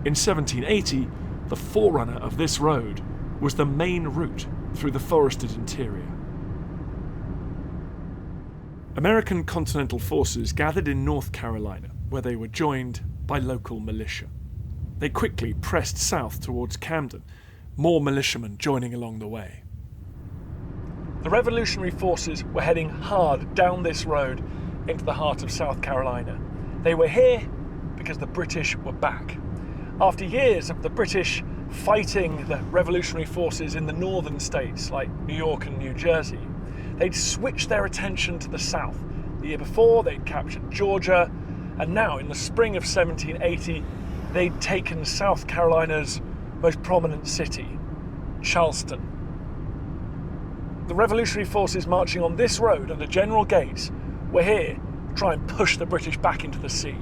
In 1780, the forerunner of this road was the main route through the forested interior. American Continental forces gathered in North Carolina, where they were joined by local militia. They quickly pressed south towards Camden, more militiamen joining along the way. The Revolutionary forces were heading hard down this road into the heart of South Carolina. They were here because the British were back. After years of the British fighting the Revolutionary forces in the northern states like New York and New Jersey, they'd switched their attention to the south. The year before, they'd captured Georgia, and now, in the spring of 1780, they'd taken South Carolina's most prominent city, Charleston. The Revolutionary forces marching on this road under General Gates were here to try and push the British back into the sea.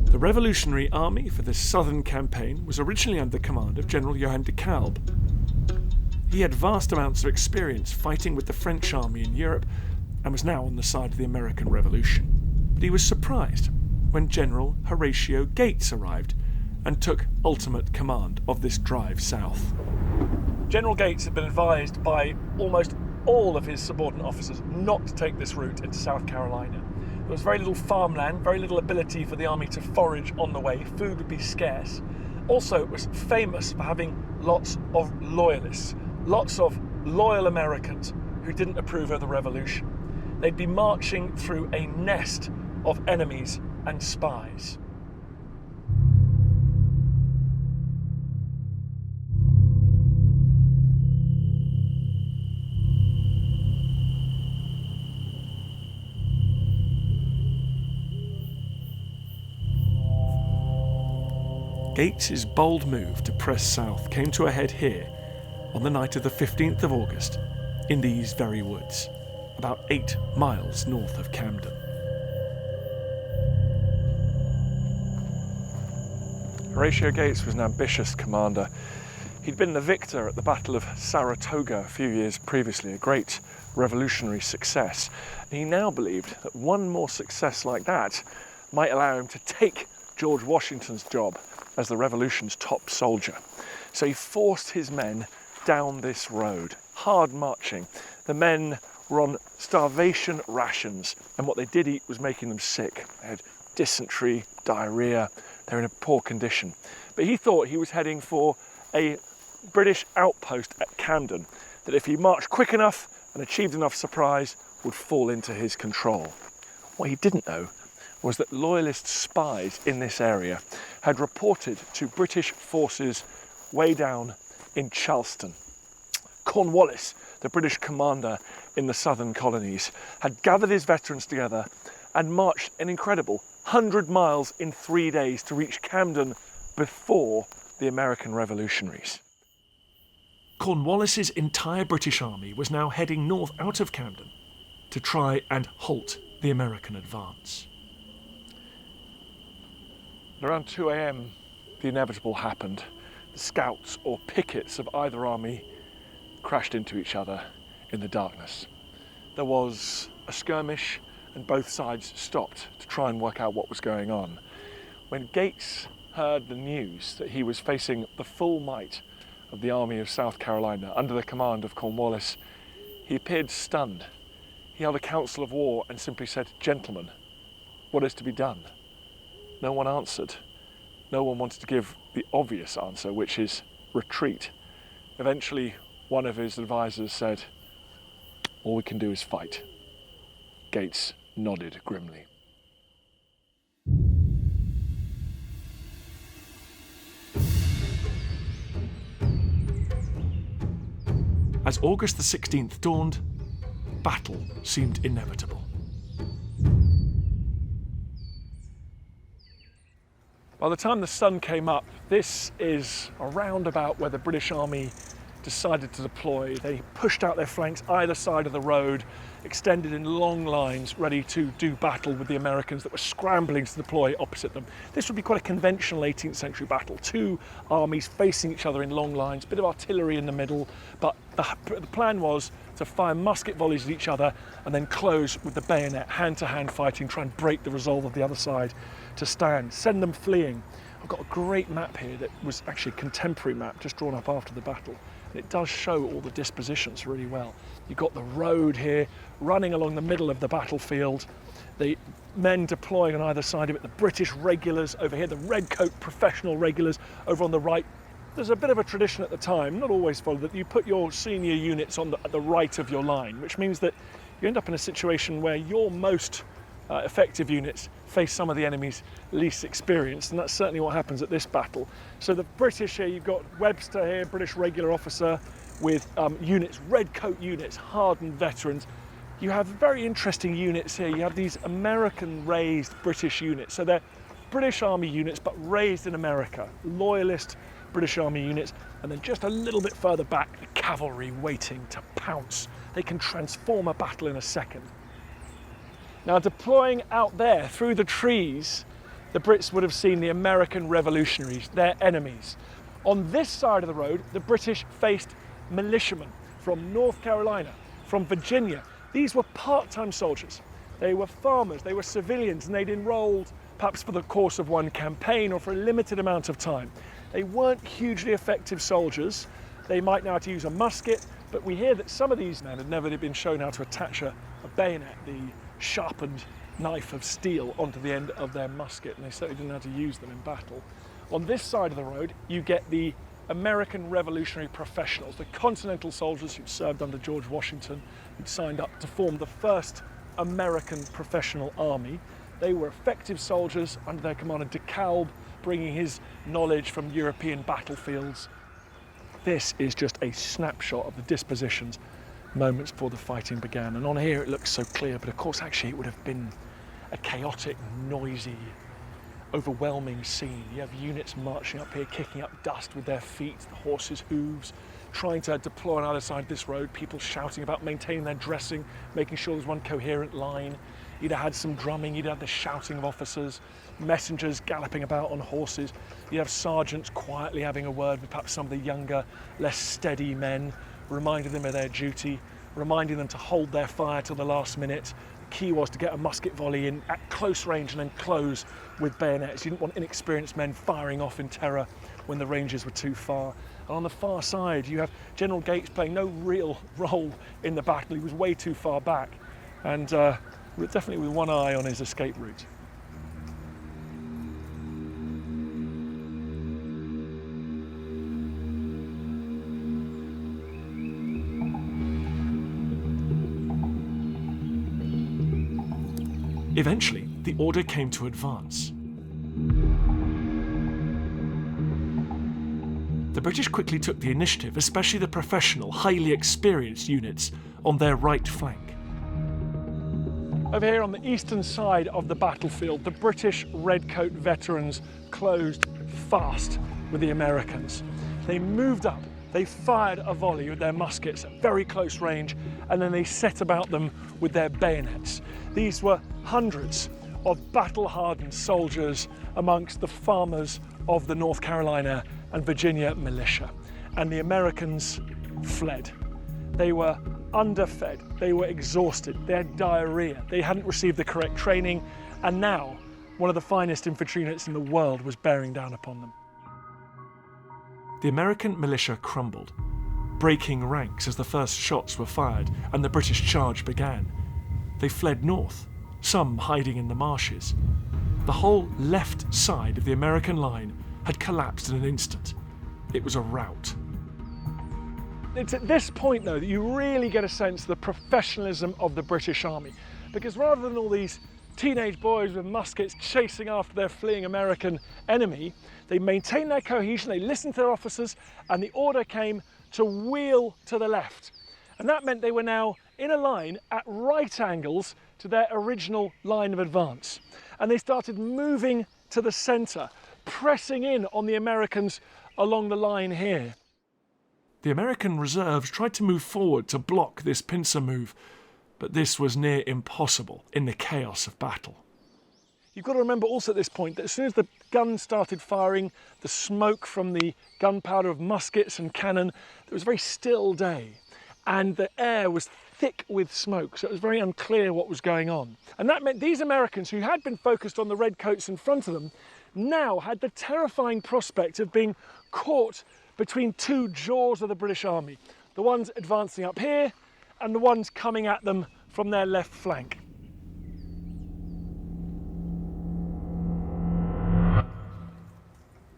The Revolutionary Army for this southern campaign was originally under the command of General Johann de Kalb. He had vast amounts of experience fighting with the French army in Europe and was now on the side of the American Revolution. But he was surprised when General Horatio Gates arrived and took ultimate command of this drive south. General Gates had been advised by almost all of his subordinate officers not to take this route into South Carolina. There was very little farmland, very little ability for the army to forage on the way. Food would be scarce. Also, it was famous for having lots of loyalists, lots of loyal Americans who didn't approve of the revolution. They'd be marching through a nest of enemies and spies. Gates's bold move to press south came to a head here on the night of the 15th of August in these very woods, about 8 miles north of Camden. Horatio Gates was an ambitious commander. He'd been the victor at the Battle of Saratoga a few years previously, a great revolutionary success. And he now believed that one more success like that might allow him to take George Washington's job as the revolution's top soldier. So he forced his men down this road, hard marching. The men were on starvation rations, and what they did eat was making them sick. They had dysentery, diarrhea, they were in a poor condition. But he thought he was heading for a British outpost at Camden, that if he marched quick enough and achieved enough surprise, would fall into his control. What he didn't know was that loyalist spies in this area had reported to British forces way down in Charleston. Cornwallis, the British commander in the southern colonies, had gathered his veterans together and marched an incredible 100 miles in 3 days to reach Camden before the American revolutionaries. Cornwallis's entire British army was now heading north out of Camden to try and halt the American advance. Around 2 a.m, the inevitable happened. The scouts or pickets of either army crashed into each other in the darkness. There was a skirmish and both sides stopped to try and work out what was going on. When Gates heard the news that he was facing the full might of the Army of South Carolina under the command of Cornwallis, he appeared stunned. He held a council of war and simply said, "Gentlemen, what is to be done?" No one answered. No one wanted to give the obvious answer, which is retreat. Eventually, one of his advisors said, "All we can do is fight." Gates nodded grimly. As August the 16th dawned, battle seemed inevitable. By the time the sun came up, this is around about where the British Army decided to deploy. They pushed out their flanks either side of the road, extended in long lines, ready to do battle with the Americans that were scrambling to deploy opposite them. This would be quite a conventional 18th century battle. 2 armies facing each other in long lines, a bit of artillery in the middle, but the plan was to fire musket volleys at each other and then close with the bayonet, hand-to-hand fighting, try and break the resolve of the other side to stand, send them fleeing. I've got a great map here that was actually a contemporary map, just drawn up after the battle. And it does show all the dispositions really well. You've got the road here, running along the middle of the battlefield, the men deploying on either side of it, the British regulars over here, the Redcoat professional regulars over on the right. There's a bit of a tradition at the time, not always followed, that you put your senior units at the right of your line, which means that you end up in a situation where your most effective units face some of the enemy's least experienced, and that's certainly what happens at this battle. So the British here, you've got Webster here, British regular officer, with units, Redcoat units, hardened veterans. You have very interesting units here. You have these American-raised British units. So they're British Army units, but raised in America, loyalist British Army units, and then just a little bit further back, the cavalry waiting to pounce. They can transform a battle in a second. Now, deploying out there through the trees, the Brits would have seen the American revolutionaries, their enemies. On this side of the road, the British faced militiamen from North Carolina, from Virginia. These were part-time soldiers. They were farmers, they were civilians, and they'd enrolled perhaps for the course of one campaign or for a limited amount of time. They weren't hugely effective soldiers. They might know how to use a musket, but we hear that some of these men had never been shown how to attach a bayonet, the sharpened knife of steel, onto the end of their musket, and they certainly didn't know how to use them in battle. On this side of the road, you get the American revolutionary professionals, the Continental soldiers who'd served under George Washington, who'd signed up to form the first American professional army. They were effective soldiers under their commander DeKalb, bringing his knowledge from European battlefields. This is just a snapshot of the dispositions moments before the fighting began. And on here it looks so clear, but of course actually it would have been a chaotic, noisy, overwhelming scene. You have units marching up here, kicking up dust with their feet, the horses' hooves, trying to deploy on either side of this road, people shouting about maintaining their dressing, making sure there's one coherent line. You'd have had some drumming, you'd have the shouting of officers, messengers galloping about on horses. You'd have sergeants quietly having a word with perhaps some of the younger, less steady men, reminding them of their duty, reminding them to hold their fire till the last minute. The key was to get a musket volley in at close range and then close with bayonets. You didn't want inexperienced men firing off in terror when the ranges were too far. And on the far side, you have General Gates playing no real role in the battle. He was way too far back, and definitely with one eye on his escape route. Eventually, the order came to advance. The British quickly took the initiative, especially the professional, highly experienced units on their right flank. Over here on the eastern side of the battlefield, the British Redcoat veterans closed fast with the Americans. They moved up, they fired a volley with their muskets at very close range, and then they set about them with their bayonets. These were hundreds of battle-hardened soldiers amongst the farmers of the North Carolina and Virginia militia. And the Americans fled. They were underfed, they were exhausted, they had diarrhea, they hadn't received the correct training, and now one of the finest infantry units in the world was bearing down upon them. The American militia crumbled, breaking ranks as the first shots were fired and the British charge began. They fled north, some hiding in the marshes. The whole left side of the American line had collapsed in an instant. It was a rout. It's at this point, though, that you really get a sense of the professionalism of the British Army, because rather than all these teenage boys with muskets chasing after their fleeing American enemy, they maintained their cohesion, they listened to their officers, and the order came to wheel to the left. And that meant they were now in a line at right angles to their original line of advance. And they started moving to the centre, pressing in on the Americans along the line here. The American reserves tried to move forward to block this pincer move, but this was near impossible in the chaos of battle. You've got to remember also at this point that as soon as the guns started firing, the smoke from the gunpowder of muskets and cannon, it was a very still day, and the air was thick with smoke, so it was very unclear what was going on. And that meant these Americans, who had been focused on the redcoats in front of them, now had the terrifying prospect of being caught between two jaws of the British Army, the ones advancing up here and the ones coming at them from their left flank.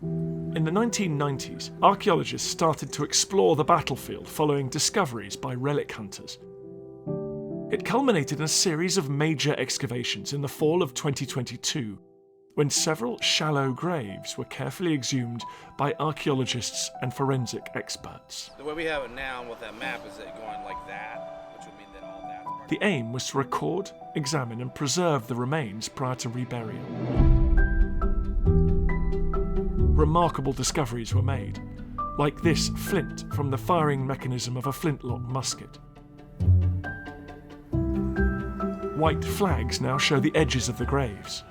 In the 1990s, archaeologists started to explore the battlefield following discoveries by relic hunters. It culminated in a series of major excavations in the fall of 2022, when several shallow graves were carefully exhumed by archaeologists and forensic experts.
The way we have it now with that map is that going like that, which would mean that all that.
The aim was to record, examine and preserve the remains prior to reburial. Remarkable discoveries were made, like this flint from the firing mechanism of a flintlock musket. White flags now show the edges of the graves.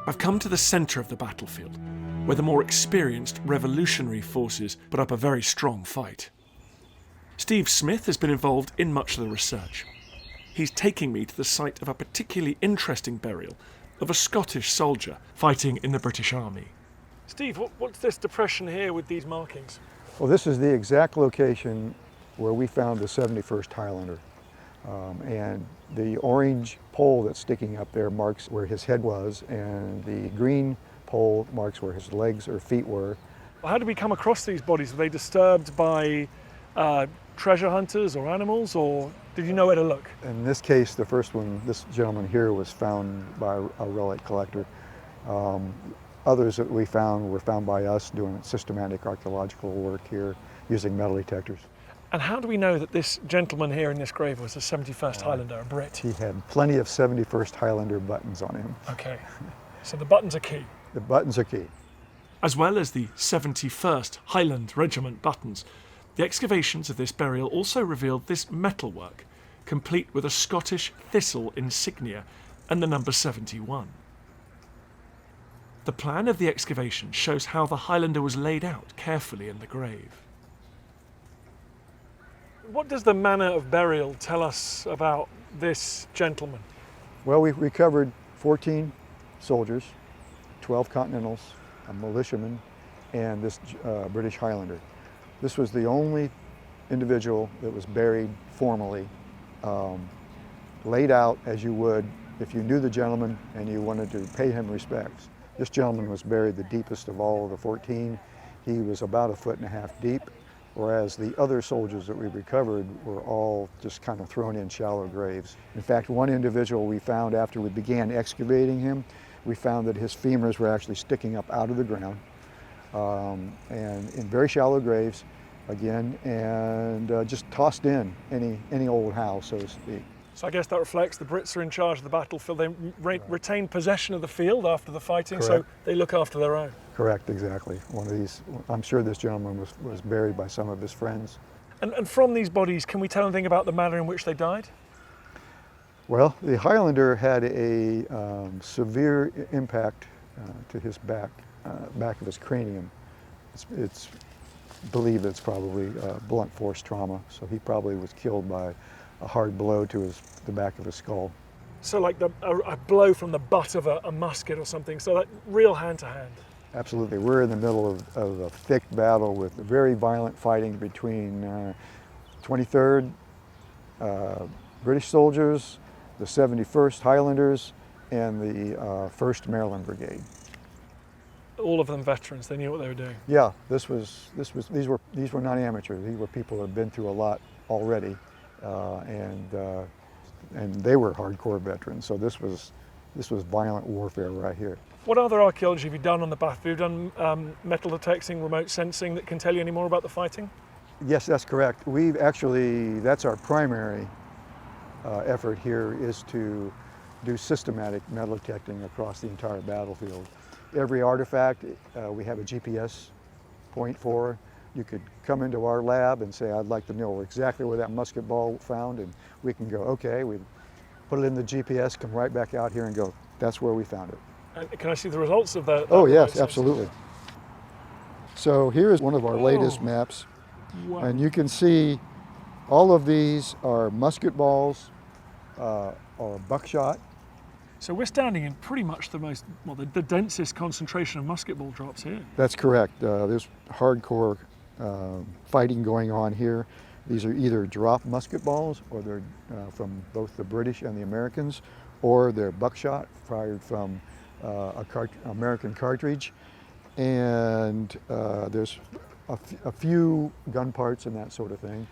I've come to the centre of the battlefield, where the more experienced revolutionary forces put up a very strong fight. Steve Smith has been involved in much of the research. He's taking me to the site of a particularly interesting burial of a Scottish soldier fighting in the British Army. Steve, what's this depression here with these markings?
Well, this is the exact location where we found the 71st Highlander. And the orange pole that's sticking up there marks where his head was, and the green pole marks where his legs or feet were.
How did we come across these bodies? Were they disturbed by treasure hunters or animals, or did you know where to look?
In this case, the first one, this gentleman here, was found by a relic collector. Others that we found were found by us doing systematic archaeological work here using metal detectors.
And how do we know that this gentleman here in this grave was a 71st Highlander, a Brit?
He had plenty of 71st Highlander buttons on him.
Okay, so the buttons are key.
The buttons are key.
As well as the 71st Highland Regiment buttons, the excavations of this burial also revealed this metalwork, complete with a Scottish thistle insignia and the number 71. The plan of the excavation shows how the Highlander was laid out carefully in the grave. What does the manner of burial tell us about this gentleman?
Well, we recovered 14 soldiers, 12 Continentals, a militiaman, and this British Highlander. This was the only individual that was buried formally, laid out as you would if you knew the gentleman and you wanted to pay him respects. This gentleman was buried the deepest of all of the 14. He was about 1.5 feet deep, whereas the other soldiers that we recovered were all just kind of thrown in shallow graves. In fact, one individual we found after we began excavating him, we found that his femurs were actually sticking up out of the ground, and in very shallow graves, again, and just tossed in any old house, so to speak.
So I guess that reflects the Brits are in charge of the battlefield. They retain possession of the field after the fighting,
Correct.
so they look after their own.
Correct, exactly. One of these, I'm sure this gentleman was buried by some of his friends.
And from these bodies, can we tell anything about the manner in which they died?
Well, the Highlander had a severe impact to his back of his cranium. It's believed it's probably blunt force trauma, so he probably was killed by a hard blow to the back of his skull.
So like a blow from the butt of a musket or something, so that real hand-to-hand.
Absolutely. We're in the middle of a thick battle with very violent fighting between 23rd British soldiers, the 71st Highlanders, and the 1st Maryland Brigade.
All of them veterans, they knew what they were doing.
Yeah, these were not amateurs. These were people who had been through a lot already, and they were hardcore veterans. So this was violent warfare right here.
What other archaeology have you done on the battlefield? Have you done metal detecting, remote sensing that can tell you any more about the fighting?
Yes, that's correct. That's our primary effort here, is to do systematic metal detecting across the entire battlefield. Every artifact we have a GPS point for. You could come into our lab and say, I'd like to know exactly where that musket ball found, and we can go, okay, we put it in the GPS, come right back out here and go, that's where we found it.
And can I see the results of that?
Oh yes, absolutely. So here is one of our latest maps.
Wow.
And you can see all of these are musket balls or buckshot.
So we're standing in pretty much the densest concentration of musket ball drops here.
That's correct. There's hardcore fighting going on here. These are either drop musket balls, or they're from both the British and the Americans, or they're buckshot fired from American cartridge. And there's a few gun parts and that sort of thing.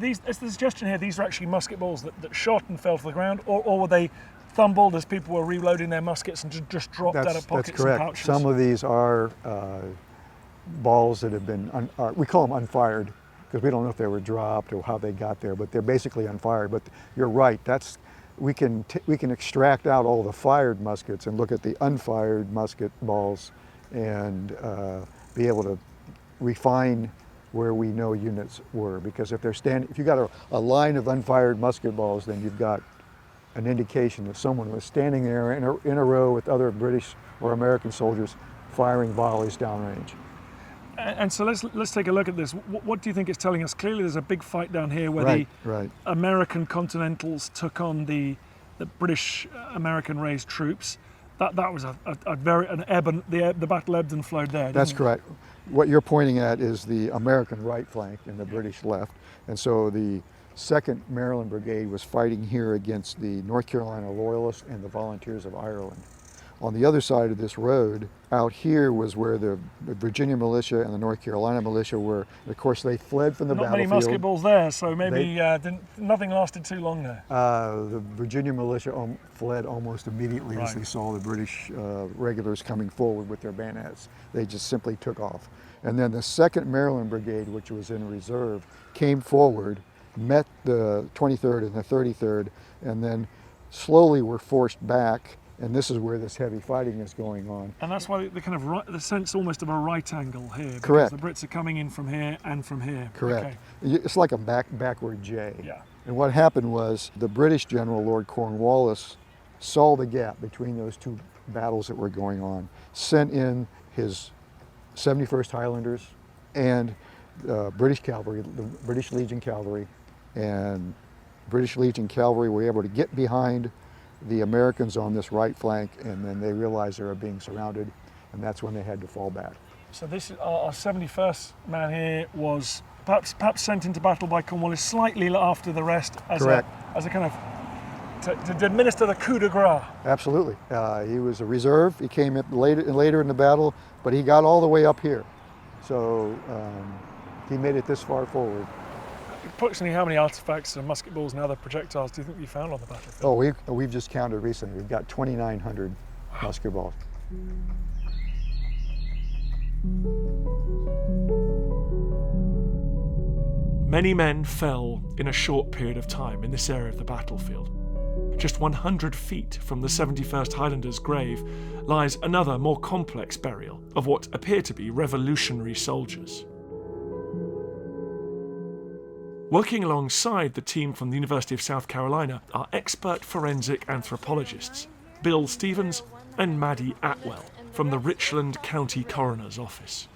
Is the suggestion here these are actually musket balls that shot and fell to the ground, or were they thumbled as people were reloading their muskets and just dropped out of pockets
That's correct.
and pouches?
Some of these are balls that have been, we call them unfired, because we don't know if they were dropped or how they got there, but they're basically unfired. But you're right, we can extract out all the fired muskets and look at the unfired musket balls and be able to refine where we know units were. Because if you got a line of unfired musket balls, then you've got an indication that someone was standing there in a row with other British or American soldiers firing volleys downrange.
And so let's take a look at this. What do you think it's telling us? Clearly there's a big fight down here where the American Continentals took on the British American raised troops. That was an ebb, and the battle ebbed and flowed there.
That's correct. What you're pointing at is the American right flank and the British left. And so the 2nd Maryland Brigade was fighting here against the North Carolina Loyalists and the Volunteers of Ireland. On the other side of this road, out here was where the Virginia militia and the North Carolina militia were. And of course, they fled from the
Not
battlefield.
many musket balls there, so maybe nothing lasted too long there.
The Virginia militia fled almost immediately as
Right.
they saw the British regulars coming forward with their bayonets. They just simply took off. And then the 2nd Maryland Brigade, which was in reserve, came forward, met the 23rd and the 33rd, and then slowly were forced back. And this is where this heavy fighting is going on.
And that's why the kind of the sense almost of a right angle here.
Correct.
Because the Brits are coming in from here and from here.
Correct.
Okay.
It's like a backward J.
Yeah.
And what happened was the British general, Lord Cornwallis, saw the gap between those two battles that were going on, sent in his 71st Highlanders and British cavalry, the British Legion cavalry, and British Legion cavalry were able to get behind the Americans on this right flank, and then they realized they were being surrounded, and that's when they had to fall back.
So this is our 71st man here was perhaps sent into battle by Cornwallis slightly after the rest as
Correct.
as a kind of to administer the coup de grace.
Absolutely. He was a reserve. He came in later in the battle, but he got all the way up here. So he made it this far forward.
Approximately how many artifacts and musket balls and other projectiles do you think you found on the battlefield?
Oh, we've just counted recently. We've got 2,900 musket balls.
Many men fell in a short period of time in this area of the battlefield. Just 100 feet from the 71st Highlanders' grave lies another more complex burial of what appear to be revolutionary soldiers. Working alongside the team from the University of South Carolina are expert forensic anthropologists, Bill Stevens and Maddie Atwell from the Richland County Coroner's Office.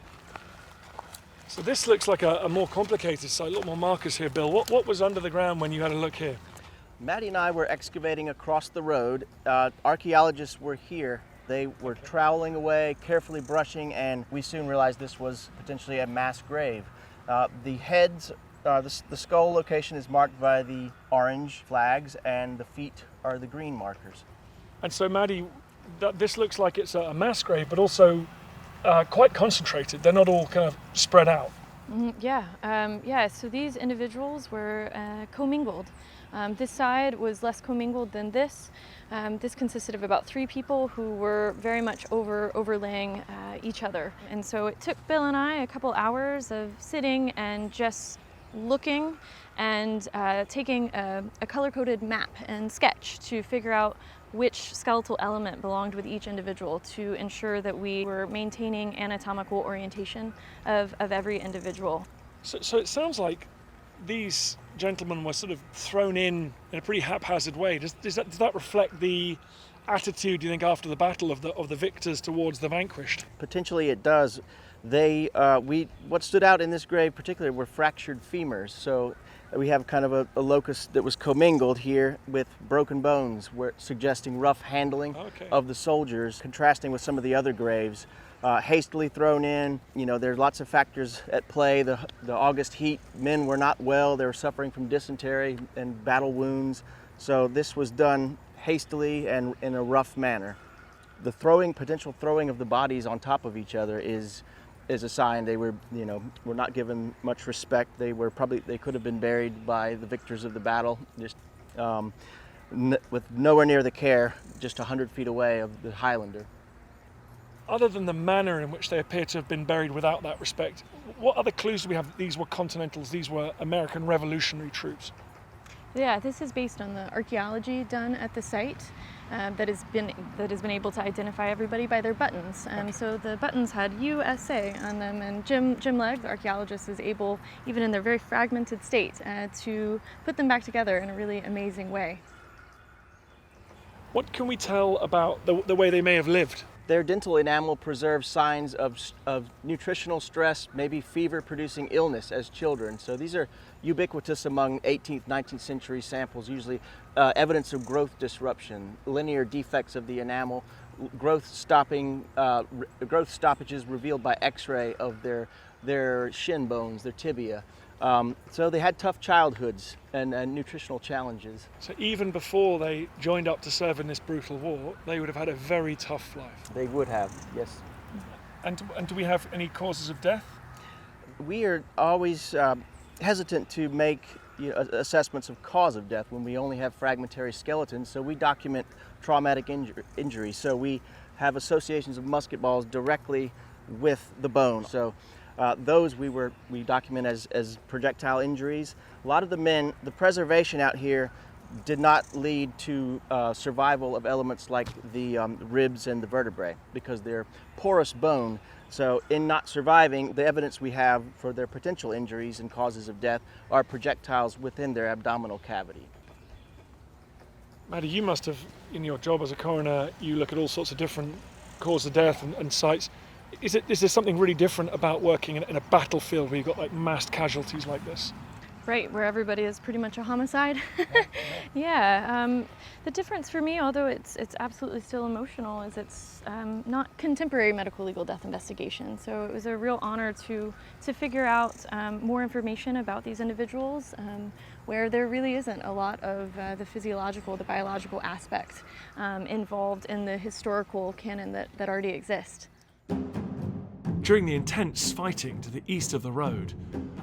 So this looks like a more complicated site, a lot more markers here, Bill. What was under the ground when you had a look here?
Maddie and I were excavating across the road. Archaeologists were here. They were troweling away, carefully brushing, and we soon realized this was potentially a mass grave. The heads, the skull location is marked by the orange flags, and the feet are the green markers.
And so, Maddie, this looks like it's a mass grave, but also quite concentrated. They're not all kind of spread out.
Yeah. So these individuals were commingled. This side was less commingled than this. This consisted of about 3 people who were very much overlaying each other. And so it took Bill and I a couple hours of sitting and just looking and taking a color-coded map and sketch to figure out which skeletal element belonged with each individual to ensure that we were maintaining anatomical orientation of every individual.
So it sounds like these gentlemen were sort of thrown in a pretty haphazard way. Does that reflect the attitude, do you think, after the battle of the victors towards the vanquished?
Potentially it does. What stood out in this grave particularly were fractured femurs. So we have kind of a locus that was commingled here with broken bones, suggesting rough handling of the soldiers, contrasting with some of the other graves. Hastily thrown in, there's lots of factors at play. The August heat, men were not well, they were suffering from dysentery and battle wounds. So this was done hastily and in a rough manner. The potential throwing of the bodies on top of each other is a sign they were not given much respect. They could have been buried by the victors of the battle, just with nowhere near the care, just 100 feet away of the Highlander.
Other than the manner in which they appear to have been buried without that respect, what other clues do we have that these were Continentals, these were American Revolutionary troops?
Yeah, this is based on the archaeology done at the site that has been able to identify everybody by their buttons. So the buttons had USA on them, and Jim Legg, the archaeologist, is able, even in their very fragmented state, to put them back together in a really amazing way.
What can we tell about the way they may have lived?
Their dental enamel preserves signs of nutritional stress, maybe fever-producing illness as children. So these are ubiquitous among 18th, 19th century samples, usually evidence of growth disruption, linear defects of the enamel, growth stoppages revealed by X-ray of their shin bones, their tibia. So they had tough childhoods and nutritional challenges.
So even before they joined up to serve in this brutal war, they would have had a very tough life.
They would have, yes.
And do we have any causes of death?
We are always hesitant to make assessments of cause of death when we only have fragmentary skeletons, so we document traumatic injury. So we have associations of musket balls directly with the bone. So those we document as projectile injuries. A lot of the men, the preservation out here did not lead to survival of elements like the ribs and the vertebrae because they're porous bone. So in not surviving, the evidence we have for their potential injuries and causes of death are projectiles within their abdominal cavity.
Maddie, you must have, in your job as a coroner, you look at all sorts of different causes of death and sites. Is there something really different about working in a battlefield where you've got like massed casualties like this?
Right, where everybody is pretty much a homicide. Yeah, the difference for me, although it's absolutely still emotional, is it's not contemporary medical legal death investigation. So it was a real honor to figure out more information about these individuals where there really isn't a lot of the physiological, the biological aspect involved in the historical canon that already exists.
During the intense fighting to the east of the road,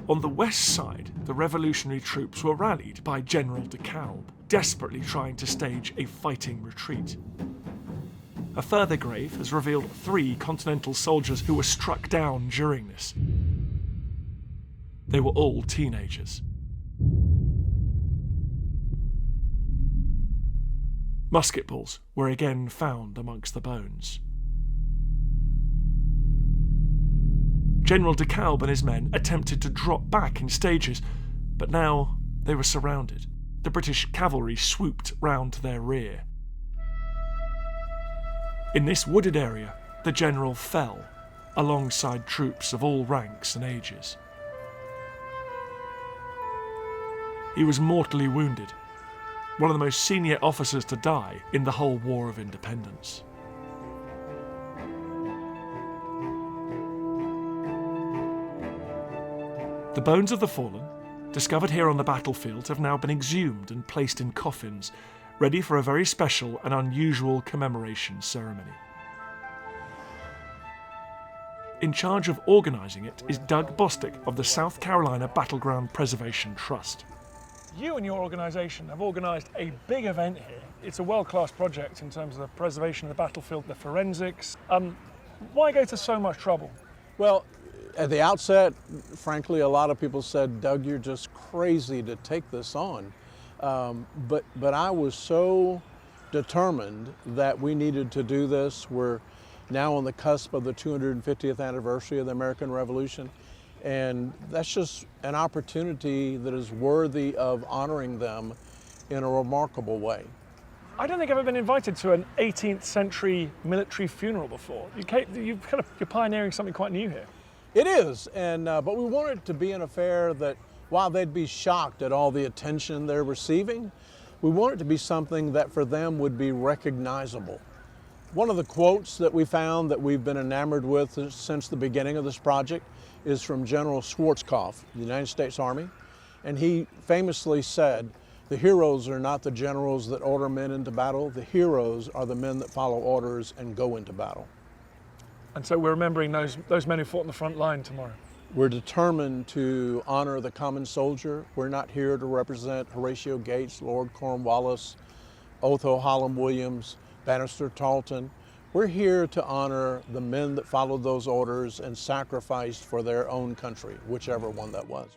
on the west side, the revolutionary troops were rallied by General de Kalb, desperately trying to stage a fighting retreat. A further grave has revealed 3 Continental soldiers who were struck down during this. They were all teenagers. Musket balls were again found amongst the bones. General de Kalb and his men attempted to drop back in stages, but now they were surrounded. The British cavalry swooped round to their rear. In this wooded area, the general fell, alongside troops of all ranks and ages. He was mortally wounded, one of the most senior officers to die in the whole War of Independence. The bones of the fallen, discovered here on the battlefield, have now been exhumed and placed in coffins, ready for a very special and unusual commemoration ceremony. In charge of organising it is Doug Bostick of the South Carolina Battleground Preservation Trust. You and your organisation have organised a big event here. It's a world-class project in terms of the preservation of the battlefield, the forensics. Why go to so much trouble?
Well, at the outset, frankly, a lot of people said, Doug, you're just crazy to take this on. But I was so determined that we needed to do this. We're now on the cusp of the 250th anniversary of the American Revolution. And that's just an opportunity that is worthy of honoring them in a remarkable way.
I don't think I've ever been invited to an 18th century military funeral before. You're pioneering something quite new here.
It is, but we want it to be an affair that, while they'd be shocked at all the attention they're receiving, we want it to be something that for them would be recognizable. One of the quotes that we found that we've been enamored with since the beginning of this project is from General Schwarzkopf, the United States Army, and he famously said, "The heroes are not the generals that order men into battle, the heroes are the men that follow orders and go into battle."
And so we're remembering those men who fought in the front line tomorrow.
We're determined to honor the common soldier. We're not here to represent Horatio Gates, Lord Cornwallis, Otho Hallam Williams, Bannister Tarleton. We're here to honor the men that followed those orders and sacrificed for their own country, whichever one that was.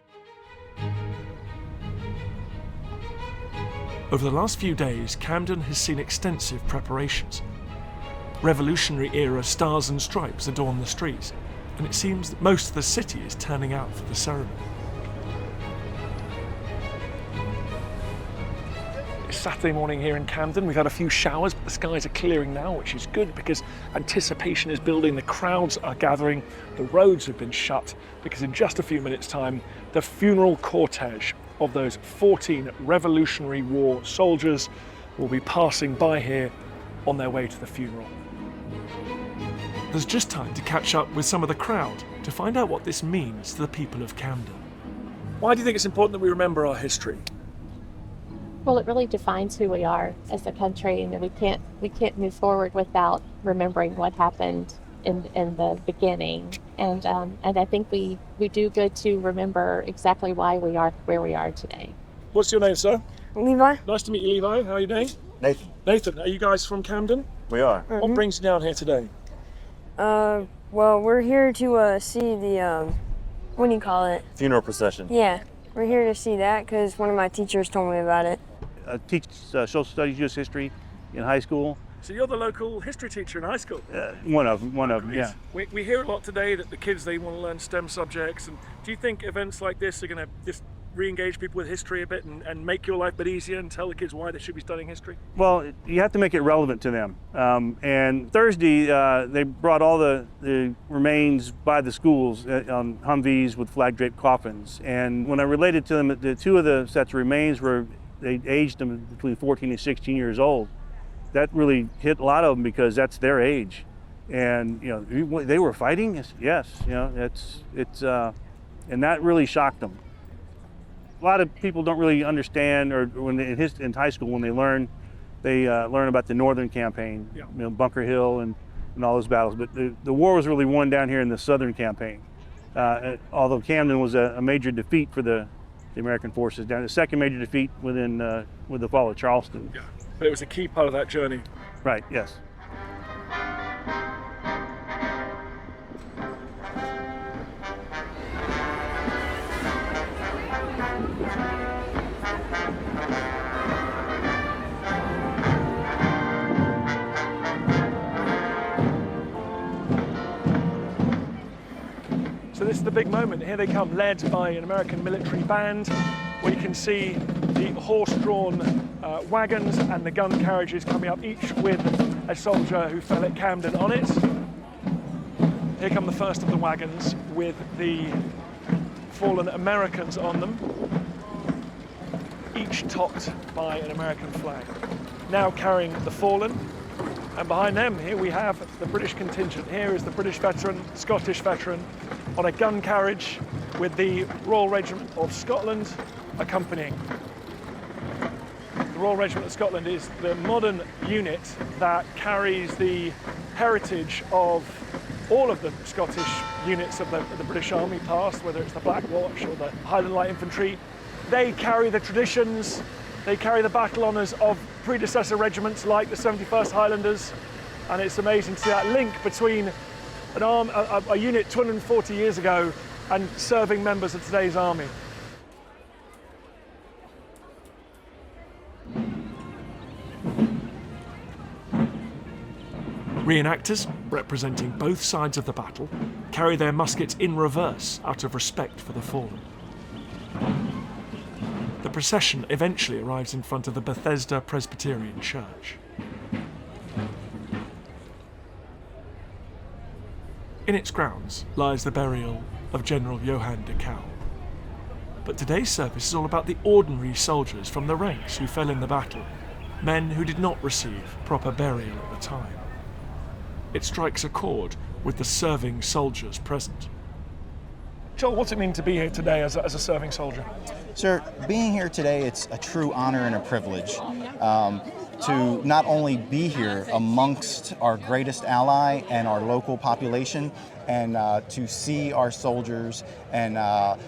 Over the last few days, Camden has seen extensive preparations. Revolutionary-era stars and stripes adorn the streets, and it seems that most of the city is turning out for the ceremony. It's Saturday morning here in Camden. We've had a few showers, but the skies are clearing now, which is good because anticipation is building, the crowds are gathering, the roads have been shut, because in just a few minutes' time, the funeral cortege of those 14 Revolutionary War soldiers will be passing by here on their way to the funeral. There's just time to catch up with some of the crowd to find out what this means to the people of Camden. Why do you think it's important that we remember our history?
Well, it really defines who we are as a country, and we can't move forward without remembering what happened in the beginning. And I think we do good to remember exactly why we are where we are today.
What's your name, sir?
Levi.
Nice to meet you, Levi. How are you doing?
Nathan.
Nathan, are you guys from Camden?
We are.
What brings you down here today?
Well, we're here to see the, what do you call it?
Funeral procession.
Yeah, we're here to see that because one of my teachers told me about it.
I teach social studies, U.S. history in high school.
So you're the local history teacher in high school?
One of them, yeah.
We hear a lot today that the kids, they want to learn STEM subjects. And do you think events like this are going to just re-engage people with history a bit and make your life a bit easier and tell the kids why they should be studying history?
Well, you have to make it relevant to them. And Thursday, they brought all the remains by the schools on Humvees with flag-draped coffins. And when I related to them, the two of the sets of remains they aged them between 14 and 16 years old. That really hit a lot of them because that's their age. And, you know, they were fighting? Yes, you know, and that really shocked them. A lot of people don't really understand, or when in high school, when they learn about the Northern Campaign, you know, Bunker Hill and all those battles. But the war was really won down here in the Southern Campaign. Although Camden was a major defeat for the American forces, down the second major defeat with the fall of Charleston.
Yeah, but it was a key part of that journey.
Right. Yes.
So this is the big moment. Here they come, led by an American military band, where you can see the horse-drawn wagons and the gun carriages coming up, each with a soldier who fell at Camden on it. Here come the first of the wagons with the fallen Americans on them, each topped by an American flag. Now carrying the fallen, and behind them here we have the British contingent. Here is the British veteran, Scottish veteran, on a gun carriage with the Royal Regiment of Scotland accompanying. The Royal Regiment of Scotland is the modern unit that carries the heritage of all of the Scottish units of the British Army past, whether it's the Black Watch or the Highland Light Infantry. They carry the traditions, they carry the battle honours of predecessor regiments like the 71st Highlanders, and it's amazing to see that link between a unit 240 years ago and serving members of today's army. Reenactors, representing both sides of the battle, carry their muskets in reverse out of respect for the fallen. The procession eventually arrives in front of the Bethesda Presbyterian Church. In its grounds lies the burial of General Johann de Kalb. But today's service is all about the ordinary soldiers from the ranks who fell in the battle, men who did not receive proper burial at the time. It strikes a chord with the serving soldiers present. Joel, what's it mean to be here today as a serving soldier?
Sir, being here today, it's a true honor and a privilege to not only be here amongst our greatest ally and our local population, and to see our soldiers and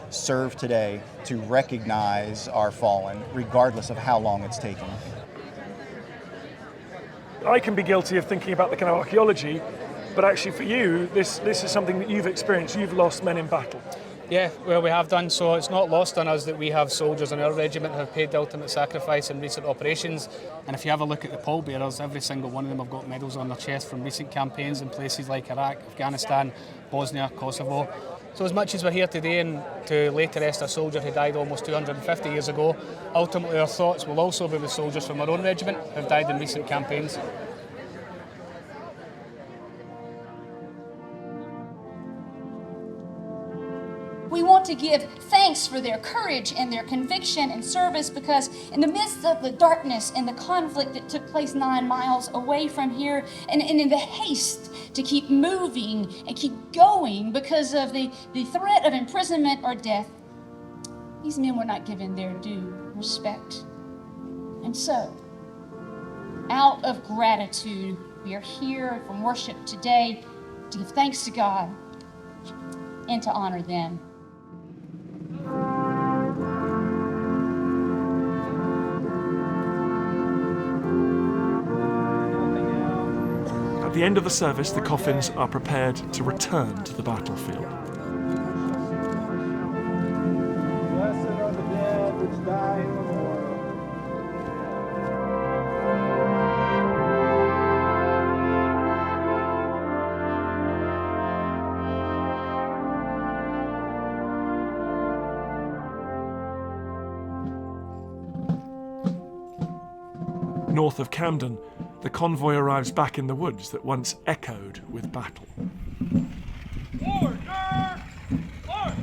serve today to recognize our fallen, regardless of how long it's taken.
I can be guilty of thinking about the kind of archaeology, but actually for you, this is something that you've experienced. You've lost men in battle.
Yeah, well, we have done, so it's not lost on us that we have soldiers in our regiment who have paid the ultimate sacrifice in recent operations. And if you have a look at the pallbearers, every single one of them have got medals on their chest from recent campaigns in places like Iraq, Afghanistan, Bosnia, Kosovo. So as much as we're here today and to lay to rest a soldier who died almost 250 years ago, ultimately our thoughts will also be with soldiers from our own regiment who have died in recent campaigns.
We want to give thanks for their courage and their conviction and service, because in the midst of the darkness and the conflict that took place 9 miles away from here, and in the haste to keep moving and keep going because of the threat of imprisonment or death, these men were not given their due respect. And so, out of gratitude, we are here from worship today to give thanks to God and to honor them.
At the end of the service, the coffins are prepared to return to the battlefield.
Blessed are the dead which die in the Lord.
North of Camden, the convoy arrives back in the woods that once echoed with battle.
Order! Order!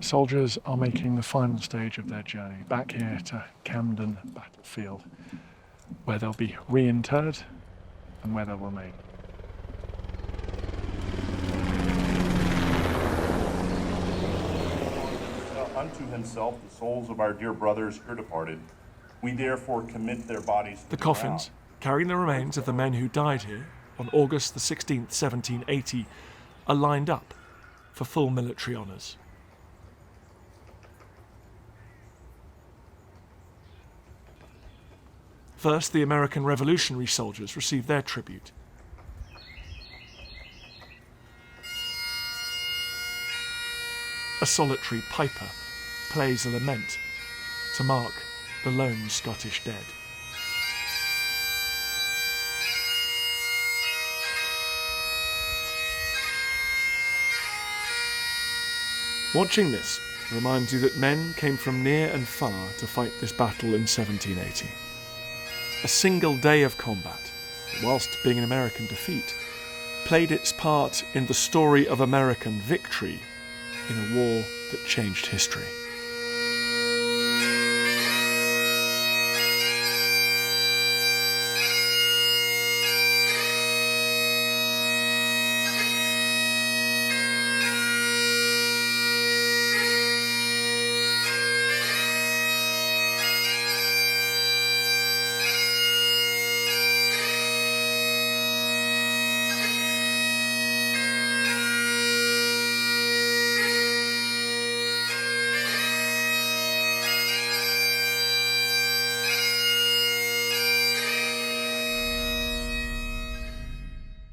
Soldiers are making the final stage of their journey back here to Camden battlefield, where they'll be reinterred and where they'll remain.
Unto himself the souls of our dear brothers here departed. We therefore commit their bodies to
The coffins, carrying the remains of the men who died here on August the 16th, 1780, are lined up for full military honours. First, the American Revolutionary soldiers receive their tribute. A solitary piper plays a lament to mark the lone Scottish dead. Watching this reminds you that men came from near and far to fight this battle in 1780. A single day of combat, whilst being an American defeat, played its part in the story of American victory in a war that changed history.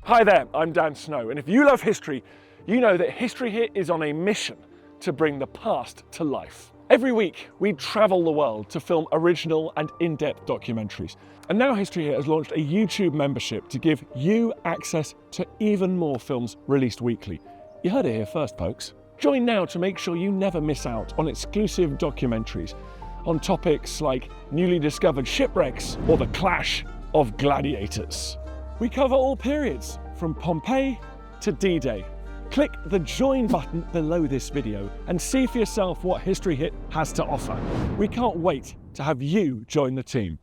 Hi there, I'm Dan Snow, and if you love history, you know that History Hit is on a mission to bring the past to life. Every week, we travel the world to film original and in-depth documentaries. And now History Hit has launched a YouTube membership to give you access to even more films released weekly. You heard it here first, folks. Join now to make sure you never miss out on exclusive documentaries on topics like newly discovered shipwrecks or the clash of gladiators. We cover all periods, from Pompeii to D-Day. Click the join button below this video and see for yourself what History Hit has to offer. We can't wait to have you join the team.